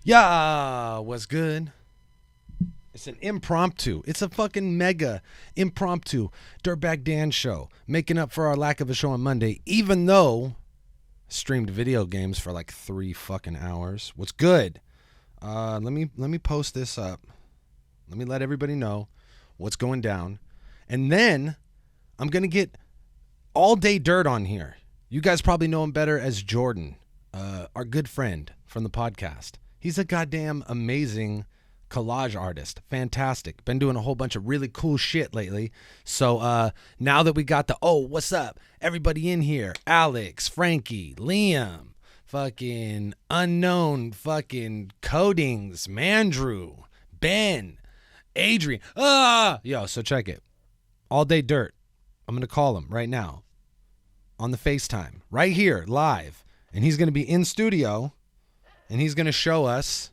Yeah, what's good? It's an impromptu. It's a fucking mega impromptu Dirtbag Dan show, making up for our lack of a show on Monday, even though I streamed video games for like 3 fucking hours. What's good? Let me post this up. Let me let everybody know what's going down, and then I'm gonna get AllDayDirt on here. You guys probably know him better as Jordan, our good friend from the podcast. He's a goddamn amazing collage artist. Fantastic. Been doing a whole bunch of really cool shit lately. So now that we got the, what's up? Everybody in here. Alex, Frankie, Liam, fucking unknown fucking Codings, Mandrew, Ben, Adrian. Yo, so check it. AllDayDirt. I'm going to call him right now on the FaceTime right here live. And he's going to be in studio and he's going to show us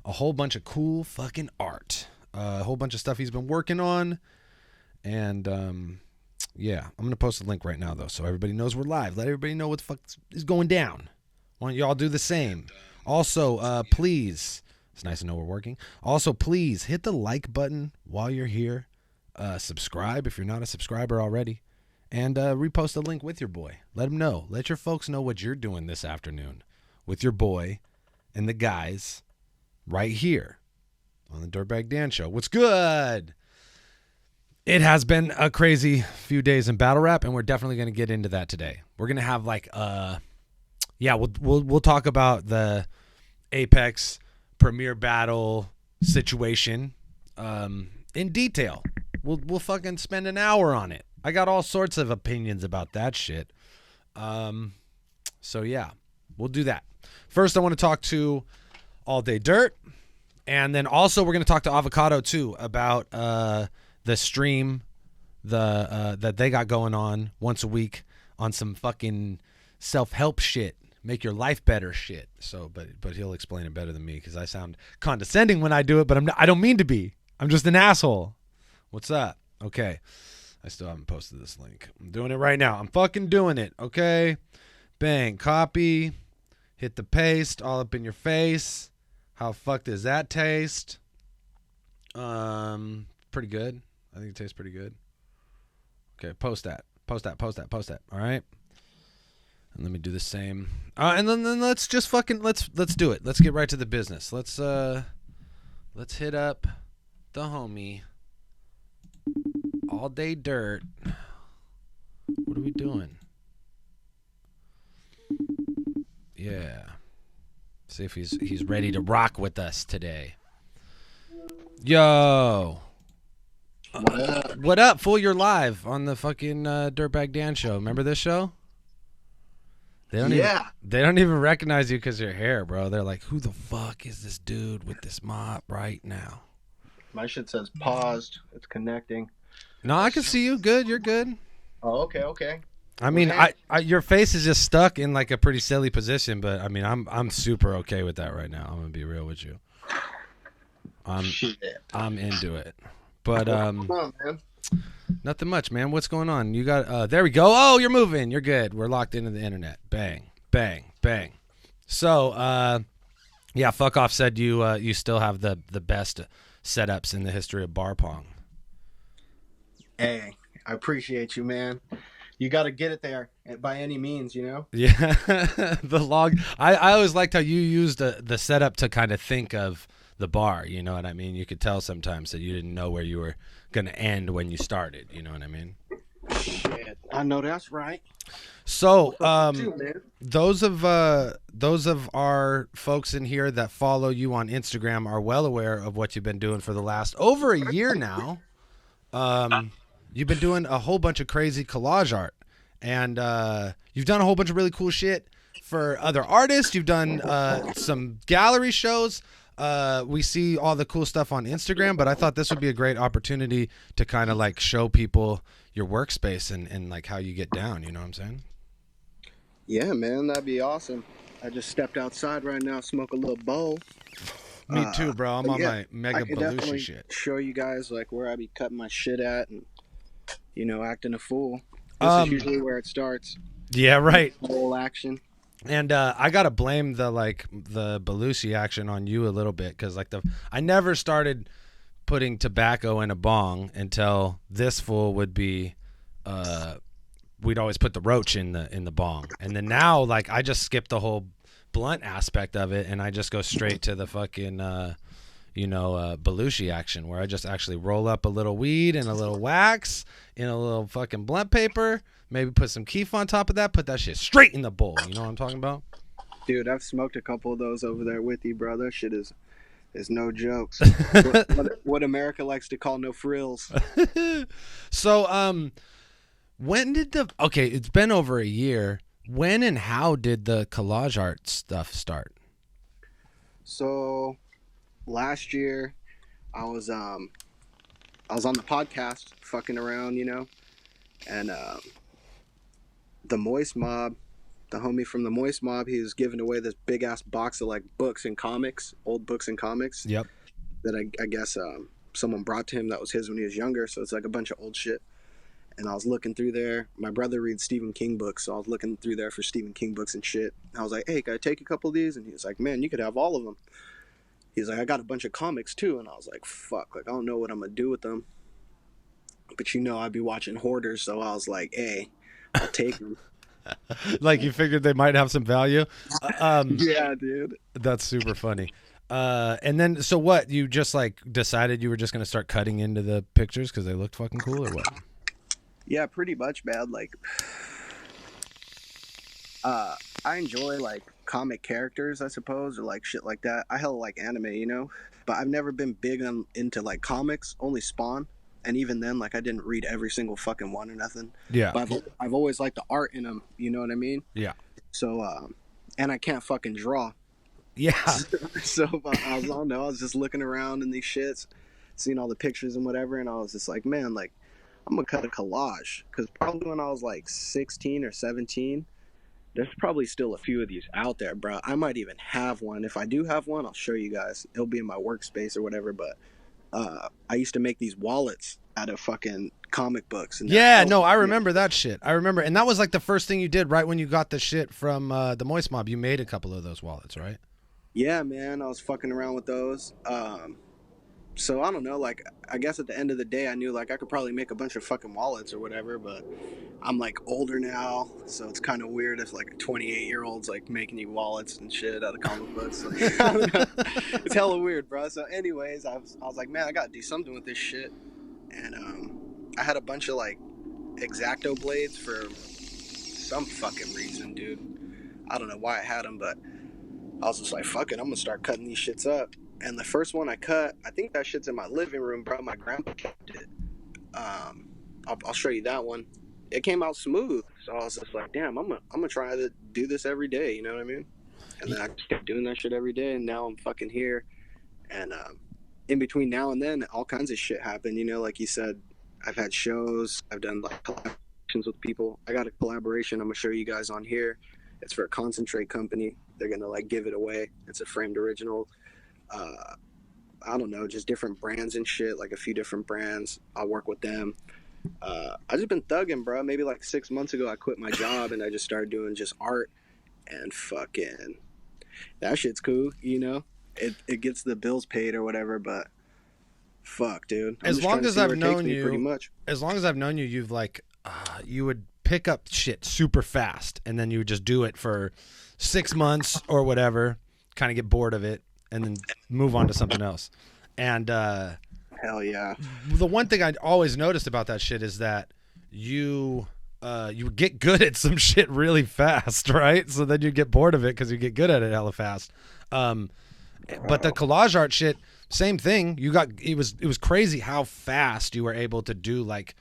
a whole bunch of cool fucking art, a whole bunch of stuff he's been working on. And yeah, I'm going to post a link right now though, so everybody knows we're live. Let everybody know what the fuck is going down. Why don't y'all do the same? Also, please, it's nice to know we're working. Also, please hit the like button while you're here. Subscribe if you're not a subscriber already. And repost a link with your boy. Let them know. Let your folks know what you're doing this afternoon with your boy and the guys right here on the Dirtbag Dan Show. What's good? It has been a crazy few days in battle rap, and we're definitely going to get into that today. We're going to have like, we'll talk about the Apex Premier Battle situation in detail. We'll fucking spend an hour on it. I got all sorts of opinions about that shit. So yeah, we'll do that. First, I want to talk to AllDayDirt, and then also we're going to talk to Avocado too about the stream that they got going on once a week on some fucking self-help shit, make your life better shit. So, but he'll explain it better than me because I sound condescending when I do it, but I don't mean to be. I'm just an asshole. What's up? Okay. I still haven't posted this link. I'm doing it right now. I'm fucking doing it. Okay. Bang. Copy. Hit the paste all up in your face. How fuck does that taste? Pretty good. I think it tastes pretty good. Okay. Post that. Post that. All right. And let me do the same. And then let's just fucking let's do it. Let's get right to the business. Let's hit up the homie. AllDayDirt. What are we doing? Yeah. See if he's ready to rock with us today. Yo. What up, fool? You're live on the fucking Dirtbag Dan show. Remember this show? They don't even recognize you because of your hair, bro. They're like, who the fuck is this dude with this mop right now? My shit says paused. It's connecting. No, I can see you. Good, you're good. Oh, okay. I mean, your face is just stuck in like a pretty silly position, but I mean, I'm super okay with that right now. I'm gonna be real with you. I'm into it, but Come on, man. Nothing much, man. What's going on? You got there we go. Oh, you're moving. You're good. We're locked into the internet. Bang, bang, bang. So, yeah, fuck off. Said you still have the best setups in the history of bar pong. Hey, I appreciate you, man. You got to get it there by any means, you know? Yeah. The log. I always liked how you used the setup to kind of think of the bar. You know what I mean? You could tell sometimes that you didn't know where you were going to end when you started. You know what I mean? Shit. I know that's right. So, those of our folks in here that follow you on Instagram are well aware of what you've been doing for the last over a year now. You've been doing a whole bunch of crazy collage art, and you've done a whole bunch of really cool shit for other artists. You've done some gallery shows. We see all the cool stuff on Instagram, but I thought this would be a great opportunity to kind of like show people your workspace and like how you get down. You know what I'm saying? Yeah, man, that'd be awesome. I just stepped outside right now, smoke a little bowl. Me too, bro. I'm on my Mega I could Belushi definitely shit. show you guys like where I be cutting my shit at and, you know, acting a fool. This is usually where it starts. Yeah, right. Whole action. And I gotta blame the Belushi action on you a little bit, because I never started putting tobacco in a bong until this fool would be we'd always put the roach in the bong, and then now like I just skip the whole blunt aspect of it and I just go straight to the fucking Belushi action, where I just actually roll up a little weed and a little wax in a little fucking blunt paper, maybe put some keef on top of that, put that shit straight in the bowl. You know what I'm talking about? Dude, I've smoked a couple of those over there with you, bro. That shit is no jokes. What America likes to call no frills. So, when did okay, it's been over a year. When and how did the collage art stuff start? So, last year, I was on the podcast fucking around, and the Moist Mob, the homie from the Moist Mob, he was giving away this big ass box of like books and comics, old books and comics. Yep. That I guess someone brought to him that was his when he was younger. So it's like a bunch of old shit. And I was looking through there. My brother reads Stephen King books, so I was looking through there for Stephen King books and shit. And I was like, hey, can I take a couple of these? And he was like, man, you could have all of them. He's like, I got a bunch of comics too. And I was like, fuck, like I don't know what I'm gonna do with them. But I'd be watching Hoarders, so I was like, hey, I'll take them. Like you figured they might have some value? Yeah, dude. That's super funny. And then, so what? You just like decided you were just gonna start cutting into the pictures because they looked fucking cool, or what? Yeah, pretty much, man. Like, I enjoy like comic characters, I suppose, or like shit like that. I hella like anime, but I've never been big into like comics. Only Spawn, and even then, like I didn't read every single fucking one or nothing. Yeah. But I've always liked the art in them. You know what I mean? Yeah. So, and I can't fucking draw. Yeah. So I don't know. I was just looking around in these shits, seeing all the pictures and whatever, and I was just like, man, like. I'm gonna cut a collage, because probably when I was like 16 or 17, there's probably still a few of these out there, bro. I might even have one. If I do have one, I'll show you guys. It'll be in my workspace or whatever. But I used to make these wallets out of fucking comic books. And yeah, no, I remember that shit. I remember, and that was like the first thing you did right when you got the shit from the Moist Mob. You made a couple of those wallets, right? Yeah, man. I was fucking around with those. So I don't know, like I guess at the end of the day I knew like I could probably make a bunch of fucking wallets or whatever, but I'm like older now, so it's kind of weird if like a 28-year-old's like making you wallets and shit out of comic books. Like, I don't know. It's hella weird, bro. So anyways, I was like, man, I gotta do something with this shit. And I had a bunch of like X-Acto blades for some fucking reason, dude. I don't know why I had them, but I was just like, fuck it, I'm gonna start cutting these shits up. And the first one I cut, I think that shit's in my living room, bro. My grandpa kept it. I'll show you that one. It came out smooth, so I was just like, damn, I'm gonna try to do this every day. You know what I mean? And then I just kept doing that shit every day, and now I'm fucking here. And in between now and then, all kinds of shit happened. Like you said, I've had shows. I've done like collaborations with people. I got a collaboration I'm gonna show you guys on here. It's for a concentrate company. They're gonna like give it away. It's a framed original. I don't know, just different brands and shit, like a few different brands. I'll work with them. I just been thugging, bro. Maybe like 6 months ago I quit my job and I just started doing just art, and fucking that shit's cool, it gets the bills paid or whatever, but fuck, dude. As long as I've known you, pretty much. As long as I've known you, you've like you would pick up shit super fast and then you would just do it for 6 months or whatever, kind of get bored of it, and then move on to something else. And hell yeah. The one thing I always noticed about that shit is that you get good at some shit really fast, right? So then you get bored of it because you get good at it hella fast. But the collage art shit, same thing. It was crazy how fast you were able to do like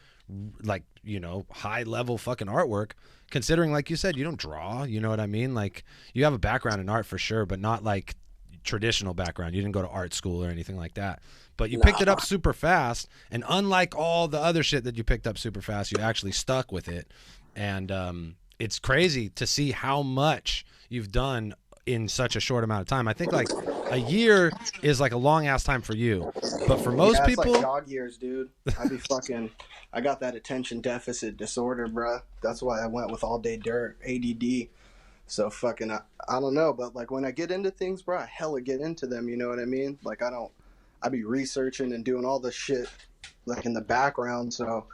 high level fucking artwork, considering, like you said, you don't draw, you know what I mean? Like you have a background in art for sure, but not like traditional background. You didn't go to art school or anything like that, but you picked it up super fast, and unlike all the other shit that you picked up super fast, you actually stuck with it. And it's crazy to see how much you've done in such a short amount of time. I think like a year is like a long ass time for you, but for most people, it's like dog years, dude. I got that attention deficit disorder, bruh. That's why I went with AllDayDirt, ADD. So fucking, I don't know, but like when I get into things, bro, I hella get into them. You know what I mean? Like I be researching and doing all the shit like in the background. So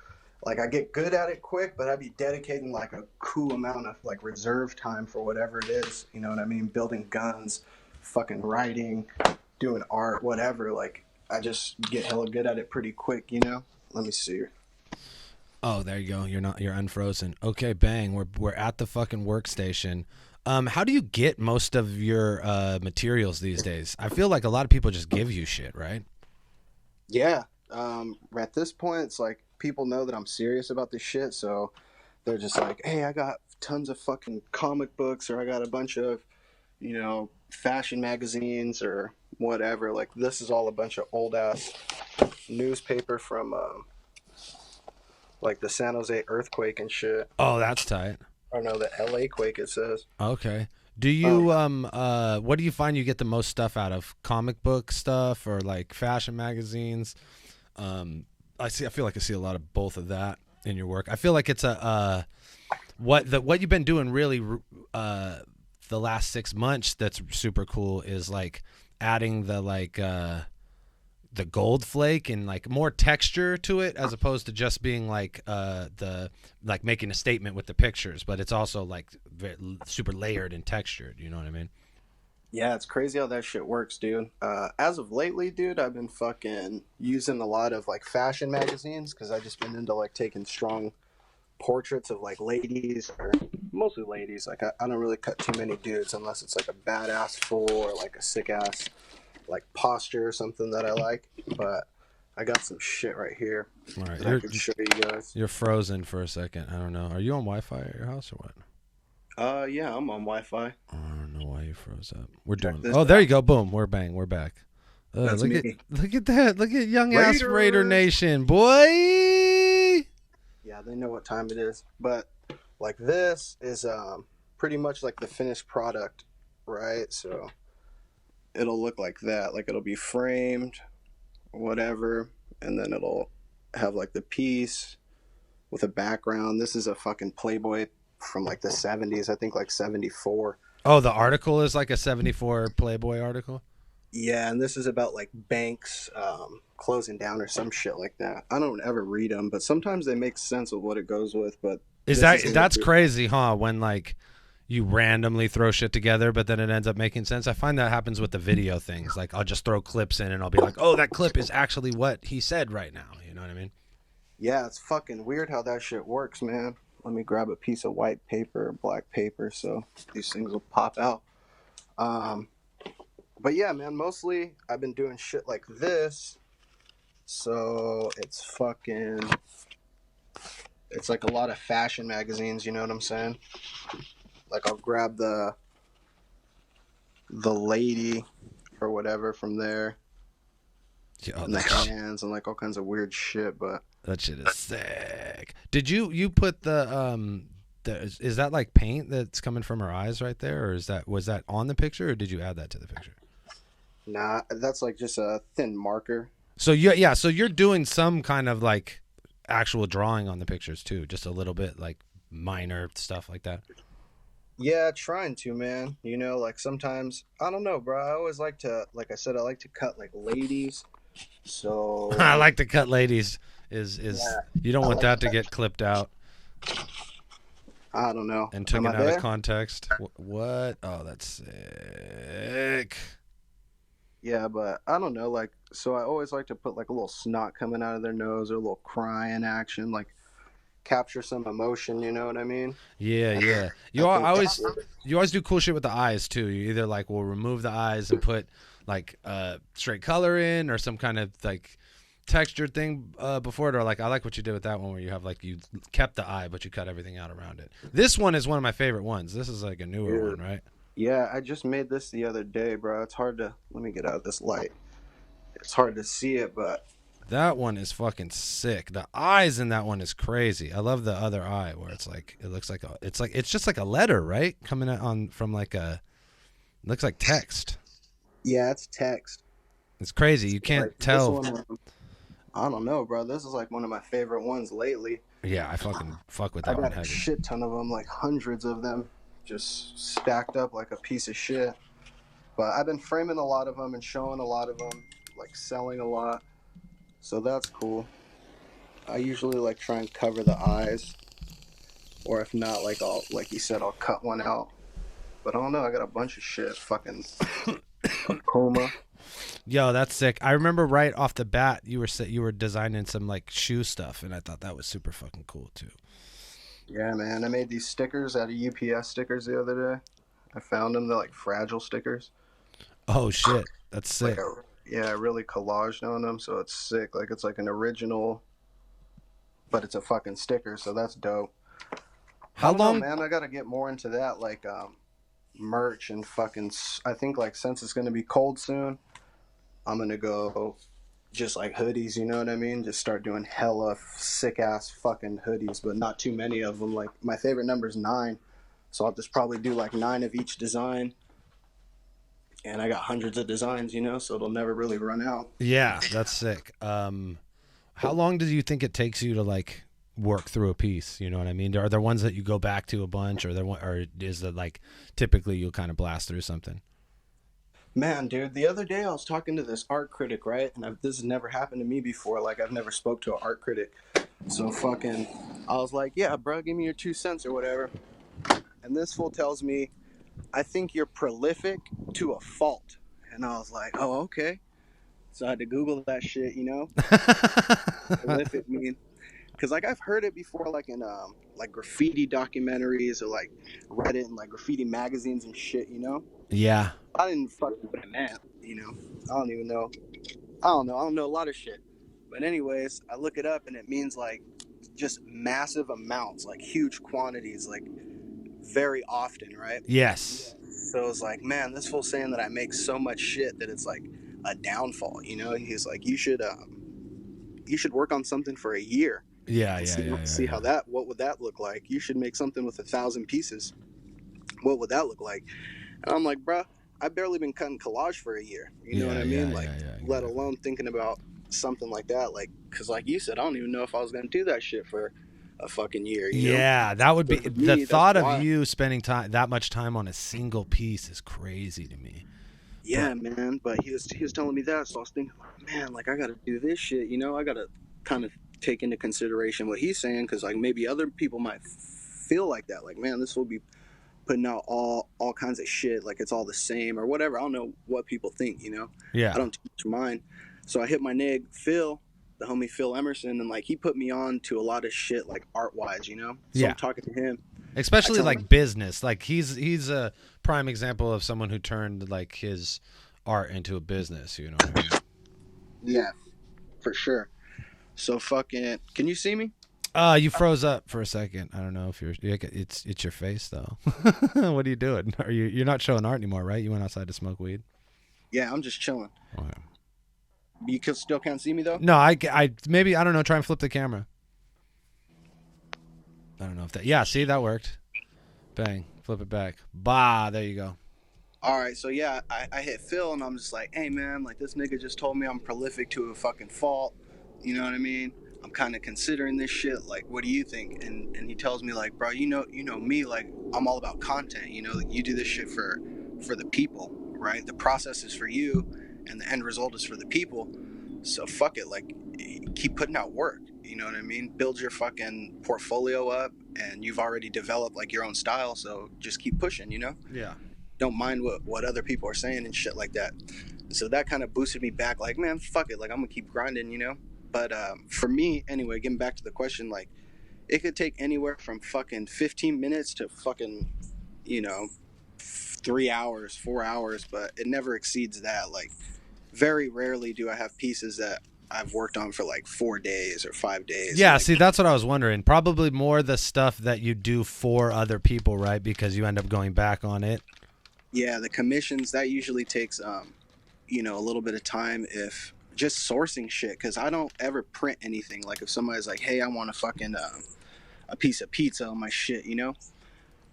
like I get good at it quick, but I be dedicating like a cool amount of like reserve time for whatever it is. You know what I mean? Building guns, fucking writing, doing art, whatever. Like I just get hella good at it pretty quick. You know? Let me see. Oh, there you go. You're unfrozen. Okay, bang. We're at the fucking workstation. How do you get most of your materials these days? I feel like a lot of people just give you shit, right? Yeah. At this point, it's like people know that I'm serious about this shit, so they're just like, "Hey, I got tons of fucking comic books, or I got a bunch of, fashion magazines, or whatever." Like, this is all a bunch of old ass newspaper from like the San Jose earthquake and shit. Oh, that's tight. Or no, the LA quake. It says. Okay. Do Um, you what do you find you get the most stuff out of? Comic book stuff or like fashion magazines? Um, I feel like I see a lot of both of that in your work. I feel like it's a what you've been doing really the last 6 months that's super cool is like adding the gold flake and like more texture to it as opposed to just being like the like making a statement with the pictures, but it's also like super layered and textured. You know what I mean? yeah, it's crazy how that shit works, dude. As of lately, dude, I've been fucking using a lot of like fashion magazines because I just been into like taking strong portraits of like ladies or mostly ladies. Like I don't really cut too many dudes unless it's like a badass fool or like a sick ass like posture or something that I like. But I got some shit right here All right, that I could show you guys. you're frozen for a second. I don't know. Are you on Wi-Fi at your house or what? Yeah, I'm on Wi-Fi. I don't know why you froze up. We're Check doing. this Oh, there out. you go. Boom. We're bang. We're back. That's Look me. at that. Look at young ass Raider Raiders. Nation, boy. Yeah, they know what time it is. But like this is pretty much like the finished product, right? So it'll look like that. Like it'll be framed, whatever, and then it'll have like the piece with a background. This is a fucking Playboy from like the 70s, I think like 74. Oh, the article is like a 74 Playboy article. Yeah, and this is about like banks closing down or some shit like that. I don't ever read them, but sometimes they make sense of what it goes with. But That's crazy, huh? When like you randomly throw shit together, but then it ends up making sense. I find that happens with the video things. Like I'll just throw clips in, and I'll be like, "Oh, that clip is actually what he said right now." You know what I mean? Yeah, it's fucking weird how that shit works, man. Let me grab a piece of white paper or black paper so these things will pop out. Um, but yeah, man, mostly I've been doing shit like this. So it's like a lot of fashion magazines, you know what I'm saying? Like I'll grab the lady or whatever from there Yeah, and the hands and like all kinds of weird shit, but that shit is sick. Did you put is that like paint that's coming from her eyes right there, or was that on the picture, or did you add that to the picture? nah, that's like just a thin marker. So so you're doing some kind of like actual drawing on the pictures too, just a little bit like minor stuff like that. Yeah, trying to, man. You know, like sometimes I don't know, bro. I always like to, like I said, I like to cut like ladies. So I like to cut ladies. Is yeah, you don't I want like that to that. get clipped out I don't know. and Am taken I out of there? context? What? Oh, that's sick. Yeah, but I don't know. Like, so I always like to put like a little snot coming out of their nose or a little crying action, like capture some emotion. You know what I mean? Yeah, yeah. I think that's You always do cool shit with the eyes too. You either like will remove the eyes and put like straight color in or some kind of like textured thing before it, or like I like what you did with that one where you have like you kept the eye but you cut everything out around it. This one is one of my favorite ones. This is like a newer weird. one, right? Yeah, I just made this the other day, bro. It's hard to let me get out of this light. It's hard to see it, but That one is fucking sick. The eyes in that one is crazy. I love the other eye where it's like it looks like it's just like a letter, right? Coming out on from like a looks like text. yeah, it's text. It's crazy. You can't Like this tell. one, I don't know, bro. This is like one of my favorite ones lately. Yeah, I fucking fuck with I that one got a heavy. shit ton of them, like hundreds of them, just stacked up like a piece of shit. But I've been framing a lot of them and showing a lot of them, like selling a lot. So that's cool. I usually like try and cover the eyes, or if not, like like you said, I'll cut one out. But I don't know. I got a bunch of shit. Fucking Puma. Yo, that's sick. I remember right off the bat you were designing some like shoe stuff, and I thought that was super fucking cool too. Yeah, man. I made these stickers out of UPS stickers the other day. I found them. They're like fragile stickers. Oh shit, that's sick. I really collaged on them, so it's sick. Like it's like an original, but it's a fucking sticker, so that's dope. How long, man? I gotta get more into that, like merch and fucking. I think like since it's gonna be cold soon, I'm gonna go just like hoodies. You know what I mean? Just start doing hella sick ass fucking hoodies, but not too many of them. Like my favorite number is 9, so I'll just probably do like 9 of each design. And I got hundreds of designs, you know, so it'll never really run out. Yeah, that's sick. How long do you think it takes you to like work through a piece? You know what I mean? Are there ones that you go back to a bunch, or is it like typically you'll kind of blast through something? Man, dude, the other day I was talking to this art critic, right? And this has never happened to me before. Like I've never spoke to an art critic, so fucking, I was like, yeah, bro, give me your 2 cents or whatever. And this fool tells me, I think you're prolific to a fault. And I was like, oh, okay. So I had to Google that shit, you know? Prolific mean. Because, like, I've heard it before, like, in, like, graffiti documentaries or, like, Reddit and, like, graffiti magazines and shit, you know? Yeah. I didn't fucking what it meant, you know? I don't even know. I don't know a lot of shit. But anyways, I look it up and it means, like, just massive amounts, like, huge quantities, like, very often, right? Yes. So it's like, man, this fool's saying that I make so much shit that it's like a downfall, you know? He's like, you should work on something for a year. Yeah. See how what would that look like? You should make something with 1,000 pieces. What would that look like? And I'm like, bruh, I've barely been cutting collage for a year. You know what I mean? Let alone thinking about something like that. Like, cause like you said, I don't even know if I was gonna do that shit for a fucking year. You know? That would be the thought of you spending that much time on a single piece is crazy to me. Yeah, man. But he was telling me that, so I was thinking, man, like I gotta do this shit. You know, I gotta kind of take into consideration what he's saying, because like maybe other people might feel like that. Like, man, this will be putting out all kinds of shit, like it's all the same or whatever. I don't know what people think. You know? Yeah. I don't too much mind. So I hit my nig Phil, the homie Phil Emerson, and like he put me on to a lot of shit, like art wise, you know. So I'm talking to him, especially like business. Like he's a prime example of someone who turned like his art into a business. You know what I mean? Yeah, for sure. So fucking, can you see me? You froze up for a second. I don't know if it's your face though. What are you doing? You're not showing art anymore, right? You went outside to smoke weed. Yeah, I'm just chilling. Okay. You still can't see me though? No, I maybe, I don't know, try and flip the camera. I don't know if that, yeah, see, that worked. Bang, flip it back. Bah, there you go. All right, so yeah, I hit Phil and I'm just like, hey man, like this nigga just told me I'm prolific to a fucking fault. You know what I mean? I'm kind of considering this shit. Like, what do you think? And he tells me like, bro, you know me, like I'm all about content. You know, you do this shit for the people, right? The process is for you, and the end result is for the people. So fuck it, like keep putting out work. You know what I mean? Build your fucking portfolio up, and you've already developed like your own style. So just keep pushing. You know? Yeah. Don't mind what other people are saying and shit like that. So that kind of boosted me back. Like, man, fuck it. Like I'm gonna keep grinding. You know? But for me, anyway, getting back to the question, like it could take anywhere from fucking 15 minutes to fucking, 3 hours, 4 hours, but it never exceeds that. Like very rarely do I have pieces that I've worked on for like 4 days or 5 days. Yeah, like, see, that's what I was wondering. Probably more the stuff that you do for other people, right? Because you end up going back on it. Yeah, the commissions, that usually takes, a little bit of time, if just sourcing shit, because I don't ever print anything. Like if somebody's like, hey, I want a fucking a piece of pizza on my shit,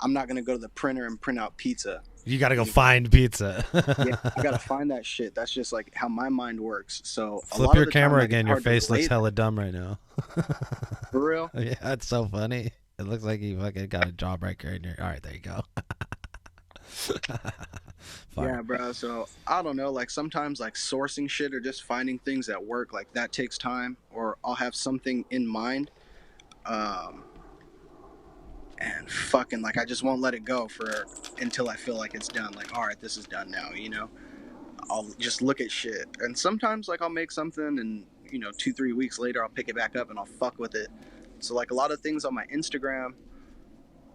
I'm not going to go to the printer and print out pizza. You got to go find pizza. Yeah, I got to find that shit. That's just like how my mind works. So flip your camera again. Your face looks hella dumb right now. For real? Yeah, it's so funny. It looks like you fucking got a jawbreaker in your... All right, there you go. Fire. Yeah, bro. So I don't know. Like sometimes, like sourcing shit or just finding things that work, like that takes time. Or I'll have something in mind, um, and fucking like I just won't let it go for until I feel like it's done. Like, all right, this is done now. I'll just look at shit, and sometimes like I'll make something, and 2 3 weeks later I'll pick it back up and I'll fuck with it. So like a lot of things on my Instagram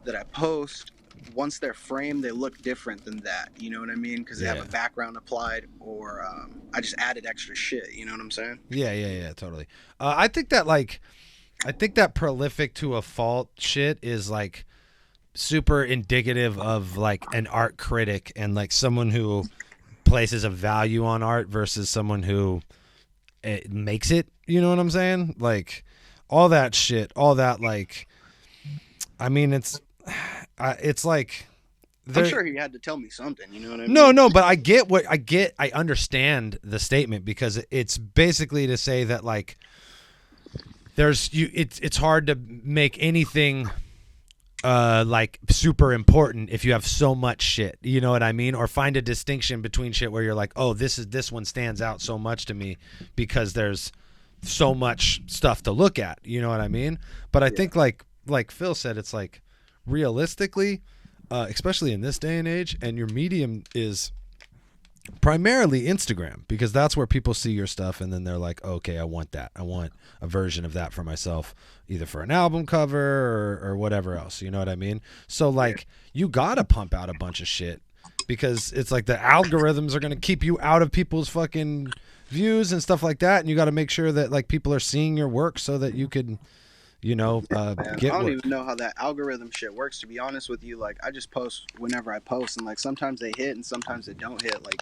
that I post, once they're framed, they look different than that. You know what I mean? Because they have Yeah. a background applied, or I just added extra shit. You know what I'm saying? Yeah, totally. I think that prolific to a fault shit is like super indicative of like an art critic and like someone who places a value on art versus someone who makes it. You know what I'm saying? Like all that shit, all that like. I mean, it's like. I'm There, sure he had to tell me something. You know what I no, mean? no, but I get what I get. I understand the statement because it's basically to say that like it's hard to make anything like super important if you have so much shit. You know what I mean? Or find a distinction between shit where you're like, oh, this one stands out so much to me because there's so much stuff to look at. You know what I mean? But I think like Phil said, it's like realistically. Especially in this day and age, and your medium is primarily Instagram because that's where people see your stuff and then they're like, okay, I want that. I want a version of that for myself, either for an album cover or whatever else. You know what I mean? So like you gotta pump out a bunch of shit because it's like the algorithms are gonna keep you out of people's fucking views and stuff like that, and you got to make sure that like people are seeing your work so that you could Man, I get don't what. even know how that algorithm shit works. To be honest with you, like I just post whenever I post, and like sometimes they hit and sometimes they don't hit. Like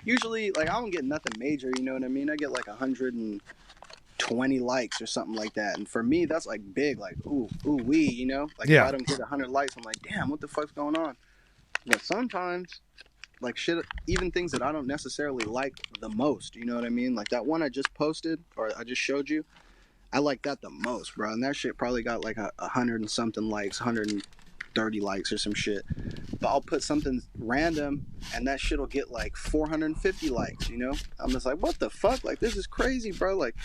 usually, like I don't get nothing major. You know what I mean? I get like 120 likes or something like that, and for me, that's like big. Like ooh wee. Like if Yeah. I don't get 100 likes, I'm like, damn, what the fuck's going on? But sometimes, like shit, even things that I don't necessarily like the most. You know what I mean? Like that one I just posted or I just showed you. I like that the most, bro. And that shit probably got like 100 and something likes, 130 likes or some shit. But I'll put something random and that shit'll get like 450 likes, I'm just like, what the fuck? Like, this is crazy, bro. Like,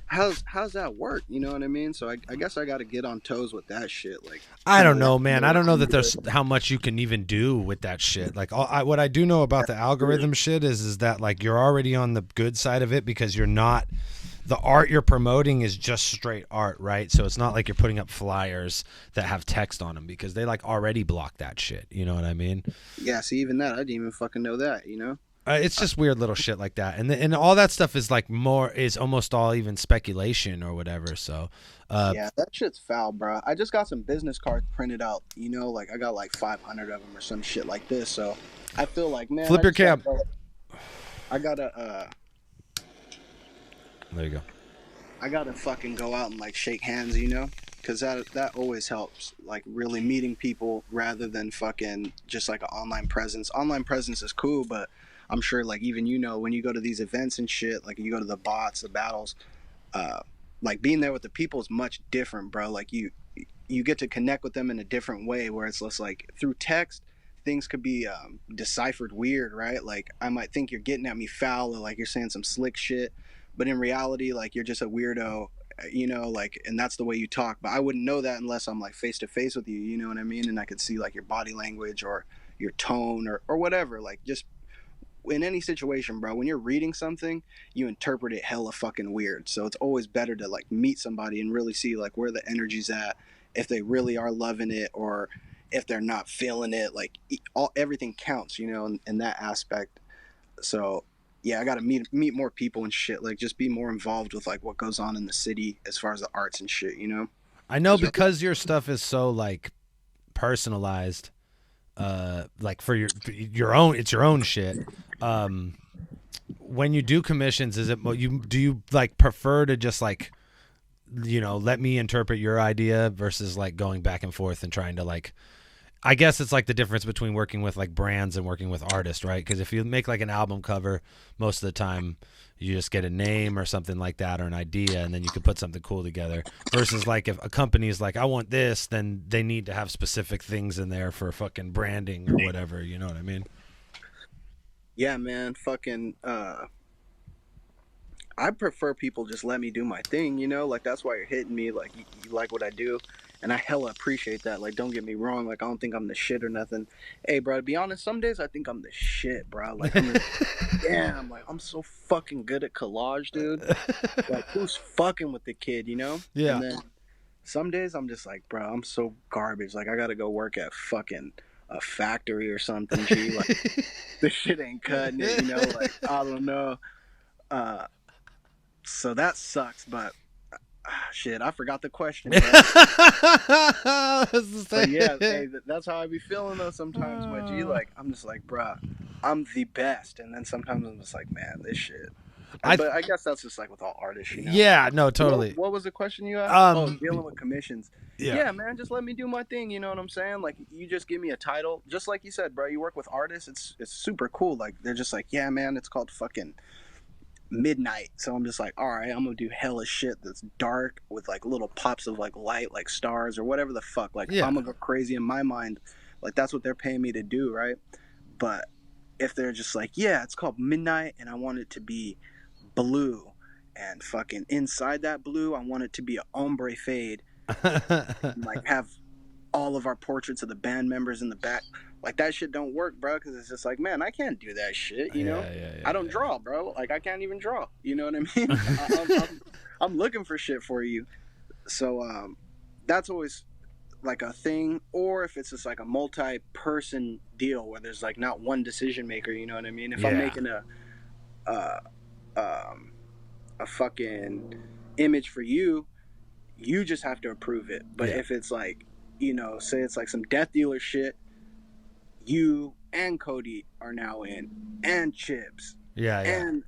how's that work? You know what I mean? So I guess I got to get on toes with that shit. Like, I don't know, man. I don't know that there's how much you can even do with that shit. Like, what I do know about the algorithm shit is that like you're already on the good side of it because you're not. The art you're promoting is just straight art, right? So it's not like you're putting up flyers that have text on them because they like already block that shit. You know what I mean? Yeah, see, even that, I didn't even fucking know that, It's just weird little shit like that, and all that stuff is like is almost all even speculation or whatever. So, yeah, that shit's foul, bro. I just got some business cards printed out, like I got like 500 of them or some shit like this. So I feel like, man, flip your cam. I gotta There you go. I gotta fucking go out and like shake hands, because that always helps. Like really meeting people rather than fucking just like an online presence. Online presence is cool, but I'm sure like even when you go to these events and shit, like you go to the bots, the battles, like being there with the people is much different, bro. Like you get to connect with them in a different way, where it's less like through text. Things could be deciphered weird, right? Like I might think you're getting at me foul or like you're saying some slick shit, but in reality, like you're just a weirdo, like, and that's the way you talk. But I wouldn't know that unless I'm like face to face with you, you know what I mean? And I could see like your body language or your tone or whatever. Like just in any situation, bro, when you're reading something, you interpret it hella fucking weird. So it's always better to like meet somebody and really see like where the energy's at, if they really are loving it or if they're not feeling it. Like everything counts, in that aspect. So yeah, I gotta meet more people and shit. Like just be more involved with like what goes on in the city as far as the arts and shit. I know because your stuff is so like personalized, like for your own, it's your own shit. When you do commissions, do you like prefer to just like, let me interpret your idea versus like going back and forth and trying to like I guess it's like the difference between working with like brands and working with artists, right? Because if you make like an album cover, most of the time you just get a name or something like that or an idea, and then you can put something cool together. Versus like if a company is like, I want this, then they need to have specific things in there for fucking branding or whatever. You know what I mean? Yeah, man. Fucking. I prefer people just let me do my thing, you know? Like, that's why you're hitting me. Like, you like what I do. And I hella appreciate that. Like, don't get me wrong. Like, I don't think I'm the shit or nothing. Hey, bro, to be honest, some days I think I'm the shit, bro. Like, I'm just, damn, like, I'm so fucking good at collage, dude. Like, who's fucking with the kid, you know? Yeah. And then some days I'm just like, bro, I'm so garbage. Like, I gotta go work at fucking a factory or something, G. Like, this shit ain't cutting it, you know? Like, I don't know. Uh, so that sucks, but shit, I forgot the question, bro. But yeah, hey, that's how I be feeling though sometimes, my G. Like, I'm just like, bruh, I'm the best. And then sometimes I'm just like, man, this shit. I But I guess that's just like with all artists, you know? yeah, no, totally. What was the question you asked? Oh, Um, dealing with commissions. yeah, Yeah, man, just let me do my thing. You know what I'm saying? Like, you just give me a title, just like you said, bro. You work with artists. It's super cool. Like, they're just like, yeah, man, it's called fucking midnight. So I'm just like, all right, I'm gonna do hella shit that's dark with like little pops of like light, like stars or whatever the fuck. Like, yeah, I'm gonna go crazy in my mind. Like, that's what they're paying me to do, right? But if they're just like, yeah, it's called midnight, and I want it to be blue, and fucking inside that blue, I want it to be a ombre fade, and like have all of our portraits of the band members in the back. Like, that shit don't work, bro, because it's just like, man, I can't do that shit, you know? I don't draw, bro. Like, I can't even draw. You know what I mean? I'm looking for shit for you. So that's always like a thing. Or if it's just like a multi-person deal where there's like not one decision maker, you know what I mean? If I'm yeah, making uh, um, a fucking image for you, you just have to approve it. But yeah, if it's like, you know, say it's like some death dealer shit, you and Cody are now in, and Chips, yeah, yeah, and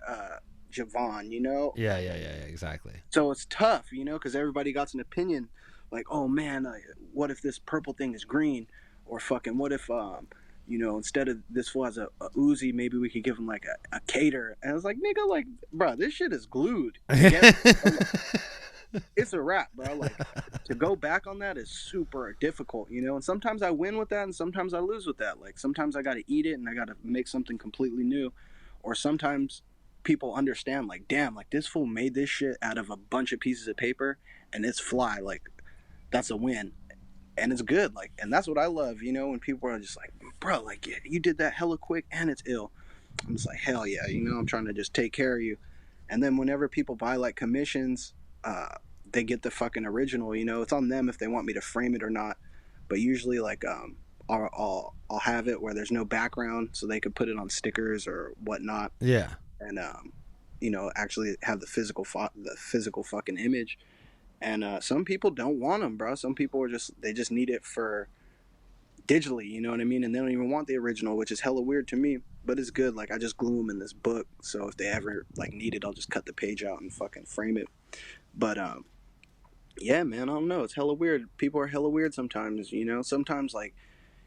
Javon, you know? yeah, exactly. So it's tough, you know, because everybody got an opinion. Like, oh man, what if this purple thing is green? Or fucking, what if, you know, instead of this fool has a Uzi, maybe we could give him like a cater. And I was like, nigga, like, bro, this shit is glued together. It's a wrap, bro. Like, to go back on that is super difficult, you know. And sometimes I win with that, and sometimes I lose with that. Like, sometimes I got to eat it, and I got to make something completely new. Or sometimes people understand, like, damn, like this fool made this shit out of a bunch of pieces of paper, and it's fly. Like, that's a win, and it's good. Like, and that's what I love, you know. When people are just like, bro, like, yeah, you did that hella quick, and it's ill. I'm just like, hell yeah, you know. I'm trying to just take care of you. And then whenever people buy like commissions, they get the fucking original. You know, it's on them if they want me to frame it or not. But usually, like, I'll have it where there's no background, so they could put it on stickers or whatnot, Yeah, and you know, actually have the physical fucking image. And some people don't want them, bro. Some people are just they just need it for digitally, you know what I mean? And they don't even want the original, which is hella weird to me. But it's good. Like, I just glue them in this book, so if they ever like need it, I'll just cut the page out and fucking frame it. But yeah, man, I don't know. It's hella weird. People are hella weird sometimes, you know. Sometimes like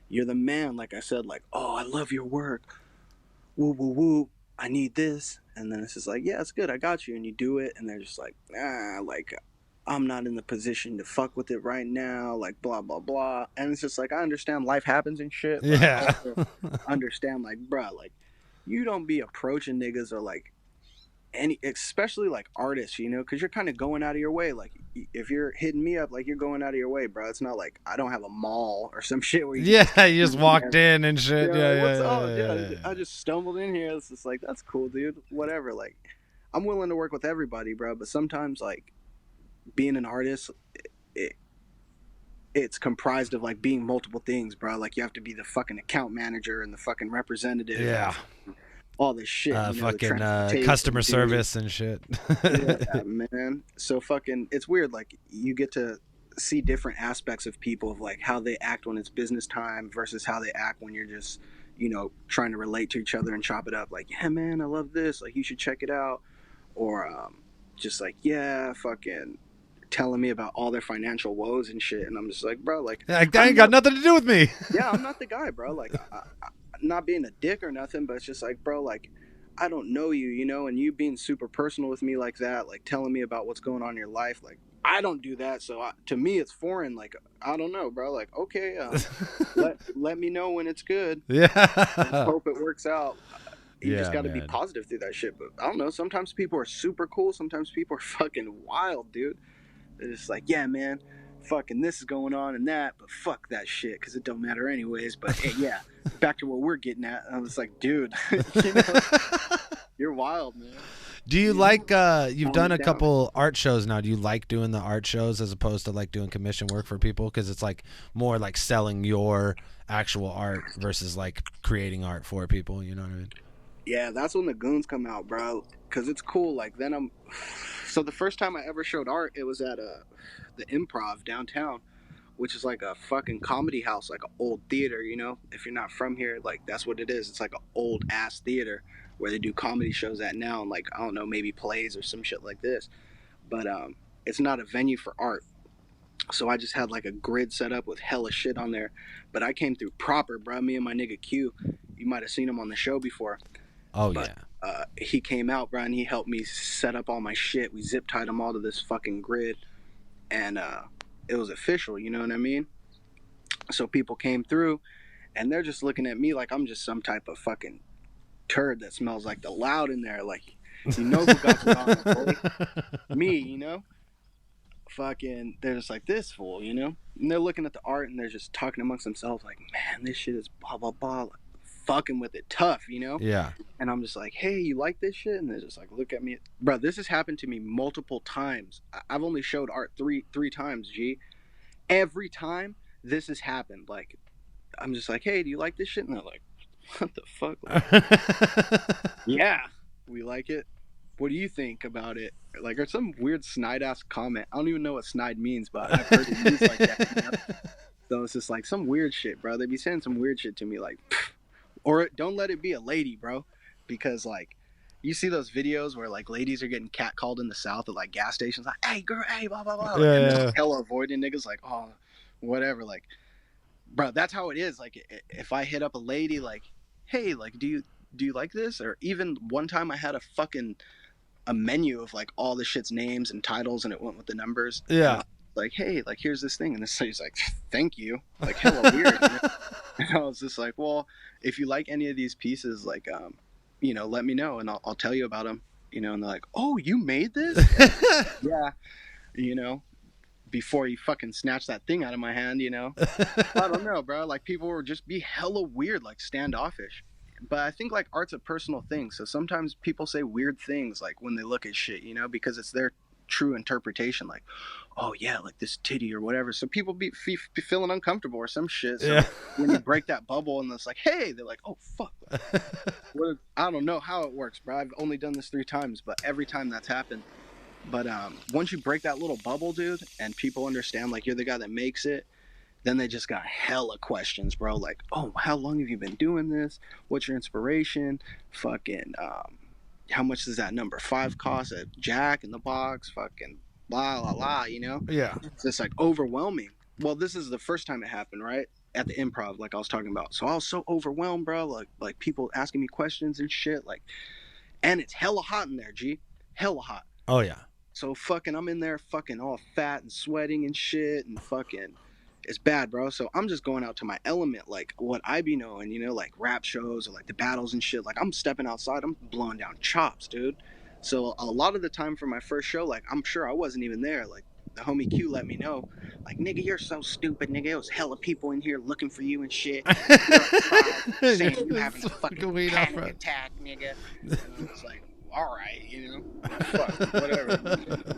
you're the man, like I said, like, oh, I love your work. Woo woo woo. I need this, and then it's just like, yeah, it's good. I got you, and you do it, and they're just like, like, I'm not in the position to fuck with it right now, like, blah blah blah. And it's just like, I understand life happens and shit, but I yeah, also understand, like, bruh, like, you don't be approaching niggas or like any, especially like artists, you know, because you're kind of going out of your way. Like, if you're hitting me up, like, you're going out of your way, bro. It's not like I don't have a mall or some shit where you can yeah. You just just walked in and shit. yeah, Yeah, like, yeah, what's yeah, up? yeah, Yeah, yeah, yeah. I just stumbled in here. It's just like, that's cool, dude. Whatever. Like, I'm willing to work with everybody, bro. But sometimes, like, being an artist, it, it's comprised of like being multiple things, bro. Like, you have to be the fucking account manager and the fucking representative and Yeah. all this shit, you know, the Fucking transportation, customer dude. service and shit. Yeah, man. So fucking, it's weird. Like, you get to see different aspects of people, of like how they act when it's business time versus how they act when you're just, you know, trying to relate to each other and chop it up. Like, yeah, man, I love this. Like, you should check it out. Or just like, yeah, fucking, telling me about all their financial woes and shit, and I'm just like, bro, like That ain't I'm got not, nothing to do with me. yeah, I'm not the guy, bro. Like, not being a dick or nothing, but it's just like, bro, like, I don't know you, you know, and you being super personal with me like that, like telling me about what's going on in your life, like, I don't do that, so to me, it's foreign. Like, I don't know, bro. Like, okay, let me know when it's good. Let's Yeah. hope it works out. You just Yeah, got to be man. positive through that shit. But I don't know. Sometimes people are super cool. Sometimes people are fucking wild, dude. They're just like, yeah, man, fucking this is going on and that, but fuck that shit because it don't matter anyways. But hey, yeah, back to what we're getting at. I was like, dude, you know, you're wild, man. Do you You know, like you've calm done it a down. couple art shows now. Do you like doing the art shows as opposed to like doing commission work for people, cuz it's like more like selling your actual art versus like creating art for people, you know what I mean? Yeah, that's when the goons come out, bro. Cause it's cool. Like then I'm. So the first time I ever showed art, it was at the Improv downtown, which is like a fucking comedy house, like an old theater. You know, if you're not from here, like that's what it is. It's like an old ass theater where they do comedy shows at now, and like I don't know, maybe plays or some shit like this. But it's not a venue for art. So I just had like a grid set up with hella shit on there. But I came through proper, bro. Me and my nigga Q. You might have seen him on the show before, Oh but yeah. he came out, bro, and he helped me set up all my shit. We zip tied them all to this fucking grid, and it was official. You know what I mean? So people came through, and they're just looking at me like I'm just some type of fucking turd that smells like the loud in there. Like, you know who got it on, boy? Me, you know? Fucking, they're just like this fool, you know? And they're looking at the art and they're just talking amongst themselves, like, man, this shit is blah blah blah, like, fucking with it tough, you know? Yeah. And I'm just like, hey, you like this shit? And they're just like, look at me, bro. This has happened to me multiple times. I've only showed art three times. G. Every time this has happened, like I'm just like, hey, do you like this shit? And they're like, what the fuck? Like, yeah, we like it. What do you think about it? Like, or some weird snide ass comment. I don't even know what snide means, but I've heard it used like that. You know? So it's just like some weird shit, bro. They be saying some weird shit to me, like, or don't let it be a lady, bro, because like you see those videos where like ladies are getting catcalled in the South at like gas stations, like, hey girl, hey, blah blah blah, like, Yeah, and they're yeah. like hella avoiding niggas, like, oh, whatever, like, bro, that's how it is. Like, if I hit up a lady, like, hey, like, do you like this? Or even one time I had a menu of like all the shit's names and titles, and it went with the numbers, and I Yeah. was like, hey, like, here's this thing, and this lady's like, thank you, like, hella weird. You know? And I was just like, well, if you like any of these pieces, like, you know, let me know and I'll tell you about them. You know, and they're like, oh, you made this? And I'm like, yeah, you know, before you fucking snatch that thing out of my hand, you know. I don't know, bro. Like people will just be hella weird, like standoffish. But I think like art's a personal thing, so sometimes people say weird things like when they look at shit, you know, because it's their true interpretation. Like, oh yeah, like this titty or whatever. So people be feeling uncomfortable or some shit. Yeah. So when you break that bubble and it's like, hey, they're like, oh fuck. Like, what? I don't know how it works, bro. I've only done this 3 times, but every time that's happened. But once you break that little bubble, dude, and people understand like you're the guy that makes it, then they just got hella questions, bro. Like, oh, how long have you been doing this? What's your inspiration? Fucking, how much does that number 5 cost at Jack in the Box? Fucking, blah, blah, blah, you know? Yeah. It's just like overwhelming. Well, this is the first time it happened, right? At the Improv, like I was talking about. So I was so overwhelmed, bro. Like people asking me questions and shit. Like, and it's hella hot in there, G. Hella hot. Oh yeah. So fucking I'm in there fucking all fat and sweating and shit and fucking it's bad, bro. So I'm just going out to my element, like what I be knowing, you know, like rap shows or like the battles and shit. Like I'm stepping outside, I'm blowing down chops, dude. So a lot of the time for my first show, like I'm sure I wasn't even there. Like the homie Q let me know, like nigga, you're so stupid, nigga. It was hella people in here looking for you and shit. You're outside saying you having a fucking panic attack, nigga. And I was like, all right, you know, fuck, whatever.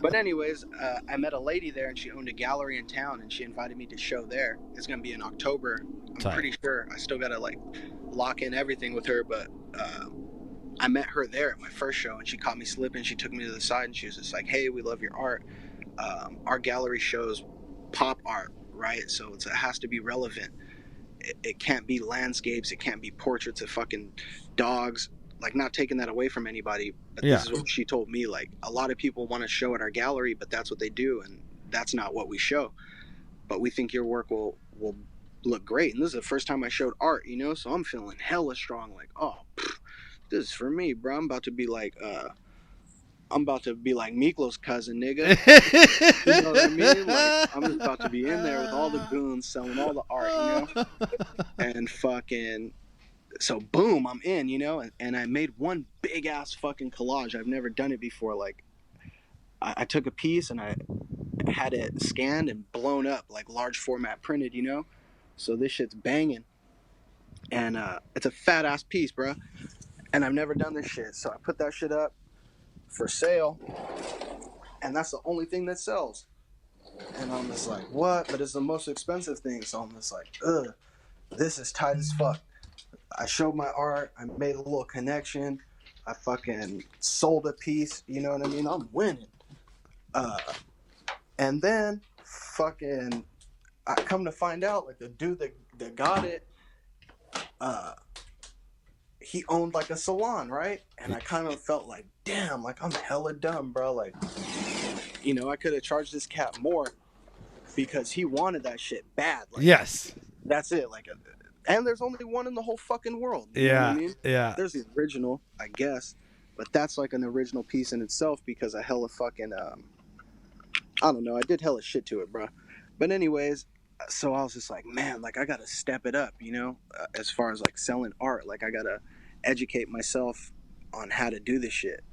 But anyways, I met a lady there, and she owned a gallery in town, and she invited me to show there. It's gonna be in October. I'm Tight. pretty sure. I still gotta like lock in everything with her, but I met her there at my first show, and she caught me slipping. She took me to the side, and she was just like, "Hey, we love your art. Our gallery shows pop art, right? So it has to be relevant. It can't be landscapes. It can't be portraits of fucking dogs." Like, not taking that away from anybody, but Yeah. this is what she told me. Like, a lot of people want to show at our gallery, but that's what they do, and that's not what we show. But we think your work will look great. And this is the first time I showed art, you know, so I'm feeling hella strong. Like, oh, this is for me, bro. I'm about to be like Miklo's cousin, nigga. You know what I mean? Like, I'm just about to be in there with all the goons selling all the art, you know? And fucking, so boom, I'm in, you know? And I made one big ass fucking collage. I've never done it before. Like, I took a piece and I had it scanned and blown up, like large format printed, you know? So this shit's banging. And it's a fat ass piece, bro. And I've never done this shit. So I put that shit up for sale. And that's the only thing that sells. And I'm just like, what? But it's the most expensive thing. So I'm just like, ugh, this is tight as fuck. I showed my art. I made a little connection. I fucking sold a piece. You know what I mean? I'm winning. And then fucking, I come to find out, like the dude that got it, he owned like a salon, right? And I kind of felt like, damn, like I'm hella dumb, bro. Like, you know, I could have charged this cat more because he wanted that shit bad. Like, yes. That's it. Like, and there's only one in the whole fucking world. You know what I mean? Yeah. There's the original, I guess, but that's like an original piece in itself because I hella fucking, I don't know, I did hella shit to it, bro. But anyways, so I was just like, man, like I gotta step it up, you know, as far as like selling art. Like I gotta educate myself on how to do this shit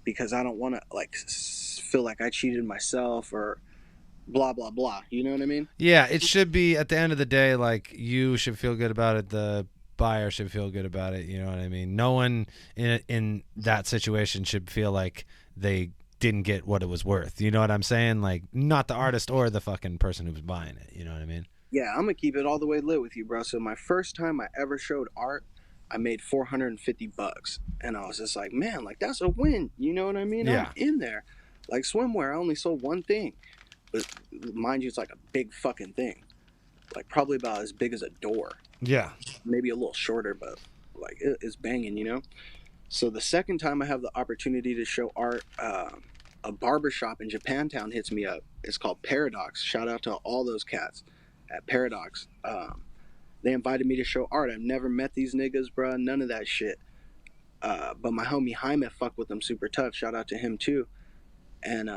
because I don't want to like feel like I cheated myself or blah blah blah. You know what I mean? Yeah, it should be at the end of the day, like you should feel good about it. The buyer should feel good about it. You know what I mean? No one in that situation should feel like they didn't get what it was worth. You know what I'm saying? Like not the artist or the fucking person who was buying it. You know what I mean? Yeah, I'm gonna keep it all the way lit with you, bro. So my first time I ever showed art, I made $450, and I was just like, man, like that's a win. You know what I mean? Yeah. I'm in there. Like swimwear, I only sold one thing, but mind you, it's like a big fucking thing, like probably about as big as a door. Yeah. Maybe a little shorter, but like it's banging, you know. So the second time I have the opportunity to show art, a barbershop in Japantown hits me up. It's called Paradox. Shout out to all those cats at Paradox. They invited me to show art. I've never met these niggas, bro. None of that shit. But my homie Jaime fucked with them super tough. Shout out to him too. And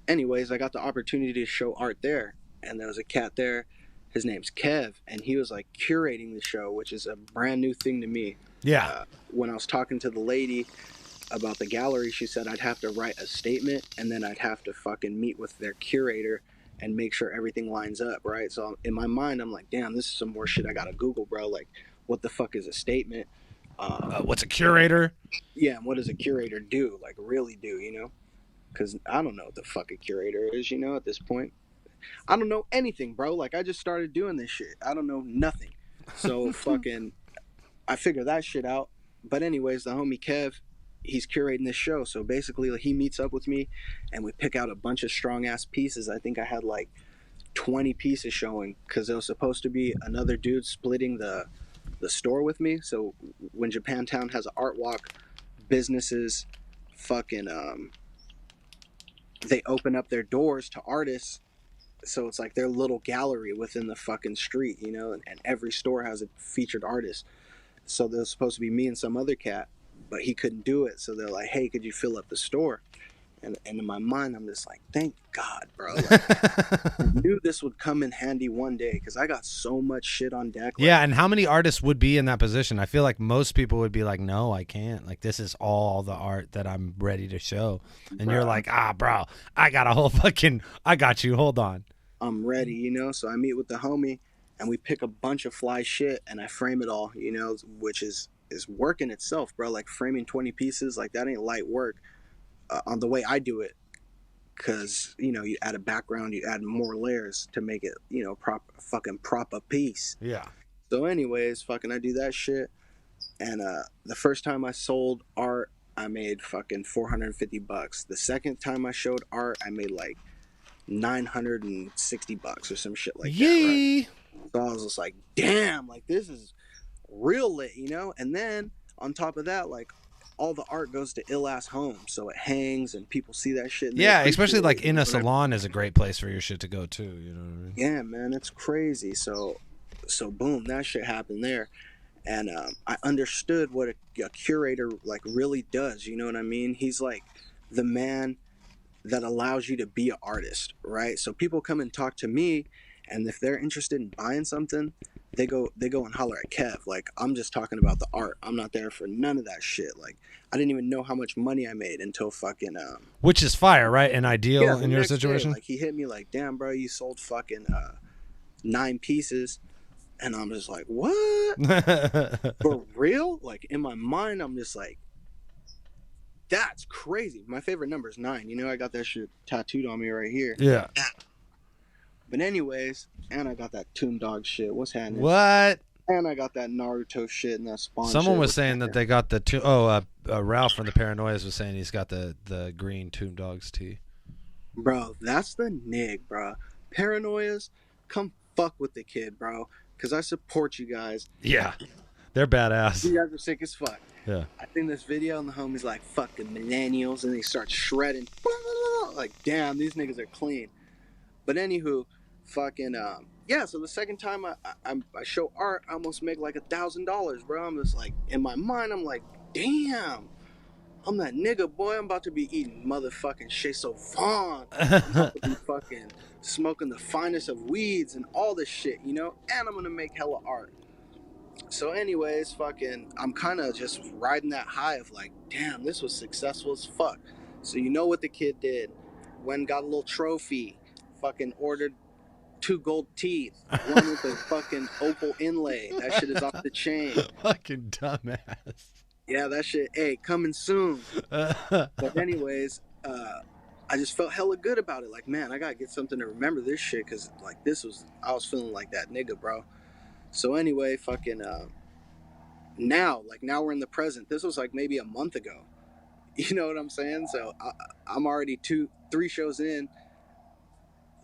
anyways, I got the opportunity to show art there. And there was a cat there. His name's Kev. And he was like curating the show, which is a brand new thing to me. Yeah. When I was talking to the lady about the gallery, she said I'd have to write a statement and then I'd have to fucking meet with their curator and make sure everything lines up, right? So in my mind, I'm like, damn, this is some more shit I gotta Google, bro. Like, what the fuck is a statement? What's a curator? Yeah, and what does a curator do? Like, really do, you know? Because I don't know what the fuck a curator is, you know, at this point. I don't know anything, bro. Like, I just started doing this shit. I don't know nothing. So fucking, I figure that shit out. But anyways, the homie Kev, he's curating this show. So basically, like, he meets up with me and we pick out a bunch of strong ass pieces. I think I had like 20 pieces showing because there was supposed to be another dude splitting the store with me. So when Japantown has an art walk, businesses fucking they open up their doors to artists. So it's like their little gallery within the fucking street, you know, and every store has a featured artist. So there's supposed to be me and some other cat, but he couldn't do it. So they're like, hey, could you fill up the store? And in my mind, I'm just like, thank God, bro. Like, I knew this would come in handy one day because I got so much shit on deck. Like, yeah, and how many artists would be in that position? I feel like most people would be like, no, I can't. Like, this is all the art that I'm ready to show. And you're like, bro, I got a whole fucking, I got you. Hold on. I'm ready, you know? So I meet with the homie and we pick a bunch of fly shit and I frame it all, you know, which is work in itself, bro. Like framing 20 pieces, like that ain't light work on the way I do it. Cause, you know, you add a background, you add more layers to make it, you know, proper piece. Yeah. So anyways, fucking I do that shit. And the first time I sold art, I made fucking $450. The second time I showed art, I made like $960 or some shit like that, right? So I was just like, damn, like this is real lit, you know? And then on top of that, like all the art goes to ill ass homes, so it hangs and people see that shit. And they Yeah, especially appreciate like it, in you a know what I mean? salon is a great place for your shit to go too. You know what I mean? Yeah, man, it's crazy. So boom, that shit happened there, and I understood what a curator like really does. You know what I mean? He's like the man that allows you to be an artist, right? So people come and talk to me, and if they're interested in buying something, they go and holler at Kev. Like, I'm just talking about the art. I'm not there for none of that shit. Like, I didn't even know how much money I made until fucking Which is fire, right? And yeah, ideal the in your next day. situation. Like, he hit me like, damn, bro, you sold fucking 9 pieces. And I'm just like, what? For real? Like, in my mind, I'm just like, that's crazy. My favorite number is 9. You know, I got that shit tattooed on me right here. Yeah. But anyways, and I got that Toon Dog shit. What's happening? What? And I got that Naruto shit and that Spawn Someone shit. was saying that they got the Ralph from the Paranoias was saying he's got the green Tomb Dogs tee. Bro, that's the nig, bro. Paranoias, come fuck with the kid, bro. Because I support you guys. Yeah, they're badass. You guys are sick as fuck. Yeah. I think this video and the homie's like, fucking millennials. And they start shredding. Like, damn, these niggas are clean. But anywho, fucking, yeah, so the second time I show art, I almost make like $1,000, bro. I'm just like, in my mind, I'm like, damn. I'm that nigga, boy. I'm about to be eating motherfucking Chez Sauvant. I'm about to be fucking smoking the finest of weeds and all this shit, you know? And I'm gonna make hella art. So anyways, fucking, I'm kind of just riding that high of like, damn, this was successful as fuck. So you know what the kid did? Went and got a little trophy. Fucking ordered 2 gold teeth. One with a fucking opal inlay. That shit is off the chain. Fucking dumbass. Yeah, that shit, hey, coming soon. But anyways, I just felt hella good about it. Like, man, I gotta get something to remember this shit, because like I was feeling like that nigga, bro. So anyway, fucking now we're in the present. This was like maybe a month ago. You know what I'm saying? So I'm already 3 shows in.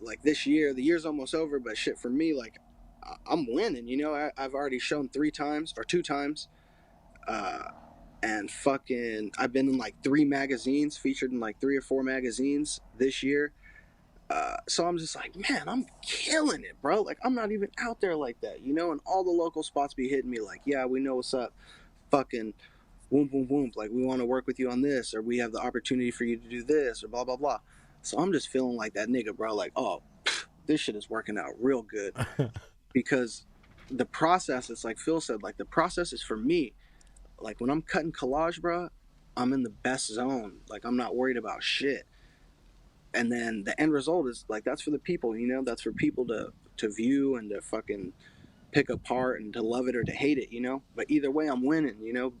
Like, this year, the year's almost over, but shit, for me, like, I'm winning. You know, I've already shown 3 times or 2 times. And fucking, I've been in like 3 magazines, featured in like 3 or 4 magazines this year. So I'm just like, man, I'm killing it, bro. Like, I'm not even out there like that, you know? And all the local spots be hitting me like, yeah, we know what's up. Fucking whoop, whoop, whoop. Like, we want to work with you on this, or we have the opportunity for you to do this, or blah, blah, blah. So I'm just feeling like that nigga, bro. Like, oh, this shit is working out real good. Because the process, it's like Phil said, like, the process is for me. Like, when I'm cutting collage, bro, I'm in the best zone. Like, I'm not worried about shit. And then the end result is like, that's for the people, you know? That's for people to view and to fucking pick apart and to love it or to hate it, you know? But either way, I'm winning, you know?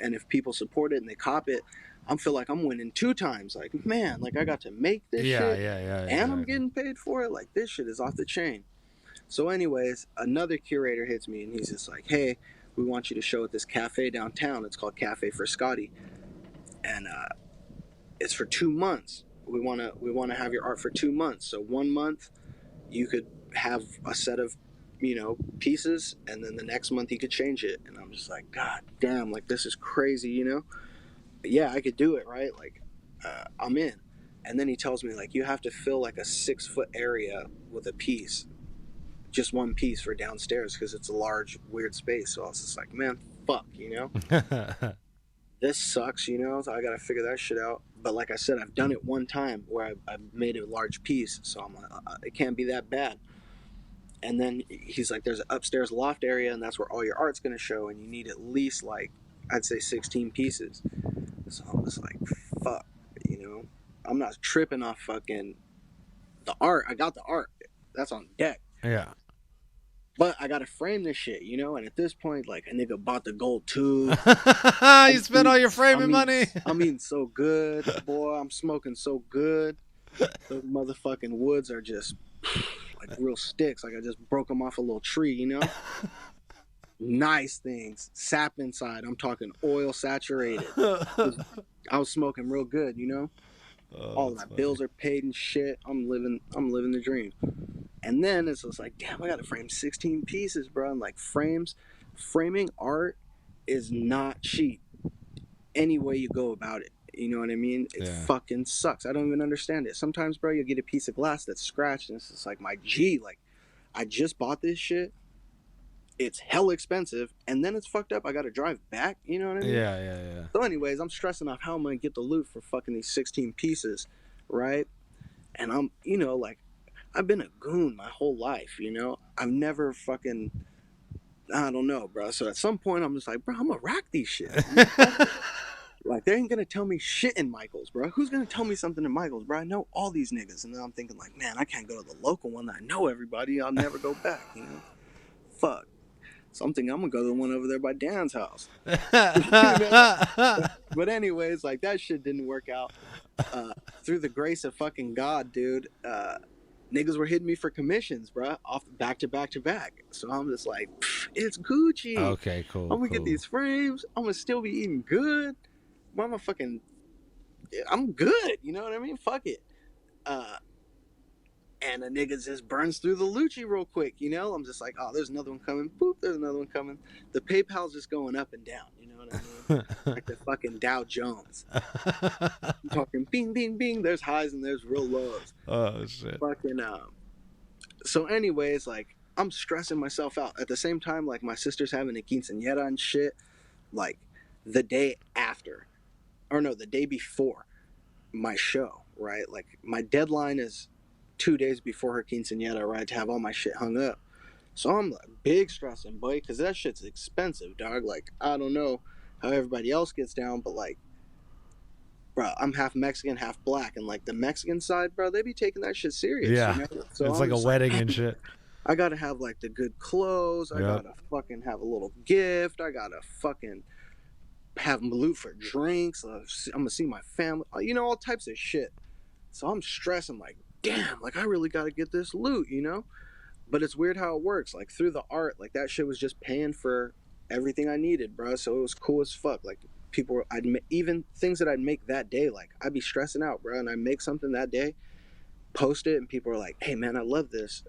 And if people support it and they cop it, I feel like I'm winning 2 times. Like, man, like, I got to make this shit. Yeah. And Exactly. I'm getting paid for it. Like, this shit is off the chain. So anyways, another curator hits me and he's just like, hey, we want you to show at this cafe downtown. It's called Cafe for Scotty. And it's for 2 months. We want to have your art for 2 months. So 1 month you could have a set of, you know, pieces, and then the next month you could change it. And I'm just like, god damn, like, this is crazy, you know? But yeah, I could do it, right? Like, I'm in. And then he tells me, like, you have to fill like a 6-foot area with a piece, just 1 piece for downstairs, because it's a large weird space. So I was just like, man, fuck, you know? This sucks, you know? So I gotta figure that shit out. But like I said, I've done it 1 time where I made a large piece, so I'm like, it can't be that bad. And then he's like, there's an upstairs loft area, and that's where all your art's gonna show, and you need at least, like, I'd say 16 pieces. So I was like, fuck, you know? I'm not tripping off fucking the art. I got the art. That's on deck. Yeah. But I gotta frame this shit, you know? And at this point, like, a nigga bought the gold tooth. You spent all your framing money. I'm eating so good, boy. I'm smoking so good. Those motherfucking woods are just like real sticks. Like, I just broke them off a little tree, you know? Nice things. Sap inside. I'm talking oil saturated. I was smoking real good, you know? All my bills are paid and shit. I'm living the dream. And then it's just like, damn, I gotta frame 16 pieces, bro. And like, framing art is not cheap. any way you go about it. You know what I mean? It Yeah. fucking sucks. I don't even understand it. Sometimes, bro, you get a piece of glass that's scratched, and it's just like, my G, like, I just bought this shit. It's hell expensive, and then it's fucked up. I got to drive back. You know what I mean? Yeah, yeah, yeah. So, anyways, I'm stressing off how I'm gonna get the loot for fucking these 16 pieces, right? And I'm, like, I've been a goon my whole life. I've never fucking, I don't know, bro. So at some point, I'm just like, bro, I'm gonna rack these shits. Like, they ain't gonna tell me shit in Michael's, bro. Who's gonna tell me something in Michael's, bro? I know all these niggas, and then I'm thinking, like, man, I can't go to the local one that I know everybody. I'll never go back. Fuck. So I'm thinking I'm gonna go to the one over there by Dan's house. But anyways, like, that shit didn't work out. Through the grace of fucking God, dude, niggas were hitting me for commissions, bro, off back to back to back. So I'm just like, it's Gucci. Okay, cool. I'm gonna get these frames. I'm gonna still be eating good. Mama fucking, I'm good. You know what I mean? Fuck it. And the niggas just burns through the Lucci real quick. I'm just like, oh, there's another one coming. Boop, there's another one coming. The PayPal's just going up and down. You know what I mean? Like the fucking Dow Jones. I'm talking bing, bing, bing. There's highs and there's real lows. Oh shit. Fucking So anyways, like, I'm stressing myself out. At the same time, like, my sister's having a quinceañera and shit. Like, the day after, or no, the day before my show, right? Like, my deadline is 2 days before her quinceañera, right, to have all my shit hung up. So I'm like big stressing, boy, because that shit's expensive, dog. Like, I don't know how everybody else gets down, but like, bro, I'm half Mexican, half black, and like the Mexican side, bro, they be taking that shit serious. Yeah. So it's I'm like a wedding and shit. I gotta have like the good clothes. I gotta fucking have a little gift. I gotta fucking have loot for drinks. I'm gonna see my family. All types of shit. So I'm stressing, like, damn, like, I really gotta get this loot, But it's weird how it works. Like, through the art, like, that shit was just paying for everything I needed, bro. So it was cool as fuck. Like, even things that I'd make that day, like, I'd be stressing out, bro, and I make something that day, post it, and people are like, hey, man, I love this.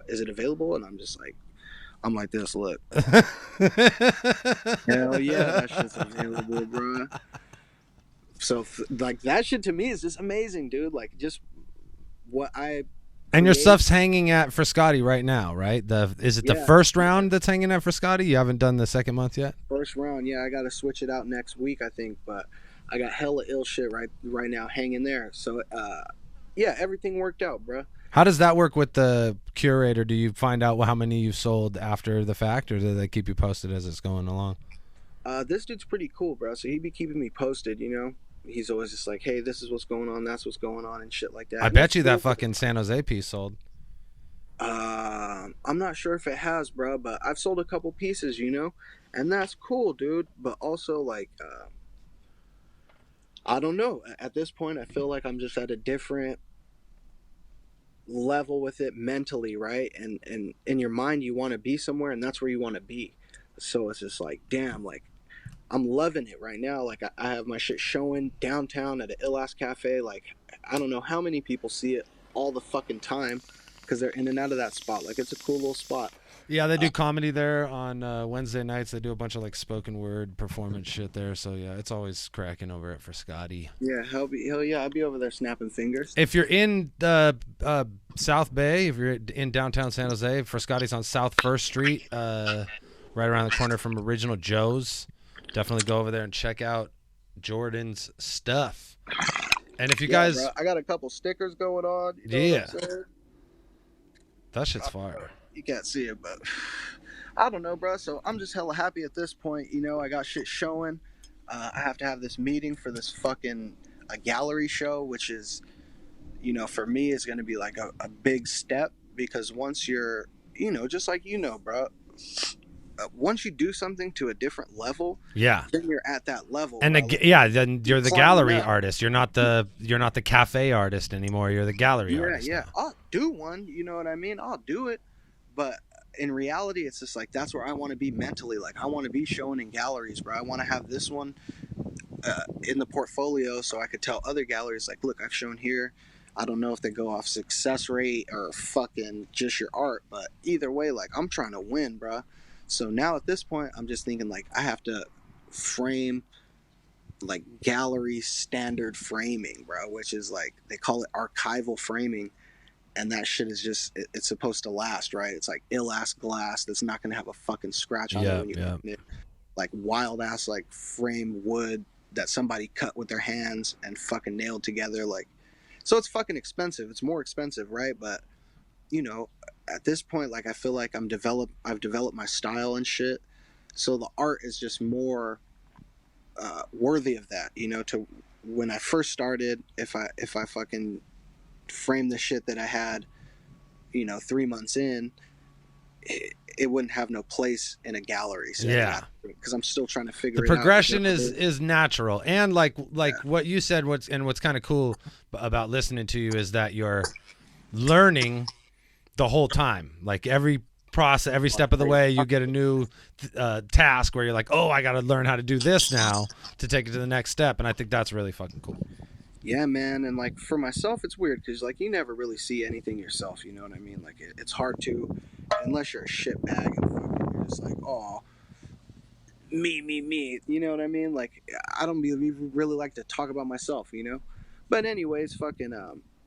Is it available? And I'm like this, look. Hell yeah, that shit's available, bro. So, like, that shit to me is just amazing, dude. Like, just what I... And your stuff's hanging at Frascati right now, right? Is it the first round that's hanging at Frascati? You haven't done the second month yet? First round, yeah. I got to switch it out next week, I think. But I got hella ill shit right now hanging there. So, yeah, everything worked out, bro. How does that work with the curator? Do you find out how many you've sold after the fact, or do they keep you posted as it's going along? This dude's pretty cool, bro. So he'd be keeping me posted, He's always just like, hey, this is what's going on, that's what's going on, and shit like that. I bet you that fucking San Jose piece sold. I'm not sure if it has, bro, but I've sold a couple pieces, and that's cool, dude. But also, like, I don't know. At this point, I feel like I'm just at a different level with it mentally, right? And in your mind, you want to be somewhere, and that's where you want to be. So it's just like, damn, like, I'm loving it right now. Like, I have my shit showing downtown at an ill-ass cafe. Like, I don't know how many people see it all the fucking time because they're in and out of that spot. Like, it's a cool little spot. Yeah, they do comedy there on Wednesday nights. They do a bunch of, like, spoken word performance shit there. So, yeah, it's always cracking over at Frascati. Yeah, hell yeah. I'll be over there snapping fingers. If you're in South Bay, if you're in downtown San Jose, Frascati's on South 1st Street, right around the corner from Original Joe's. Definitely go over there and check out Jordan's stuff. And if you guys... Bro, I got a couple stickers going on. That shit's fire. You can't see it, but I don't know, bro. So I'm just hella happy at this point. I got shit showing. I have to have this meeting for this fucking a gallery show, which is, for me is going to be like a big step because once you're, just like, bro, once you do something to a different level, then you're at that level. And then you're the gallery artist. You're not the cafe artist anymore. You're the gallery artist. Yeah. I'll do one. You know what I mean? I'll do it. But in reality, it's just like that's where I want to be mentally. Like, I want to be showing in galleries, bro. I want to have this one in the portfolio so I could tell other galleries, like, look, I've shown here. I don't know if they go off success rate or fucking just your art, but either way, like, I'm trying to win, bro. So now at this point, I'm just thinking, like, I have to frame like gallery standard framing, bro, which is like they call it archival framing, and that shit is just it's supposed to last, right? It's like ill-ass glass that's not gonna have a fucking scratch on it Yeah, when you yeah. open it. Like wild-ass like framed wood that somebody cut with their hands and fucking nailed together. Like, so it's fucking expensive. It's more expensive, right? But you know, at this point, like I feel like I've developed my style and shit. So the art is just more worthy of that, you know. To when I first started, if I fucking framed the shit that I had, you know, 3 months in, it wouldn't have no place in a gallery setting. Yeah. Because I'm still trying to figure The it out. progression is natural, and like Yeah. what you said. What's kind of cool about listening to you is that you're learning the whole time. Like every process, every step of the way, you get a new task where you're like, oh, I got to learn how to do this now to take it to the next step, and I think that's really fucking cool. Yeah, man. And like for myself, it's weird because like you never really see anything yourself. You know what I mean? Like it's hard to, unless you're a shitbag and fucking you're just like, oh, me. You know what I mean? Like I don't really like to talk about myself. You know. But anyways, fucking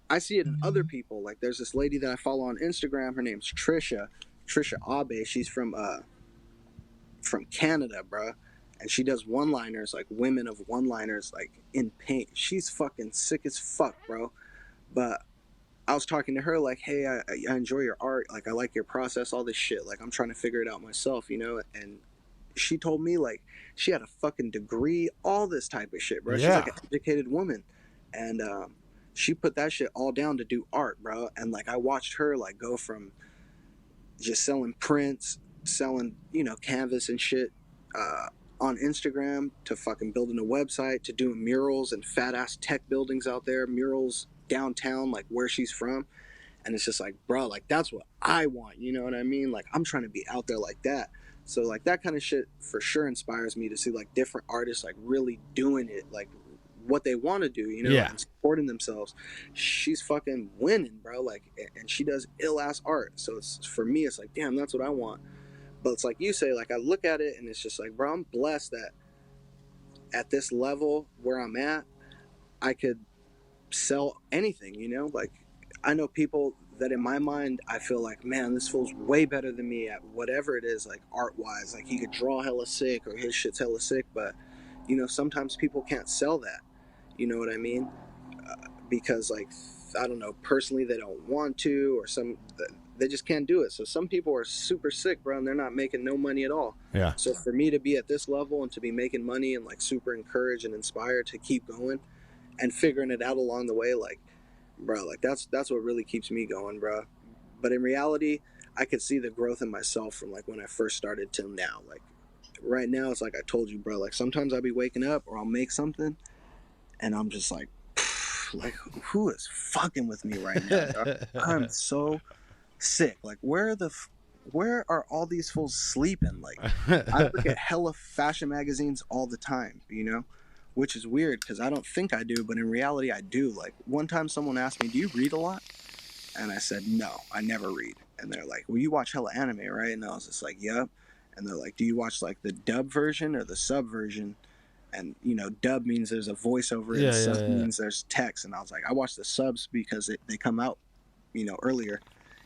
I see it in other people. Like there's this lady that I follow on Instagram. Her name's Trisha Abe. She's from Canada, bruh. And she does one-liners, like women of one-liners, like in paint. She's fucking sick as fuck, bro. But I was talking to her like, hey, I enjoy your art. Like, I like your process, all this shit. Like, I'm trying to figure it out myself, you know? And she told me, like, she had a fucking degree, all this type of shit, bro. She's Yeah. like an educated woman. And she put that shit all down to do art, bro. And, like, I watched her, like, go from just selling prints, selling, you know, canvas and shit, on Instagram to fucking building a website to doing murals and fat ass tech buildings out there, murals downtown, like where she's from. And it's just like, bro, like that's what I want. You know what I mean? Like I'm trying to be out there like that. So like that kind of shit for sure inspires me to see like different artists like really doing it, like what they want to do, you know, Yeah. and supporting themselves. She's fucking winning, bro. Like, and she does ill ass art. So it's for me, it's like, damn, that's what I want. But it's like you say, like I look at it and it's just like, bro, I'm blessed that at this level where I'm at, I could sell anything, you know? Like I know people that in my mind, I feel like, man, this fool's way better than me at whatever it is, like art wise. Like he could draw hella sick or his shit's hella sick, but you know, sometimes people can't sell that. You know what I mean? Because like I don't know, personally they don't want to, or they just can't do it. So some people are super sick, bro, and they're not making no money at all. Yeah. So for me to be at this level and to be making money and like super encouraged and inspired to keep going and figuring it out along the way, like, bro, like that's what really keeps me going, bro. But in reality, I could see the growth in myself from like when I first started till now. Like right now, it's like I told you, bro. Like sometimes I'll be waking up or I'll make something, and I'm just like who is fucking with me right now, dog? I'm so sick. Like where are all these fools sleeping? Like I look at hella fashion magazines all the time, you know, which is weird because I don't think I do, but in reality I do. Like one time someone asked me, do you read a lot? And I said, no, I never read. And they're like, well, you watch hella anime, right? And I was just like, yep. And they're like, do you watch like the dub version or the sub version? And you know, dub means there's a voice over it, Yeah, and sub yeah. means there's text. And I was like, I watch the subs because they come out, you know, earlier.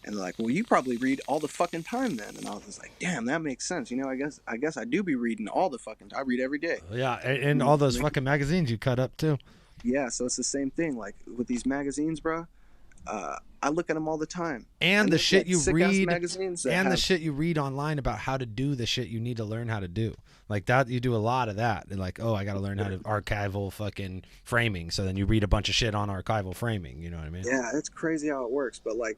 And they're like, well, you probably read all the fucking time then. And I was just like, damn, that makes sense. You know, I guess I do be reading all the fucking time. I read every day. Yeah, and all those fucking magazines you cut up too. Yeah, so it's the same thing. Like with these magazines, bro. I look at them all the time. And the there's, shit like, you sick-ass read, magazines that and the have- shit you read online about how to do the shit you need to learn how to do. Like that, you do a lot of that. And like, oh, I got to learn how to archival fucking framing. So then you read a bunch of shit on archival framing. You know what I mean? Yeah, it's crazy how it works. But like,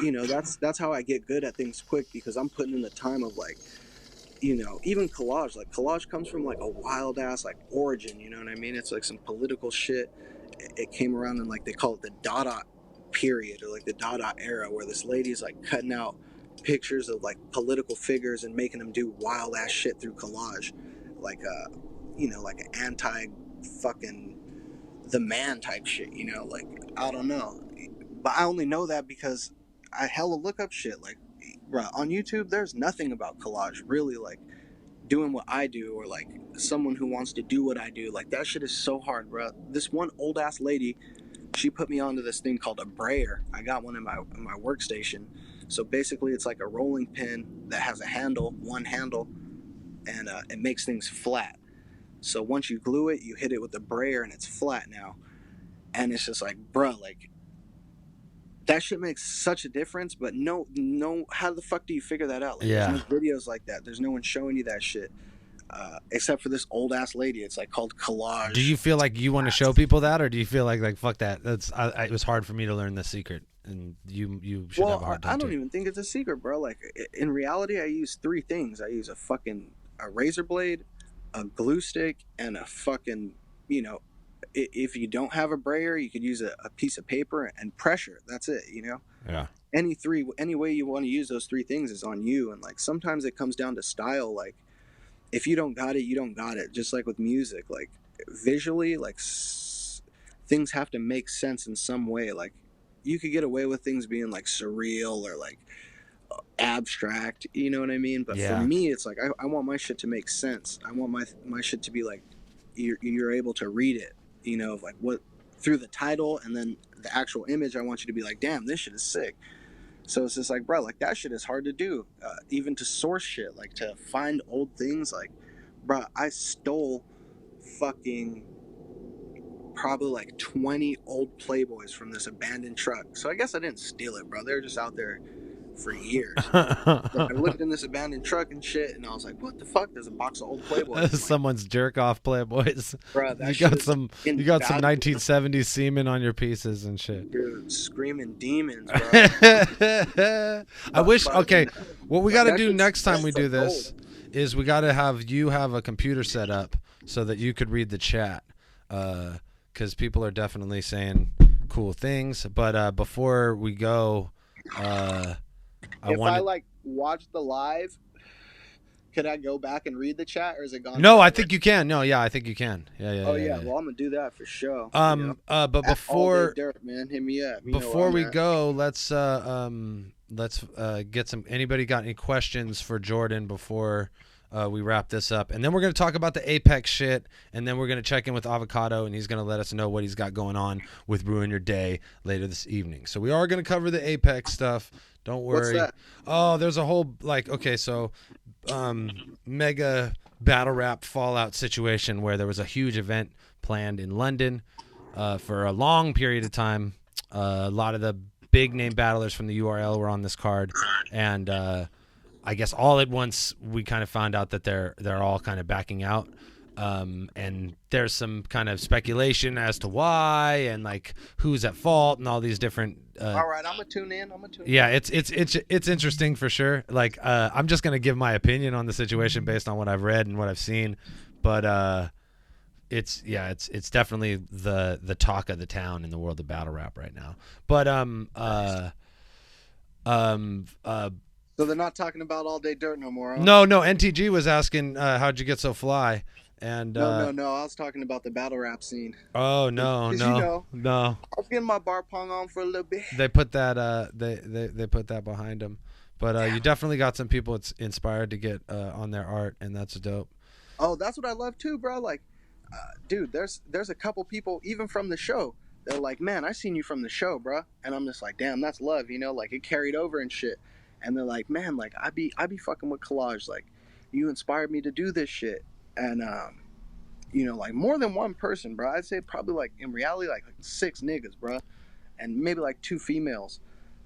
you know, that's how I get good at things quick because I'm putting in the time of like, you know, even collage. Like collage comes from like a wild ass like origin. You know what I mean? It's like some political shit. It came around in like they call it the Dada period or like the Dada era, where this lady's like cutting out pictures of like political figures and making them do wild ass shit through collage, like you know, like an anti fucking the man type shit. You know, like I don't know, but I only know that because I hella look up shit. Like, bro, on YouTube, there's nothing about collage really. Like, doing what I do, or like someone who wants to do what I do, like that shit is so hard, bro. This one old ass lady, she put me onto this thing called a brayer. I got one in my workstation. So basically, it's like a rolling pin that has a handle, one handle, and it makes things flat. So once you glue it, you hit it with the brayer, and it's flat now. And it's just like, bruh, like that shit makes such a difference. But no, how the fuck do you figure that out? Like, there's no videos like that. There's no one showing you that shit. Except for this old ass lady. It's like called collage. Do you feel like you want to show people that, or do you feel like fuck that? It was hard for me to learn the secret, and you should have a hard time. I don't even think it's a secret, bro. Like in reality, I use three things. I use a razor blade, a glue stick, and a fucking, you know, if you don't have a brayer, you could use a piece of paper and pressure. That's it, you know. Yeah. Any way you want to use those three things is on you. And like sometimes it comes down to style. Like if you don't got it, you don't got it. Just like with music, like visually, like things have to make sense in some way. Like you could get away with things being like surreal or like abstract, you know what I mean? But for me, it's like I want my shit to make sense. I want my shit to be like you're able to read it, you know, like what through the title and then the actual image. I want you to be like, damn, this shit is sick. So it's just like, bro, like that shit is hard to do. Even to source shit, like to find old things. Like, bro, I stole fucking probably like 20 old Playboys from this abandoned truck. So I guess I didn't steal it, bro. They were just out there for years. But I looked in this abandoned truck and shit, and I was like, what the fuck? There's a box of old Playboys. Someone's like, jerk off Playboys. Bro, you got some 1970s semen on your pieces and shit. Dude, screaming demons, bro. I wish. Okay, what we got to do next time we do this is we got to have you have a computer set up so that you could read the chat, because people are definitely saying cool things. But before we go, I like watch the live, could I go back and read the chat, or is it gone? No, I think you can. No, yeah, I think you can. Yeah. Oh yeah. Well, I'm gonna do that for sure. But before AllDayDirt, man, hit me up. Before we go, let's get some. Anybody got any questions for Jordan before we wrap this up? And then we're gonna talk about the Apex shit, and then we're gonna check in with Avocado, and he's gonna let us know what he's got going on with Ruin Your Day later this evening. So we are gonna cover the Apex stuff. Don't worry. What's that? Oh, there's a whole mega battle rap fallout situation where there was a huge event planned in London for a long period of time. A lot of the big name battlers from the URL were on this card, and I guess all at once we kind of found out that they're all kind of backing out. And there's some kind of speculation as to why and like who's at fault and all these different. All right, I'm gonna tune in. Yeah, it's interesting for sure. Like I'm just gonna give my opinion on the situation based on what I've read and what I've seen, but it's definitely the talk of the town in the world of battle rap right now. But so they're not talking about AllDayDirt no more. Huh? No. NTG was asking how'd you get so fly. And no. I was talking about the battle rap scene. Oh no. You know, No. I was getting my bar pong on for a little bit. They put that they put that behind them, but you definitely got some people inspired to get on their art, and that's dope. Oh, that's what I love too, bro. Like, dude, there's a couple people even from the show. They're like, man, I seen you from the show, bro, and I'm just like, damn, that's love, you know, like it carried over and shit. And they're like, man, like I be fucking with collage, like you inspired me to do this shit. And you know, like more than one person, bro. I'd say probably like in reality like 6 niggas, bro, and maybe like 2 females.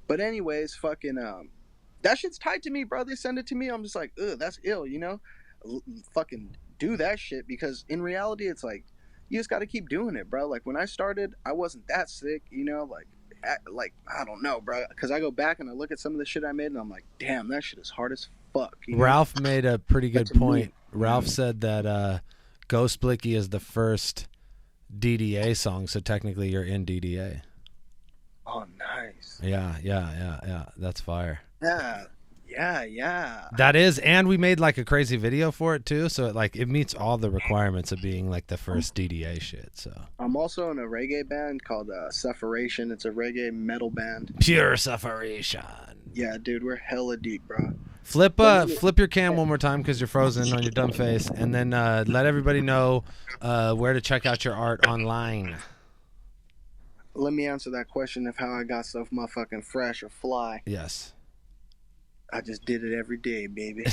But anyways, fucking that shit's tight to me, bro. They send it to me, I'm just like, ugh, that's ill, you know. Fucking do that shit, because in reality it's like you just got to keep doing it, bro. Like when I started, I wasn't that sick, you know, like I don't know, bro, because I go back and I look at some of the shit I made and I'm like, damn, that shit is hard as fuck, you know? Ralph made a pretty good point. Ralph said that Ghost Blicky is the first DDA song, so technically you're in DDA. Oh, nice. Yeah. That's fire. Yeah. That is, and we made like a crazy video for it too, so it meets all the requirements of being like the first DDA shit. So I'm also in a reggae band called Sufferation. It's a reggae metal band. Pure Sufferation. Yeah, dude, we're hella deep, bro. Flip your cam one more time because you're frozen on your dumb face, and then let everybody know where to check out your art online. Let me answer that question of how I got stuff motherfucking fresh or fly. Yes. I just did it every day, baby.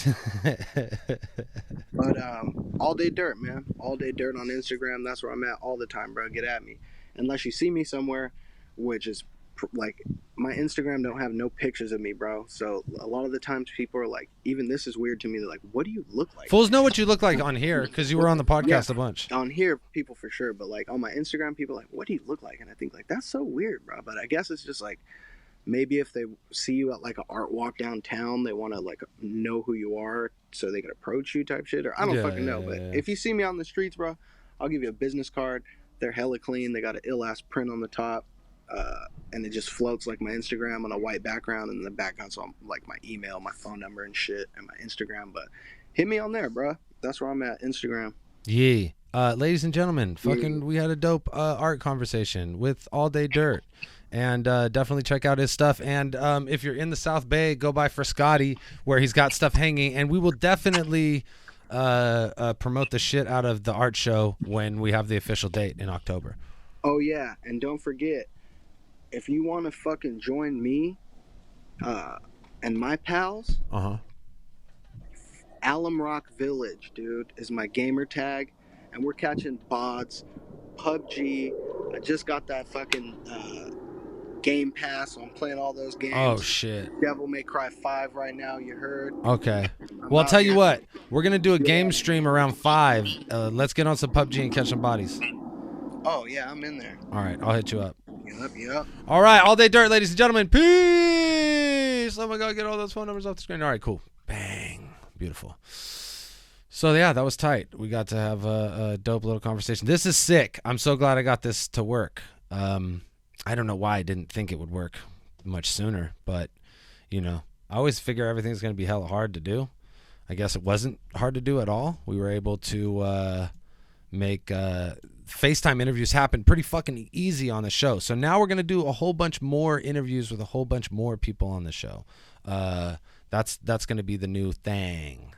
But AllDayDirt, man. AllDayDirt on Instagram. That's where I'm at all the time, bro. Get at me. Unless you see me somewhere, which is like my Instagram don't have no pictures of me, bro. So a lot of the times people are like, even this is weird to me. They're like, what do you look like? Fools know what you look like on here because you were on the podcast a bunch. On here, people for sure. But like on my Instagram, people are like, what do you look like? And I think like, that's so weird, bro. But I guess it's just like, maybe if they see you at like an art walk downtown, they want to like know who you are so they can approach you type shit. Or I don't fucking know. But if you see me on the streets, bro, I'll give you a business card. They're hella clean. They got an ill-ass print on the top. And it just floats like my Instagram on a white background. And in the back got some like my email, my phone number and shit, and my Instagram. But hit me on there, bro. That's where I'm at, Instagram. Yeah. Ladies and gentlemen, we had a dope art conversation with AllDayDirt. And definitely check out his stuff. And if you're in the South Bay, go by Frascati, where he's got stuff hanging. And we will definitely promote the shit out of the art show when we have the official date in October. Oh, yeah. And don't forget, if you want to fucking join me and my pals, Alum Rock Village, dude, is my gamer tag. And we're catching bots, PUBG. I just got that fucking... Game Pass, so I'm playing all those games. Oh shit. Devil May Cry 5 right now, you heard. Okay. Well, I'll tell you what. We're going to do a game stream around 5. Let's get on some PUBG and catch some bodies. Oh, yeah, I'm in there. All right, I'll hit you up. Yep. All right, AllDayDirt, ladies and gentlemen. Peace. Oh my God, get all those phone numbers off the screen. All right, cool. Bang. Beautiful. So, yeah, that was tight. We got to have a dope little conversation. This is sick. I'm so glad I got this to work. I don't know why I didn't think it would work much sooner, but, you know, I always figure everything's going to be hella hard to do. I guess it wasn't hard to do at all. We were able to make FaceTime interviews happen pretty fucking easy on the show. So now we're going to do a whole bunch more interviews with a whole bunch more people on the show. That's going to be the new thing.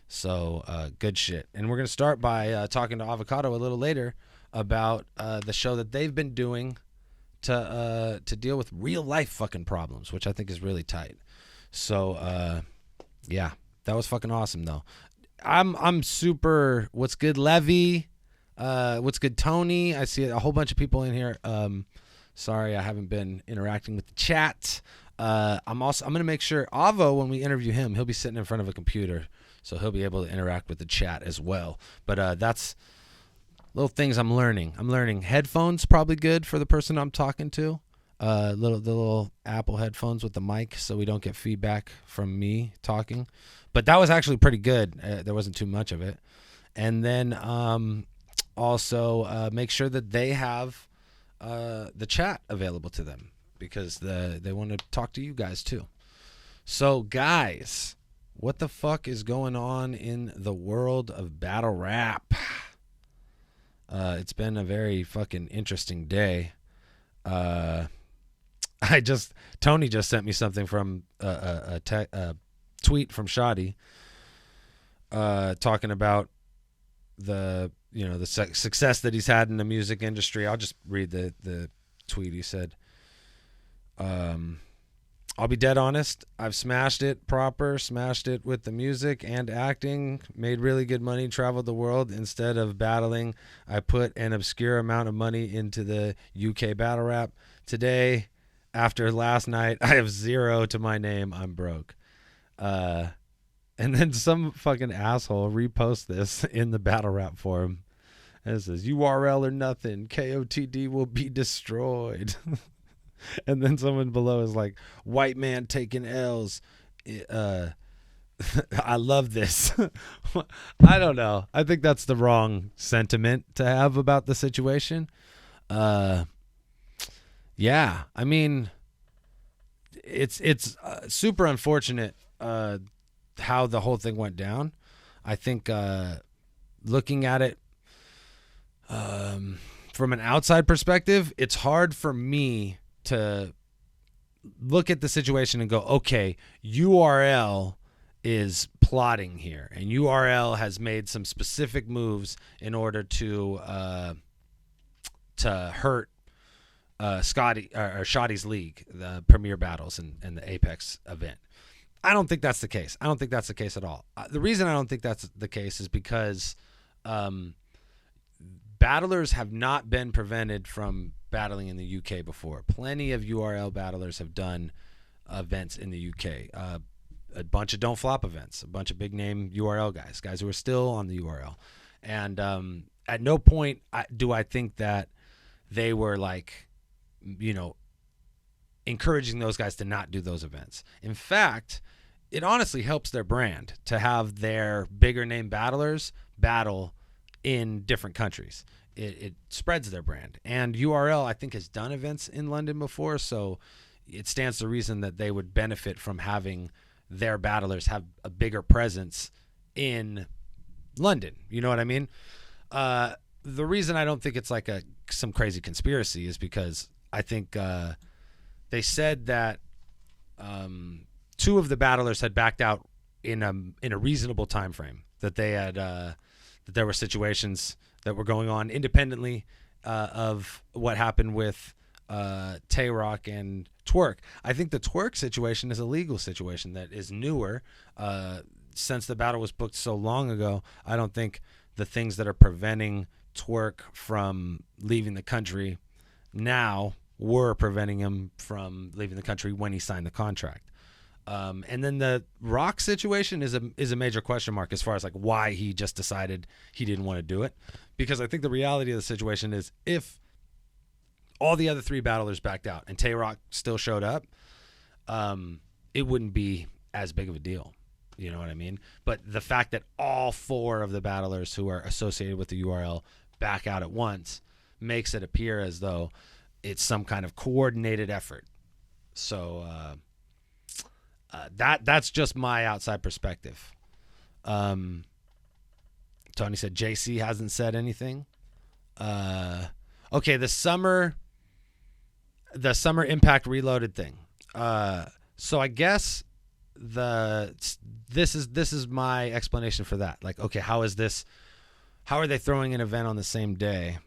So good shit. And we're going to start by talking to Avocado a little later about the show that they've been doing to deal with real life fucking problems, which I think is really tight. So yeah, that was fucking awesome though. I'm super. What's good, Levy? What's good, Tony? I see a whole bunch of people in here. Sorry, I haven't been interacting with the chat. I'm gonna make sure Avo, when we interview him, he'll be sitting in front of a computer, so he'll be able to interact with the chat as well. But that's little things I'm learning. Headphones probably good for the person I'm talking to. The little Apple headphones with the mic, so we don't get feedback from me talking. But that was actually pretty good. There wasn't too much of it. And then also make sure that they have the chat available to them, because they want to talk to you guys too. So guys, what the fuck is going on in the world of battle rap? It's been a very fucking interesting day. Tony just sent me something from a tweet from Shoddy, talking about the success that he's had in the music industry. I'll just read the tweet. He said, I'll be dead honest. I've smashed it with the music and acting, made really good money, traveled the world. Instead of battling, I put an obscure amount of money into the UK battle rap. Today, after last night, I have 0 to my name. I'm broke. And then some fucking asshole reposts this in the battle rap forum. And it says, URL or nothing. KOTD will be destroyed. And then someone below is like, white man taking L's. I love this. I don't know. I think that's the wrong sentiment to have about the situation. Yeah, I mean, it's super unfortunate how the whole thing went down. I think looking at it from an outside perspective, it's hard for me to look at the situation and go, okay, URL is plotting here, and URL has made some specific moves in order to hurt Shoddy's League, the Premier Battles and the Apex event. I don't think that's the case. I don't think that's the case at all. The reason I don't think that's the case is because battlers have not been prevented from battling in the UK before. Plenty of URL battlers have done events in the UK. A bunch of don't flop events, a bunch of big name URL guys who are still on the URL. And at no point do I think that they were like, encouraging those guys to not do those events. In fact, it honestly helps their brand to have their bigger name battlers battle in different countries. It spreads their brand. And URL, I think, has done events in London before, so it stands to reason that they would benefit from having their battlers have a bigger presence in London. You know what I mean? The reason I don't think it's like some crazy conspiracy is because I think they said that two of the battlers had backed out in a reasonable time frame. That they had that there were situations that were going on independently of what happened with Tay-Rock and Twerk. I think the Twerk situation is a legal situation that is newer. Since the battle was booked so long ago, I don't think the things that are preventing Twerk from leaving the country now were preventing him from leaving the country when he signed the contract. And then the Rock situation is a major question mark as far as like why he just decided he didn't want to do it. Because I think the reality of the situation is if all the other three battlers backed out and Tay-Rock still showed up, it wouldn't be as big of a deal. You know what I mean? But the fact that all four of the battlers who are associated with the URL back out at once makes it appear as though it's some kind of coordinated effort. So that's just my outside perspective. Tony said JC hasn't said anything. Okay, the summer Impact Reloaded thing. So I guess this is my explanation for that. Like, okay, how are they throwing an event on the same day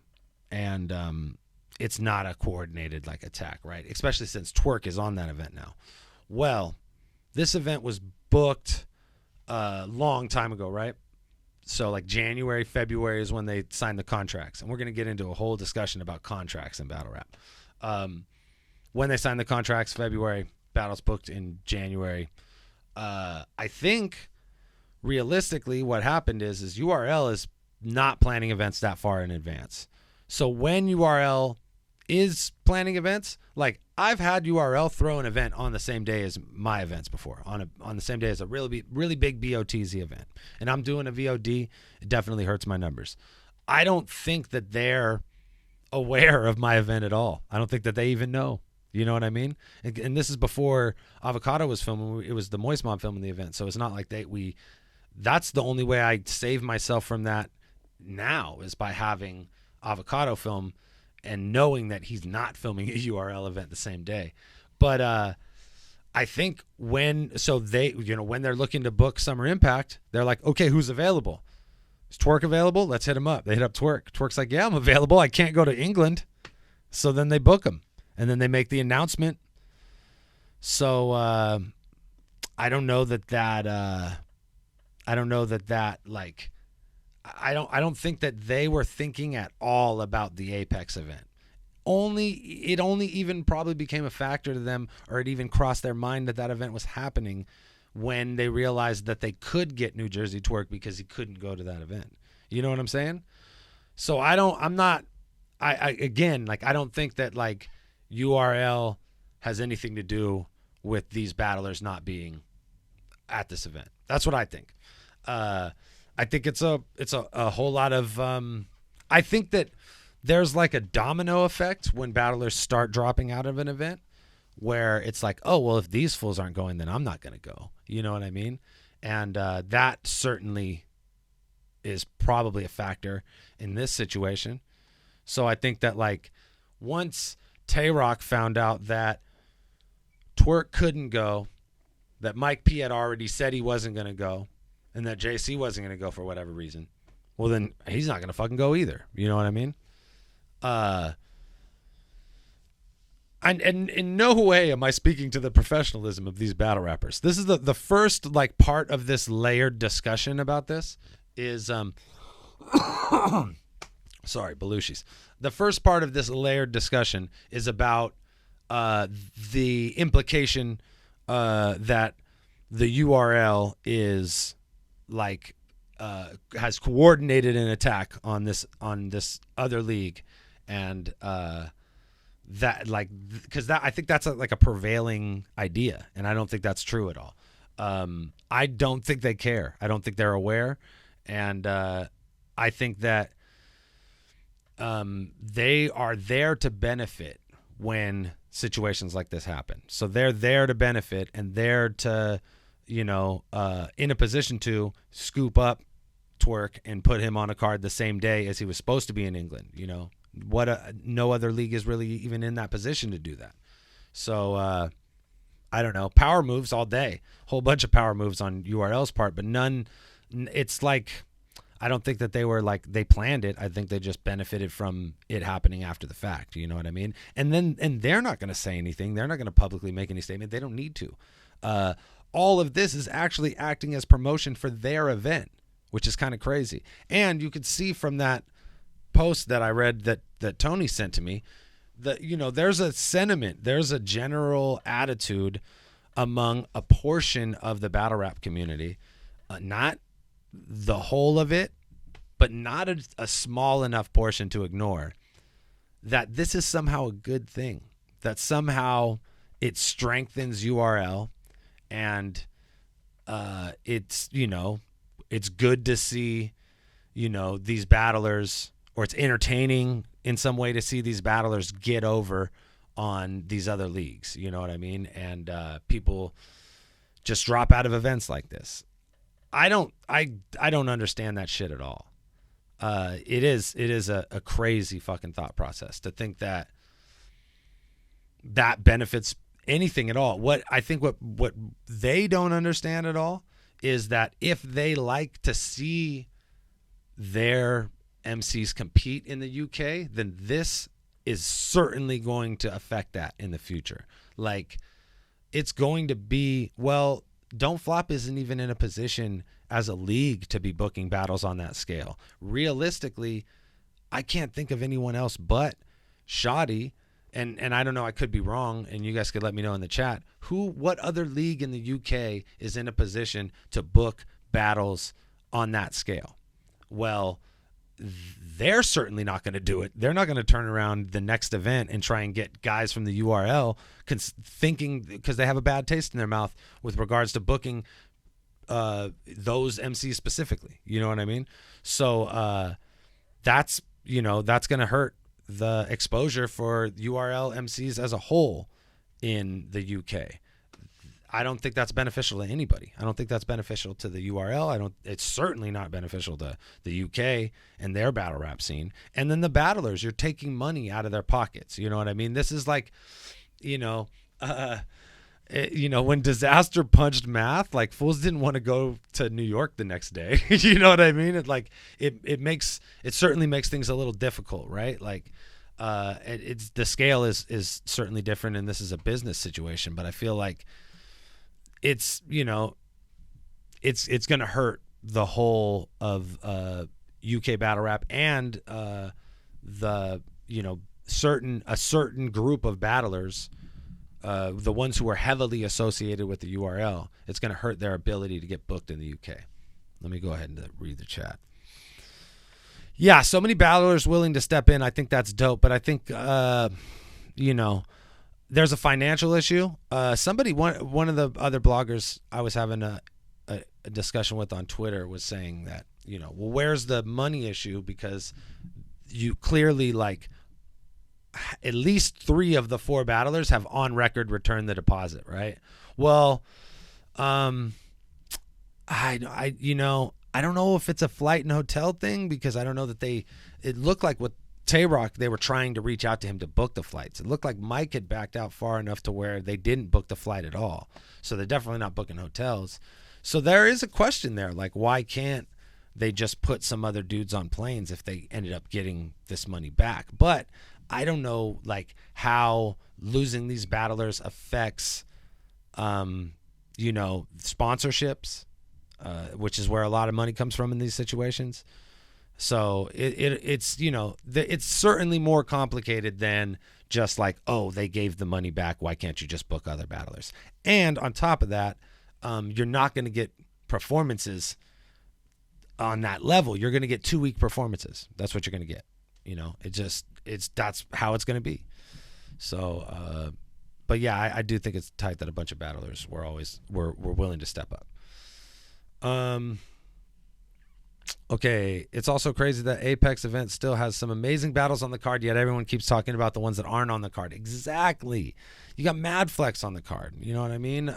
and it's not a coordinated like attack, right? Especially since Twerk is on that event now. Well, this event was booked a long time ago, right? So like January, February is when they signed the contracts. And we're going to get into a whole discussion about contracts in battle rap. When they signed the contracts, February, battles booked in January. I think realistically what happened is URL is not planning events that far in advance. So when URL is planning events, like I've had URL throw an event on the same day as my events before, on the same day as a really big BOTZ event, and I'm doing a VOD. It definitely hurts my numbers. I don't think that they're aware of my event at all. I don't think that they even know. You know what I mean? And this is before Avocado was filming. It was the Moist Mob filming the event, so it's not like that's the only way I save myself from that now is by having Avocado film and knowing that he's not filming a URL event the same day. But I think when they're looking to book Summer Impact, they're like, okay, who's available? Is Twerk available? Let's hit him up. They hit up Twerk. Twerk's like, yeah, I'm available. I can't go to England. So then they book him. And then they make the announcement. So I don't know that I don't think that they were thinking at all about the Apex event. It only even probably became a factor to them, or it even crossed their mind that event was happening when they realized that they could get New Jersey Twerk because he couldn't go to that event. You know what I'm saying? So I don't think that like URL has anything to do with these battlers not being at this event. That's what I think. I think it's a whole lot of I think that there's like a domino effect when battlers start dropping out of an event where it's like, oh, well, if these fools aren't going, then I'm not going to go. You know what I mean? And that certainly is probably a factor in this situation. So I think that like once Tay-Rock found out that Twerk couldn't go, that Mike P had already said he wasn't going to go, and that JC wasn't going to go for whatever reason, well, then he's not going to fucking go either. You know what I mean? And in no way am I speaking to the professionalism of these battle rappers. This is the first like part of this layered discussion about this is sorry, Belushi's. The first part of this layered discussion is about the implication that the URL is like has coordinated an attack on this other league, and that like because that I think that's like a prevailing idea, and I don't think that's true at all. I don't think they care. I don't think they're aware, and I think that they are there to benefit when situations like this happen. So they're there to benefit and there to, in a position to scoop up Twerk and put him on a card the same day as he was supposed to be in England. No other league is really even in that position to do that. So I don't know. Power moves all day. Whole bunch of power moves on URL's part, but none. It's like, I don't think that they were like, they planned it. I think they just benefited from it happening after the fact. You know what I mean? And they're not going to say anything. They're not going to publicly make any statement. They don't need to. All of this is actually acting as promotion for their event, which is kind of crazy. And you could see from that post that I read that Tony sent to me that, there's a sentiment, there's a general attitude among a portion of the battle rap community, not the whole of it, but not a small enough portion to ignore, that this is somehow a good thing, that somehow it strengthens URL, and it's good to see these battlers, or it's entertaining in some way to see these battlers get over on these other leagues. You know what I mean? And people just drop out of events like this. I don't understand that shit at all. It is a crazy fucking thought process to think that benefits anything at all. What they don't understand at all is that if they like to see their MCs compete in the UK, then this is certainly going to affect that in the future. Like, it's going to be, well, Don't Flop isn't even in a position as a league to be booking battles on that scale. Realistically, I can't think of anyone else but Shoddy, and I don't know, I could be wrong, and you guys could let me know in the chat. What other league in the UK is in a position to book battles on that scale? Well, they're certainly not going to do it. They're not going to turn around the next event and try and get guys from the URL thinking, because they have a bad taste in their mouth with regards to booking those MCs specifically. You know what I mean? So that's going to hurt the exposure for URL MCs as a whole in the UK. I don't think that's beneficial to anybody. I don't think that's beneficial to the URL. It's certainly not beneficial to the UK and their battle rap scene. And then the battlers, you're taking money out of their pockets. You know what I mean? This is like, when Disaster punched Math, like, fools didn't want to go to New York the next day. You know what I mean? It certainly makes things a little difficult, right? Like, it's the scale is certainly different, and this is a business situation, but I feel like it's going to hurt the whole of UK battle rap and the certain group of battlers, the ones who are heavily associated with the URL. It's going to hurt their ability to get booked in the UK. Let me go ahead and read the chat. Yeah, so many battlers willing to step in. I think that's dope, but I think there's a financial issue. One of the other bloggers I was having a discussion with on Twitter was saying that, well, where's the money issue? Because you clearly, like, at least 3 of the 4 battlers have on record returned the deposit, right? Well, I don't know if it's a flight and hotel thing, because I don't know that it looked like what Tay-Rock, they were trying to reach out to him to book the flights. It looked like Mike had backed out far enough to where they didn't book the flight at all. So they're definitely not booking hotels. So there is a question there, like why can't they just put some other dudes on planes if they ended up getting this money back? But I don't know like how losing these battlers affects sponsorships, which is where a lot of money comes from in these situations. So it's it's certainly more complicated than just like, oh, they gave the money back, why can't you just book other battlers? And on top of that, you're not going to get performances on that level. You're going to get 2 week performances. That's what you're going to get. That's how it's going to be. So, but yeah, I do think it's tight that a bunch of battlers were willing to step up. Okay, it's also crazy that Apex event still has some amazing battles on the card, yet everyone keeps talking about the ones that aren't on the card. Exactly. You got Mad Flex on the card. You know what I mean?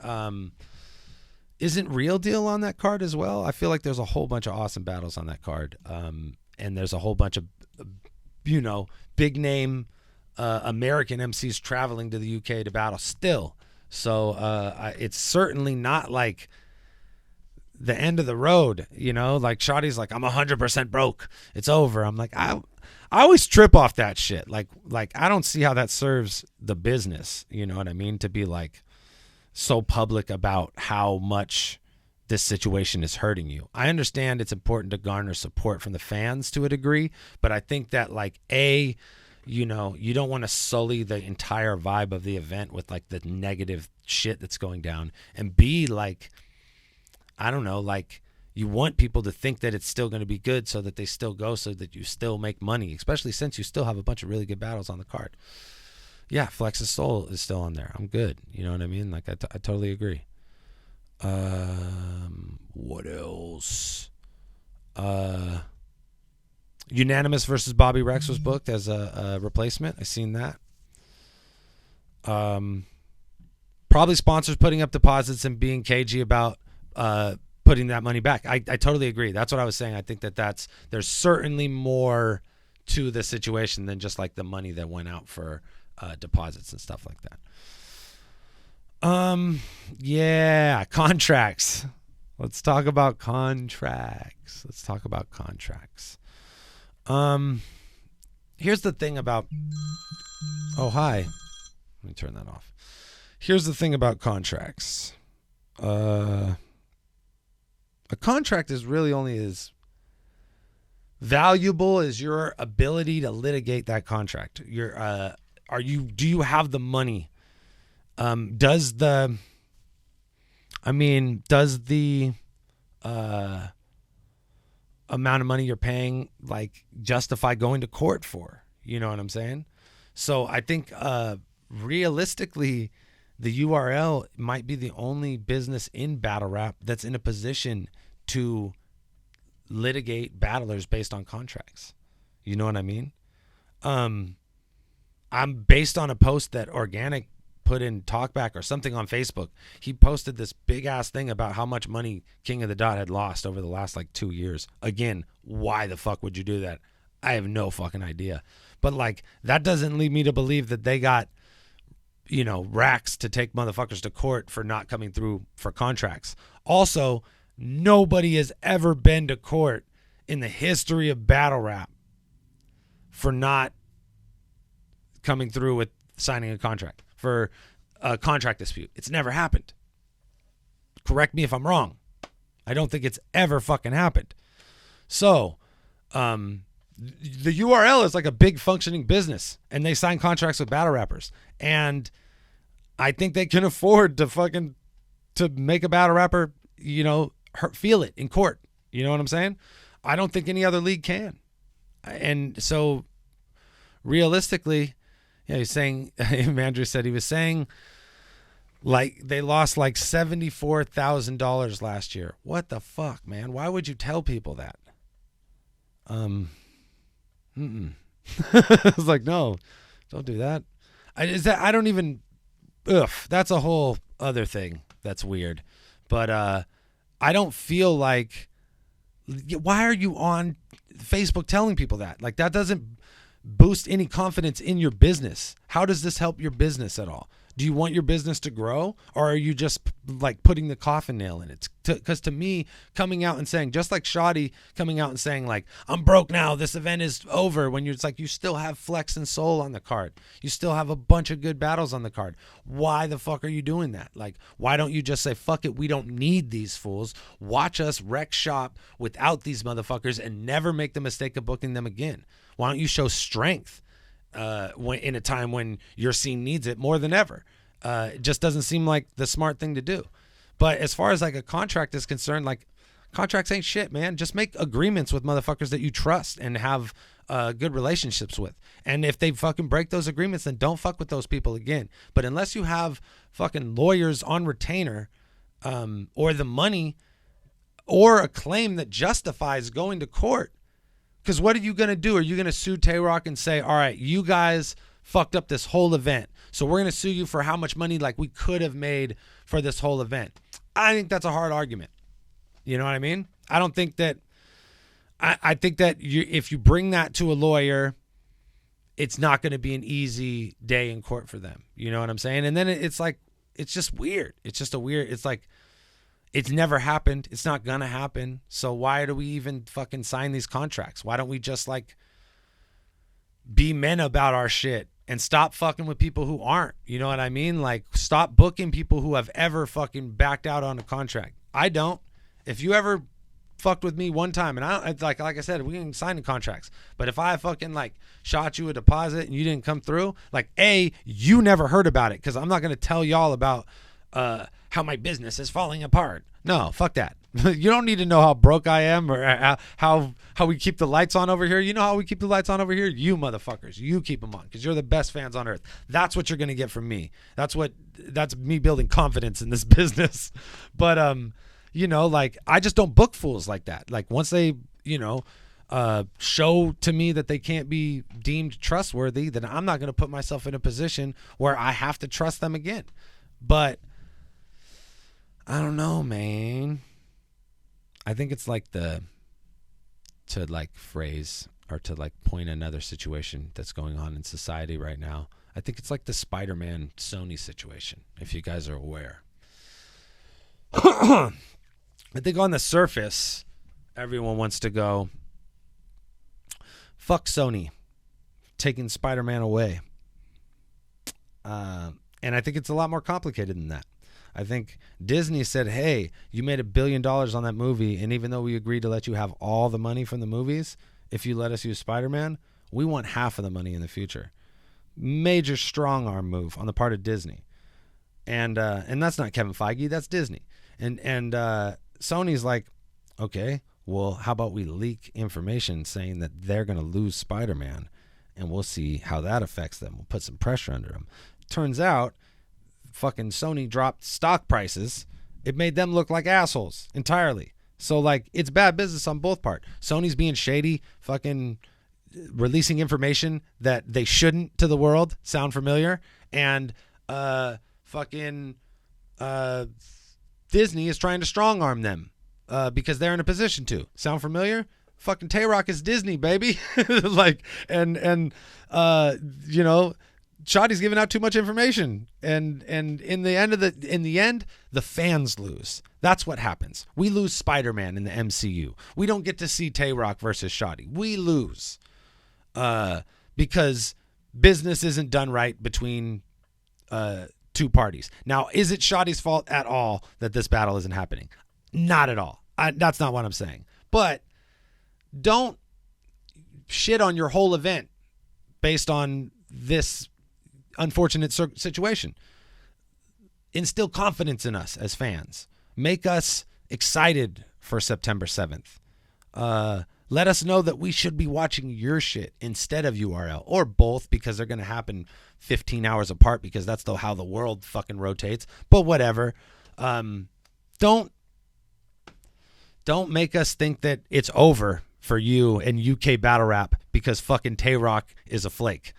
Isn't Real Deal on that card as well? I feel like there's a whole bunch of awesome battles on that card. And there's a whole bunch of, big name American MCs traveling to the UK to battle still. So it's certainly not like the end of the road, like Shotty's like, I'm 100% broke. It's over. I'm like, I always trip off that shit. Like I don't see how that serves the business. You know what I mean? To be like so public about how much this situation is hurting you. I understand it's important to garner support from the fans to a degree, but I think that like you don't want to sully the entire vibe of the event with like the negative shit that's going down, and B, like, I don't know, like you want people to think that it's still going to be good so that they still go, so that you still make money, especially since you still have a bunch of really good battles on the card. Yeah, Flex's Soul is still on there. I'm good. You know what I mean? Like I totally agree. What else? Unanimous versus Bobby Rex was booked as a replacement. I seen that. Probably sponsors putting up deposits and being cagey about putting that money back. I totally agree. That's what I was saying. I think there's certainly more to the situation than just like the money that went out for deposits and stuff like that. Yeah, contracts. Let's talk about contracts. Here's the thing about, oh, hi. Let me turn that off. Here's the thing about contracts. A contract is really only as valuable as your ability to litigate that contract. Do you have the money? Does the amount of money you're paying like justify going to court for? You know what I'm saying? So I think realistically, the URL might be the only business in battle rap that's in a position to litigate battlers based on contracts. You know what I mean? I'm based on a post that Organic put in Talkback or something on Facebook. He posted this big ass thing about how much money King of the Dot had lost over the last like 2 years. Again, why the fuck would you do that? I have no fucking idea. But like, that doesn't lead me to believe that they got, racks to take motherfuckers to court for not coming through for contracts. Also, nobody has ever been to court in the history of battle rap for not coming through with signing a contract for a contract dispute. It's never happened. Correct me if I'm wrong. I don't think it's ever fucking happened. So, the URL is like a big functioning business, and they sign contracts with battle rappers. And I think they can afford to make a battle rapper, feel it in court. You know what I'm saying? I don't think any other league can. And so realistically, yeah, he's saying, Andrew said he was saying like they lost like $74,000 last year. What the fuck, man? Why would you tell people that? I was like, no, don't do that. That's a whole other thing that's weird. But I don't feel like, why are you on Facebook telling people that? Like, that doesn't boost any confidence in your business? How does this help your business at all? Do you want your business to grow, or are you just like putting the coffin nail in it? Because to me, coming out and saying, just like Shoddy coming out and saying like, I'm broke now, this event is over, when it's like you still have Flex and Soul on the card. You still have a bunch of good battles on the card. Why the fuck are you doing that? Like, why don't you just say, fuck it, we don't need these fools. Watch us wreck shop without these motherfuckers and never make the mistake of booking them again. Why don't you show strength in a time when your scene needs it more than ever? It just doesn't seem like the smart thing to do. But as far as like a contract is concerned, like contracts ain't shit, man. Just make agreements with motherfuckers that you trust and have good relationships with. And if they fucking break those agreements, then don't fuck with those people again. But unless you have fucking lawyers on retainer or the money or a claim that justifies going to court, because what are you going to do? Are you going to sue Tay-Rock and say, all right, you guys fucked up this whole event, so we're going to sue you for how much money like we could have made for this whole event? I think that's a hard argument. You know what I mean? I don't think that, I think that if you bring that to a lawyer, it's not going to be an easy day in court for them. You know what I'm saying? And then it's like, it's just weird. It's just it's like, it's never happened. It's not going to happen. So why do we even fucking sign these contracts? Why don't we just like be men about our shit and stop fucking with people who aren't? You know what I mean? Like, stop booking people who have ever fucking backed out on a contract. I don't. If you ever fucked with me one time, and I don't, like I said, we can sign the contracts, but if I fucking like shot you a deposit and you didn't come through, like, you never heard about it, because I'm not going to tell y'all about how my business is falling apart. No, fuck that. You don't need to know how broke I am or how we keep the lights on over here. You know how we keep the lights on over here? You motherfuckers. You keep them on, because you're the best fans on earth. That's what you're going to get from me. That's me building confidence in this business. But, you know, like, I just don't book fools like that. Like, once they, you know, show to me that they can't be deemed trustworthy, then I'm not going to put myself in a position where I have to trust them again. But I don't know, man. I think it's like to phrase or to like point another situation that's going on in society right now. I think it's like the Spider-Man Sony situation, if you guys are aware. I think on the surface, everyone wants to go, fuck Sony, taking Spider-Man away. And I think it's a lot more complicated than that. I think Disney said, hey, you made $1 billion on that movie, and even though we agreed to let you have all the money from the movies, if you let us use Spider-Man, we want half of the money in the future. Major strong arm move on the part of Disney. And that's not Kevin Feige, that's Disney. And Sony's like, okay, well, how about we leak information saying that they're going to lose Spider-Man, and we'll see how that affects them. We'll put some pressure under them. Turns out, fucking Sony dropped stock prices. It made them look like assholes entirely. So, like, it's bad business on both parts. Sony's being shady, fucking releasing information that they shouldn't to the world. Sound familiar? And Disney is trying to strong arm them because they're in a position to. Sound familiar? Fucking Tay-Rock is Disney, baby. Like, and you know, Shoddy's giving out too much information, and in the end, the fans lose. That's what happens. We lose Spider-Man in the MCU. We don't get to see Tay-Rock versus Shoddy. We lose because business isn't done right between two parties. Now, is it Shoddy's fault at all that this battle isn't happening? Not at all. That's not what I'm saying. But don't shit on your whole event based on this unfortunate situation. Instill confidence in us as fans. Make us excited for September 7th. Let us know that we should be watching your shit instead of URL, or both, because they're going to happen 15 hours apart, because that's how the world fucking rotates. But whatever. Don't make us think that it's over for you and UK battle rap because fucking Tay-Rock is a flake.